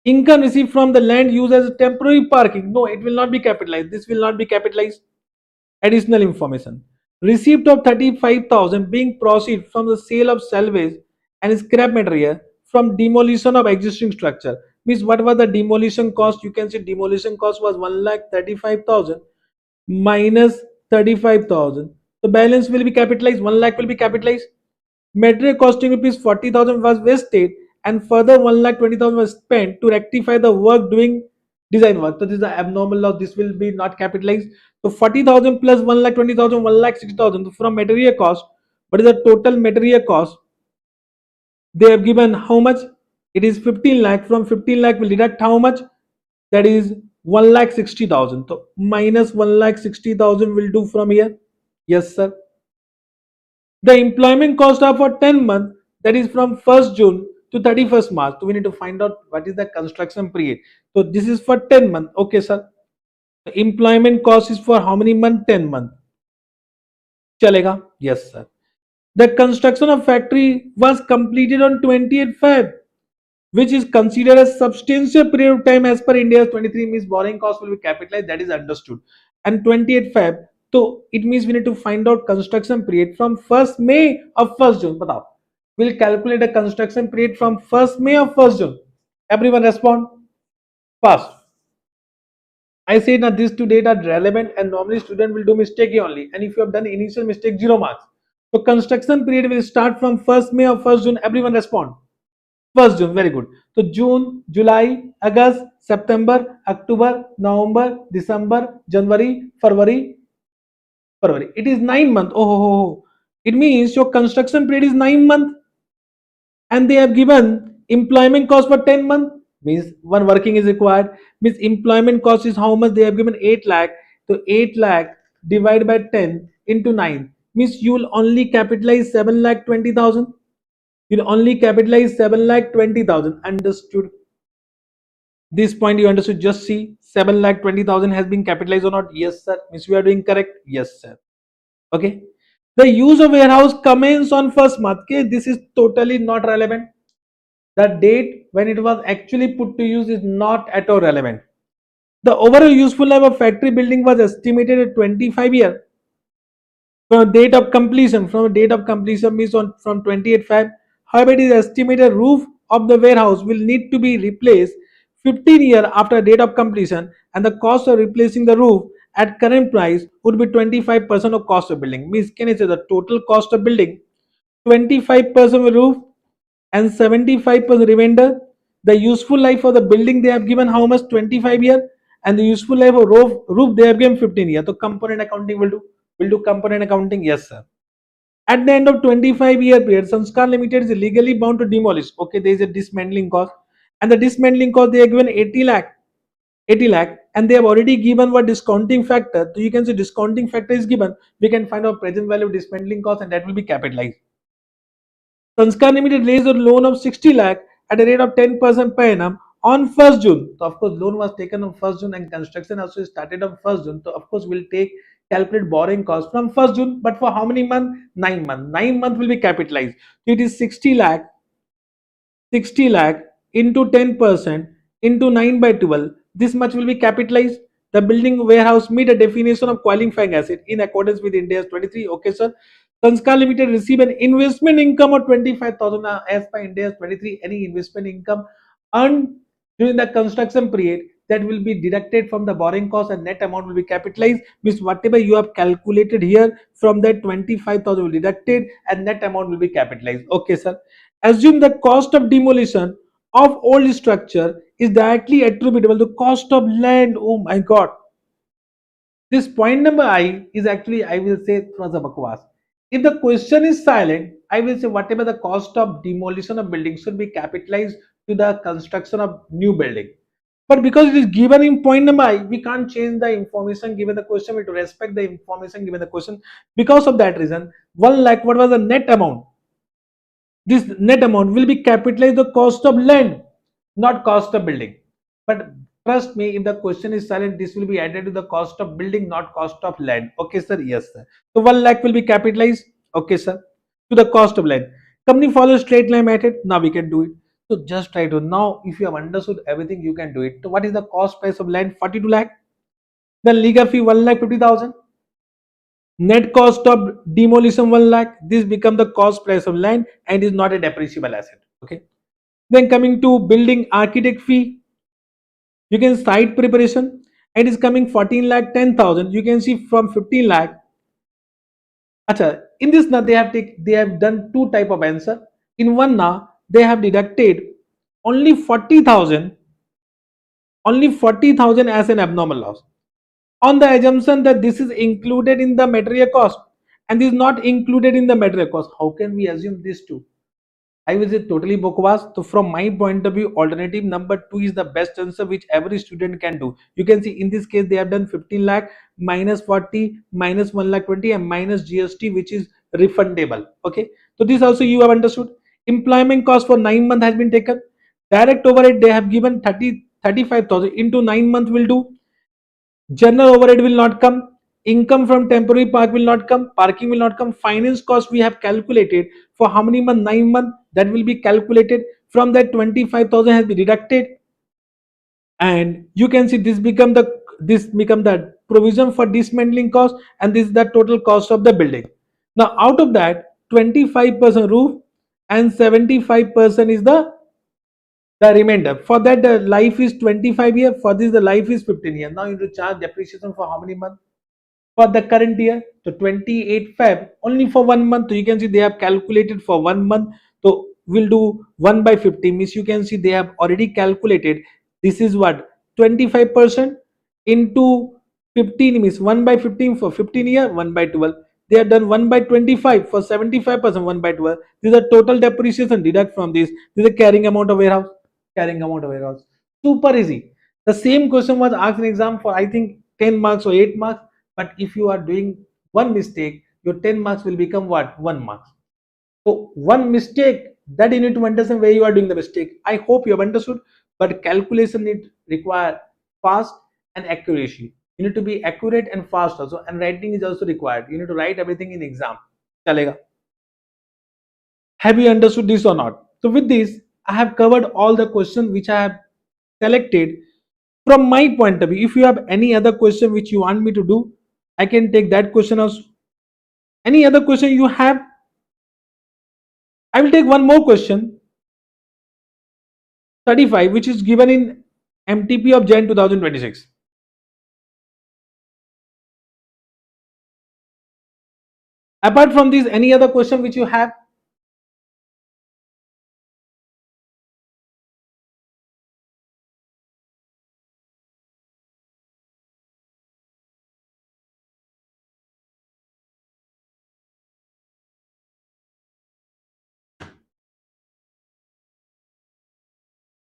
Income received from the land used as temporary parking. No, it will not be capitalized. This will not be capitalized. Additional information. Receipt of 35,000 being proceed from the sale of salvage and scrap material from demolition of existing structure. Means what was the demolition cost? You can see demolition cost was 1,35,000 minus 35,000. The balance will be capitalized. 1 lakh will be capitalized. Material costing rupees 40,000 was wasted and further 1,20,000 was spent to rectify the work doing design work. So this is the abnormal loss. This will be not capitalized. So 40,000 plus 1,20,000, 1,60,000 from material cost. What is the total material cost? They have given how much? It is 15 lakh. From 15 lakh will deduct how much? That is 1,60,000. So minus 1,60,000 will do from here. Yes, sir. The employment cost are for 10 months, that is from 1st June to 31st March. So we need to find out what is the construction period. So this is for 10 months. Okay, sir. The employment cost is for how many months? 10 months. Chalega? Yes, sir. The construction of factory was completed on 28th Feb, which is considered a substantial period of time as per India's 23 means borrowing cost will be capitalized. That is understood. And 28th Feb, so it means we need to find out construction period from 1st May or 1st June. Batao. We'll calculate a construction period from 1st May or 1st June. Everyone respond fast. I say now these two data are relevant and normally student will do mistake only. And if you have done initial mistake, 0 marks. So construction period will start from 1st May or 1st June. Everyone respond. 1st June, very good. So June, July, August, September, October, November, December, January, February. It is 9 months. Oh. It means your construction period is 9 months and they have given employment cost for 10 months. Means one working is required. Means employment cost is how much they have given 8 lakh. So 8 lakh divided by 10 into 9 means you will only capitalize 7 lakh 20,000. You'll only capitalize 7 lakh 20,000. Understood? This point you understood. Just see 7 lakh 20,000 has been capitalized or not. Yes, sir. Means we are doing correct. Yes, sir. Okay. The use of warehouse commence on first month. Okay, this is totally not relevant. The date when it was actually put to use is not at all relevant. The overall useful life of factory building was estimated at 25 years from date of completion. From date of completion means on from 28 Feb. However, it is estimated roof of the warehouse will need to be replaced 15 years after date of completion, and the cost of replacing the roof at current price would be 25% of cost of building. Means can I say the total cost of building 25% roof and 75% remainder. The useful life of the building they have given how much 25 years, and the useful life of roof they have given 15 years. So component accounting will do. Will do component accounting, yes sir. At the end of 25-year period, Sanskar Limited is legally bound to demolish. Okay, there is a dismantling cost, and the dismantling cost they are given 80 lakh, 80 lakh, and they have already given what discounting factor. So you can say discounting factor is given. We can find out present value of dismantling cost, and that will be capitalized. Sanskar Limited raised a loan of 60 lakh at a rate of 10% per annum on 1st June. So of course, loan was taken on 1st June and construction also started on 1st June. So of course, we'll take calculate borrowing cost from 1st June. But for how many months? 9 months. 9 months will be capitalized. So it is 60 lakh into 10% into 9 by 12. This much will be capitalized. The building warehouse meet a definition of qualifying asset in accordance with India's 23. Okay, sir. Sanskar Limited receive an investment income of 25,000 as per India's 23. Any investment income earned during the construction period that will be deducted from the borrowing cost and net amount will be capitalized. Means whatever you have calculated here from that 25,000 will be deducted and net amount will be capitalized. Okay, sir. Assume the cost of demolition of old structure is directly attributable to cost of land. Oh my god. This point number I is actually I will say through the bakwas. If the question is silent, I will say whatever the cost of demolition of building should be capitalized to the construction of new building. But because it is given in point number I, we can't change the information given the question. We have to respect the information given the question. Because of that reason, 1 lakh, what was the net amount? This net amount will be capitalized the cost of land, not cost of building. But trust me, if the question is silent, this will be added to the cost of building, not cost of land. Okay, sir? Yes, sir. So 1 lakh will be capitalized. Okay, sir. To the cost of land. Company follows straight line method. Now we can do it. So just try to now, if you have understood everything, you can do it. So what is the cost price of land? 42 lakh. Then legal fee 1 lakh 50,000. Net cost of demolition 1 lakh. This become the cost price of land and is not a depreciable asset. Okay. Then coming to building architect fee, you can site preparation and is coming 14 lakh 10,000. You can see from 15 lakh. Acha, in this now they have done two type of answer. In one now they have deducted only 40,000, only 40,000 as an abnormal loss on the assumption that this is included in the material cost and is not included in the material cost. How can we assume this two? I will say totally bokwas. So from my point of view, alternative number 2 is the best answer which every student can do. You can see in this case they have done 15 lakh minus 40 minus 1 lakh 20 and minus GST which is refundable. Okay. So this also you have understood. Employment cost for 9 months has been taken. Direct overhead they have given 35,000 into 9 months will do. General overhead will not come. Income from temporary park will not come. Parking will not come. Finance cost we have calculated for how many months? 9 months. That will be calculated. From that 25,000 has been deducted, and you can see this become the provision for dismantling cost, and this is the total cost of the building. Now out of that 25% roof and 75% is the remainder. For that the life is 25 year. For this the life is 15 year. Now you need to charge depreciation for how many months? For the current year, so 28 Feb only for 1 month. So you can see they have calculated for 1 month. So we'll do 1 by 50 means you can see they have already calculated. This is what 25% into 15 means 1 by 15 for 15 year, 1 by 12. They have done 1 by 25 for 75%, 1 by 12. This is a total depreciation deduct from this. This is a carrying amount of warehouse. Carrying amount of warehouse. Super easy. The same question was asked in exam for I think 10 marks or 8 marks. But if you are doing one mistake, your 10 marks will become what? 1 mark. So one mistake that you need to understand where you are doing the mistake. I hope you have understood. But calculation need require fast and accuracy. You need to be accurate and fast also. And writing is also required. You need to write everything in exam. चलेगा. Have you understood this or not? So with this, I have covered all the questions which I have selected from my point of view. If you have any other question which you want me to do, I can take that question also. Any other question you have? I will take one more question, 35, which is given in MTP of Jan 2026. Apart from this, any other question which you have?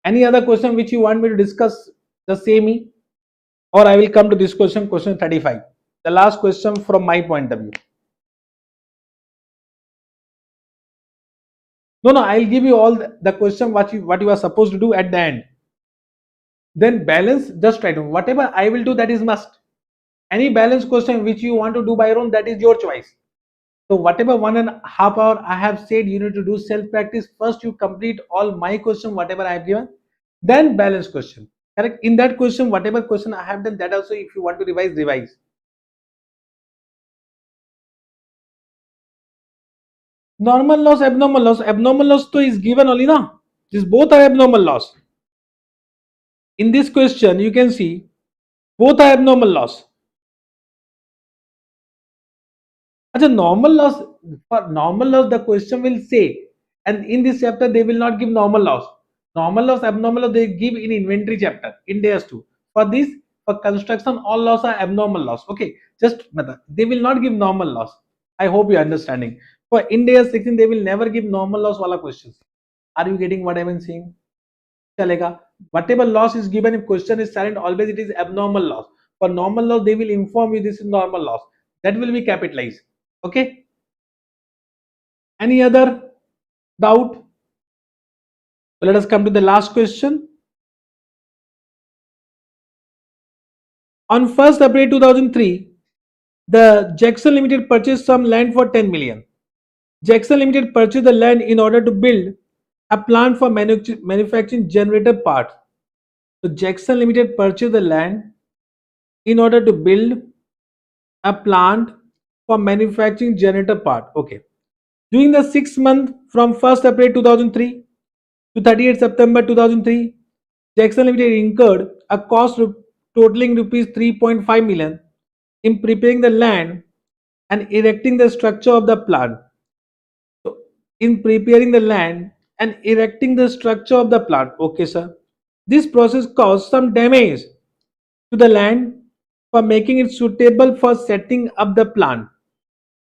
Any other question which you want me to discuss the same, or I will come to this question, question 35, the last question from my point of view. No, no, I'll give you all the question what you are supposed to do at the end. Then balance, just try to whatever I will do, that is must. Any balance question which you want to do by your own, that is your choice. So whatever 1.5 hour I have said you need to do self practice. First you complete all my question whatever I have given, then balance question. Correct. In that question, whatever question I have done, that also if you want to revise, revise. Normal loss, abnormal loss. Abnormal loss to is given only now. These both are abnormal loss. In this question, you can see both are abnormal loss. Achha, normal loss, for normal loss, the question will say, and in this chapter, they will not give normal loss. Normal loss, abnormal loss, they give in inventory chapter, in days 2. For this, for construction, all loss are abnormal loss. Okay, just they will not give normal loss. I hope you are understanding. For in days 16, they will never give normal loss wala questions. Are you getting what I am saying? चलेगा. Whatever loss is given, if question is silent, always it is abnormal loss. For normal loss, they will inform you this is normal loss. That will be capitalized. Okay. Any other doubt? So let us come to the last question. On 1st April 2003, the Jackson Limited purchased some land for 10 million. Jackson Limited purchased the land in order to build a plant for manufacturing generator parts. So Jackson Limited purchased the land in order to build a plant for manufacturing generator part. Okay. During the 6 months from 1st April 2003 to 30th September 2003, Jackson Limited incurred a cost totaling rupees 3.5 million in preparing the land and erecting the structure of the plant. So, in preparing the land and erecting the structure of the plant. Okay, sir. This process caused some damage to the land for making it suitable for setting up the plant.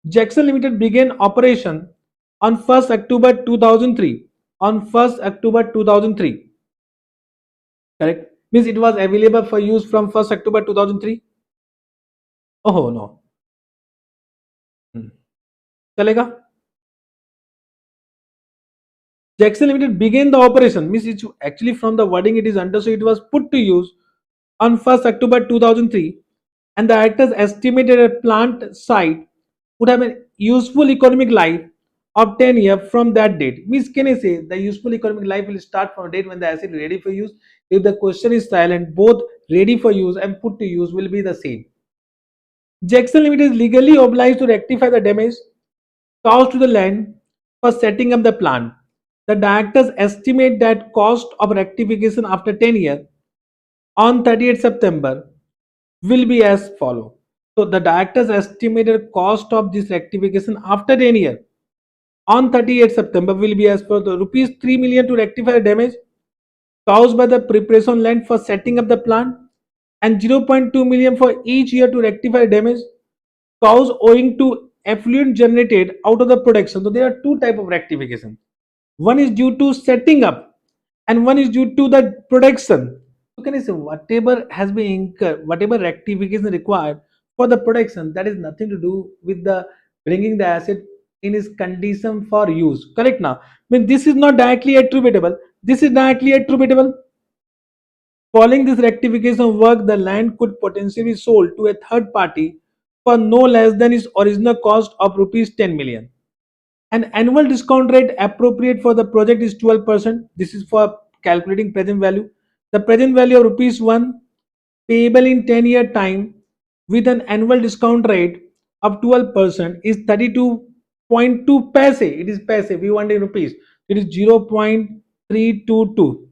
Jackson Limited began operation on 1st October 2003. On 1st October 2003. Correct? Means it was available for use from 1st October 2003. Oh no. चलेगा. Jackson Limited began the operation. Means it's actually from the wording it is understood it was put to use on 1st October 2003, and the actors estimated a plant site would have a useful economic life of 10 years from that date. Means can I say the useful economic life will start from the date when the asset is ready for use. If the question is silent, both ready for use and put to use will be the same. Jackson Limited is legally obliged to rectify the damage caused to the land for setting up the plant. The directors estimate that cost of rectification after 10 years on 30th September will be as follow. So the directors estimated cost of this rectification after 10 years on 30th September will be as per the rupees 3 million to rectify the damage caused by the preparation land for setting up the plant and 0.2 million for each year to rectify damage caused owing to effluent generated out of the production. So there are two type of rectification. One is due to setting up and one is due to the production. So can I say whatever has been incurred, whatever rectification required for the production, that is nothing to do with the bringing the asset in its condition for use. Correct now? I mean this is not directly attributable. This is directly attributable. Following this rectification work, the land could potentially be sold to a third party for no less than its original cost of rupees 10 million. An annual discount rate appropriate for the project is 12%. This is for calculating present value. The present value of rupees 1 payable in 10-year time with an annual discount rate of 12% is 32.2 paise. It is paise. We want in rupees. It is 0.322.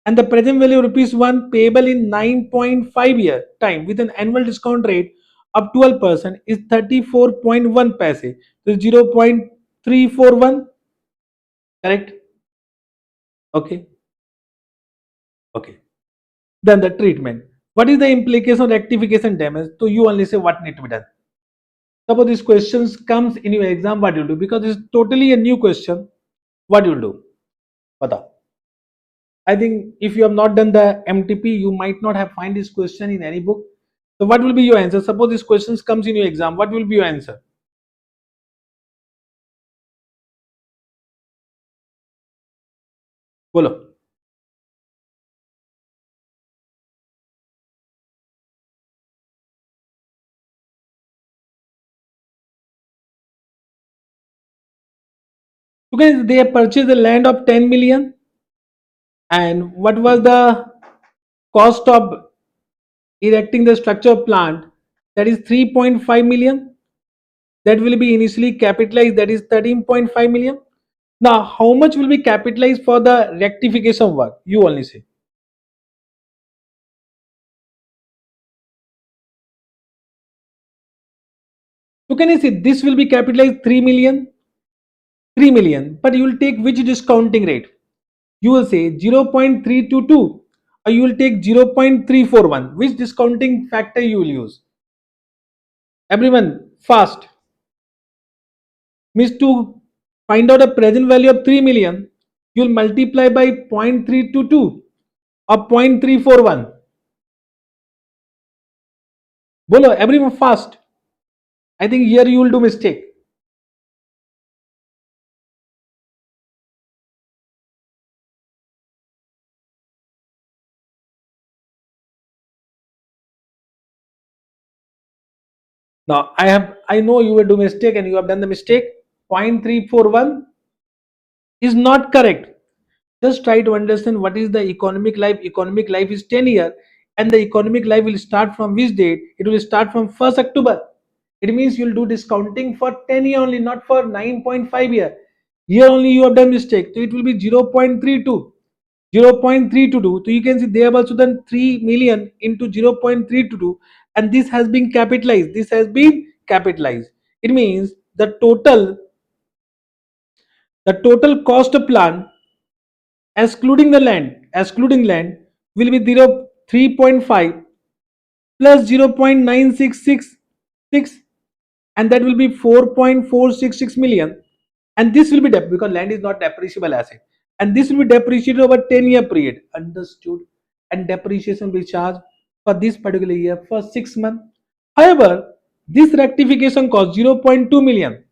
And the present value of rupees 1 payable in 9.5-year time with an annual discount rate of 12% is 34.1 paise. So 0.341. Correct? Okay. Okay. Then the treatment. What is the implication of rectification damage? So you only say what need to be done. Suppose this questions comes in your exam, what you do? Because it's totally a new question. What you will do? Bata. I think if you have not done the MTP, you might not have find this question in any book. So what will be your answer? Suppose this questions comes in your exam, what will be your answer? Bolo. So guys, they have purchased the land of 10 million, and what was the cost of erecting the structure plant? That is 3.5 million. That will be initially capitalized, that is 13.5 million. Now how much will be capitalized for the rectification work? You only say. So can you see this will be capitalized 3 million, 3 million, but you will take which discounting rate? You will say 0.322 or you will take 0.341. Which discounting factor you will use? Everyone fast. Means to find out a present value of 3 million, you will multiply by 0.322 or 0.341. Bolo, everyone fast. I think here you will do mistake. Now I know you will do mistake and you have done the mistake. 0.341 is not correct. Just try to understand what is the economic life. Economic life is 10 year, and the economic life will start from which date? It will start from 1st October. It means you'll do discounting for 10 year only, not for 9.5 year. Here only you have done mistake. So it will be 0.32. 0.322. So you can see they have also done 3 million into 0.322, and this has been capitalized. This has been capitalized. It means the total cost of plan excluding land will be 3.5 plus 0.9666, and that will be 4.466 million, and this will be because land is not depreciable asset, and this will be depreciated over 10-year period. Understood? And depreciation will be charged for this particular year for 6 months. However, this rectification cost 0.2 million.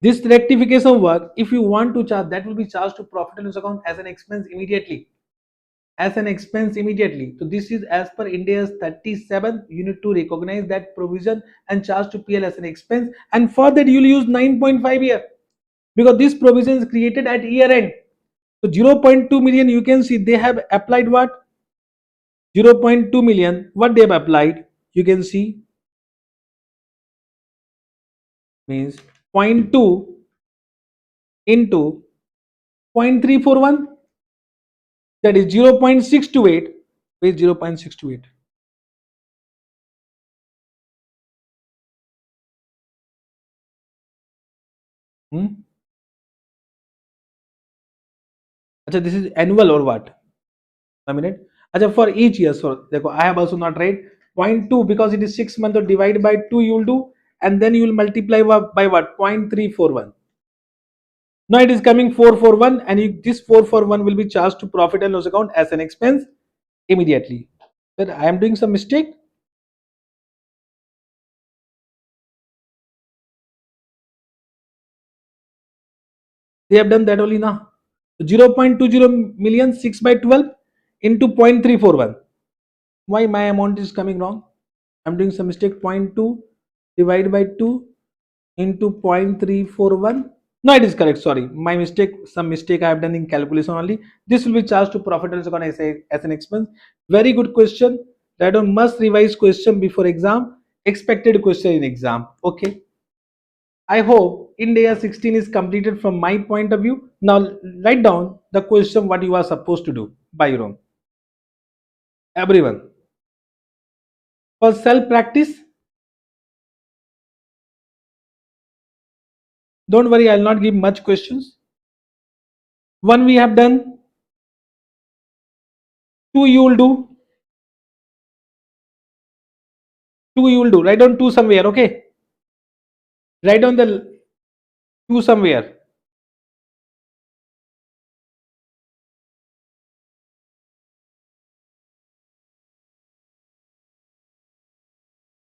This rectification work, if you want to charge, that will be charged to profit and loss account as an expense immediately. As an expense immediately. So this is as per India's 37. You need to recognize that provision and charge to PL as an expense. And for that, you will use 9.5 year, because this provision is created at year end. So 0.2 million, you can see they have applied what? 0.2 million. What they have applied? You can see means zero point 0.2 into 0.341. That is 0.628 with 0.628. Hmm? Achha, this is annual or what? A minute. Achha, for each year. So I have also not write 0.2 because it is 6 months. So divide by 2 you will do, and then you will multiply by what? 0.341. Now it is coming 441, and this 441 will be charged to profit and loss account as an expense immediately. But I am doing some mistake. They have done that only now. 0.20 million 6 by 12 into 0.341. Why my amount is coming wrong? I'm doing some mistake. 0.2 divided by 2 into 0.341. No, it is correct. Sorry, my mistake. Some mistake I have done in calculation only. This will be charged to profit and loss account as an expense. Very good question. That one must revise question before exam. Expected question in exam. Okay. I hope India 16 is completed from my point of view. Now write down the question what you are supposed to do by your own. Everyone. For self practice, don't worry, I'll not give much questions. One we have done, two you will do, two you will do. Write down two somewhere, okay? Write down the two somewhere.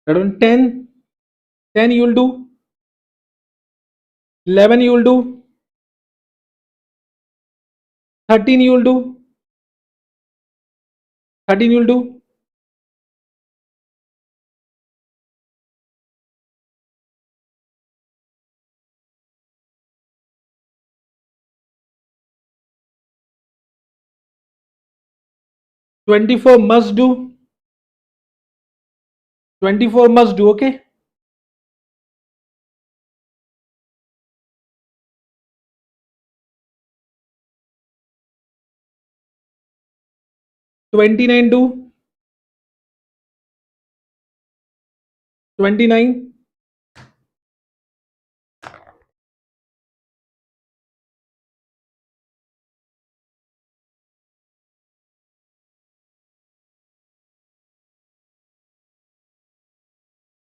Write down 10, 10 you will do, 11 you will do, 13 you will do, 13 you will do, 24 must do, 24 must do, okay? 29 do, 29,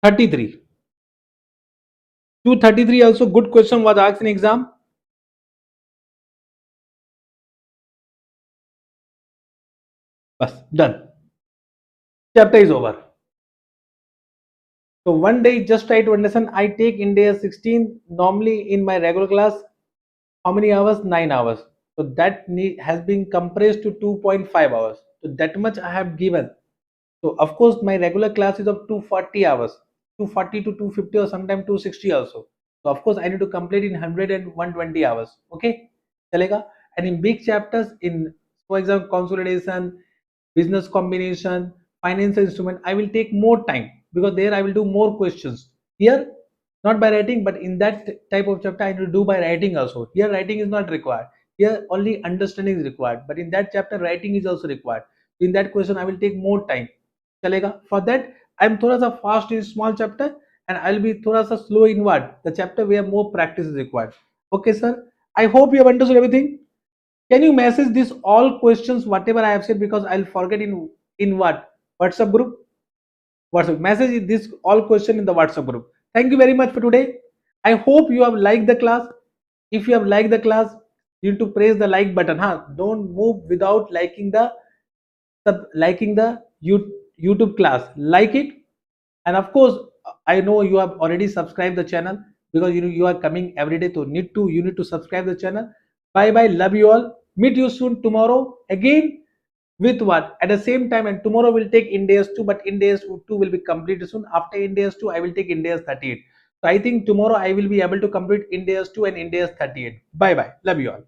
33. 233 also good question was asked in exam. Bas, done. Chapter is over. So one day just try to understand. I take India 16 normally in my regular class. How many hours? 9 hours. So that has been compressed to 2.5 hours. So that much I have given. So of course my regular class is of 240 hours, 240 to 250 or sometimes 260 also. So of course I need to complete in 100 and 120 hours. Okay, chalega. And in big chapters, in for example consolidation, business combination, financial instrument, I will take more time because there I will do more questions. Here, not by writing, but in that type of chapter I need to do by writing also. Here writing is not required. Here only understanding is required. But in that chapter writing is also required. In that question I will take more time. चलेगा. For that I am थोड़ा सा fast in small chapter and I will be थोड़ा सा slow in what the chapter where more practice is required. Okay sir, I hope you have understood everything. Can you message this all questions whatever I have said, because I'll forget in what WhatsApp group. WhatsApp message this all question in the WhatsApp group. Thank you very much for today. I hope you have liked the class. If you have liked the class, you need to press the like button. Huh? Don't move without liking the YouTube class. Like it, and of course, I know you have already subscribed the channel because you are coming every day. So you need to subscribe the channel. Bye bye. Love you all. Meet you soon tomorrow again with what at the same time. And tomorrow we'll take India's 2, but India's 2 will be completed soon. After India's 2, I will take India's 38. So I think tomorrow I will be able to complete India's 2 and India's 38. Bye bye. Love you all.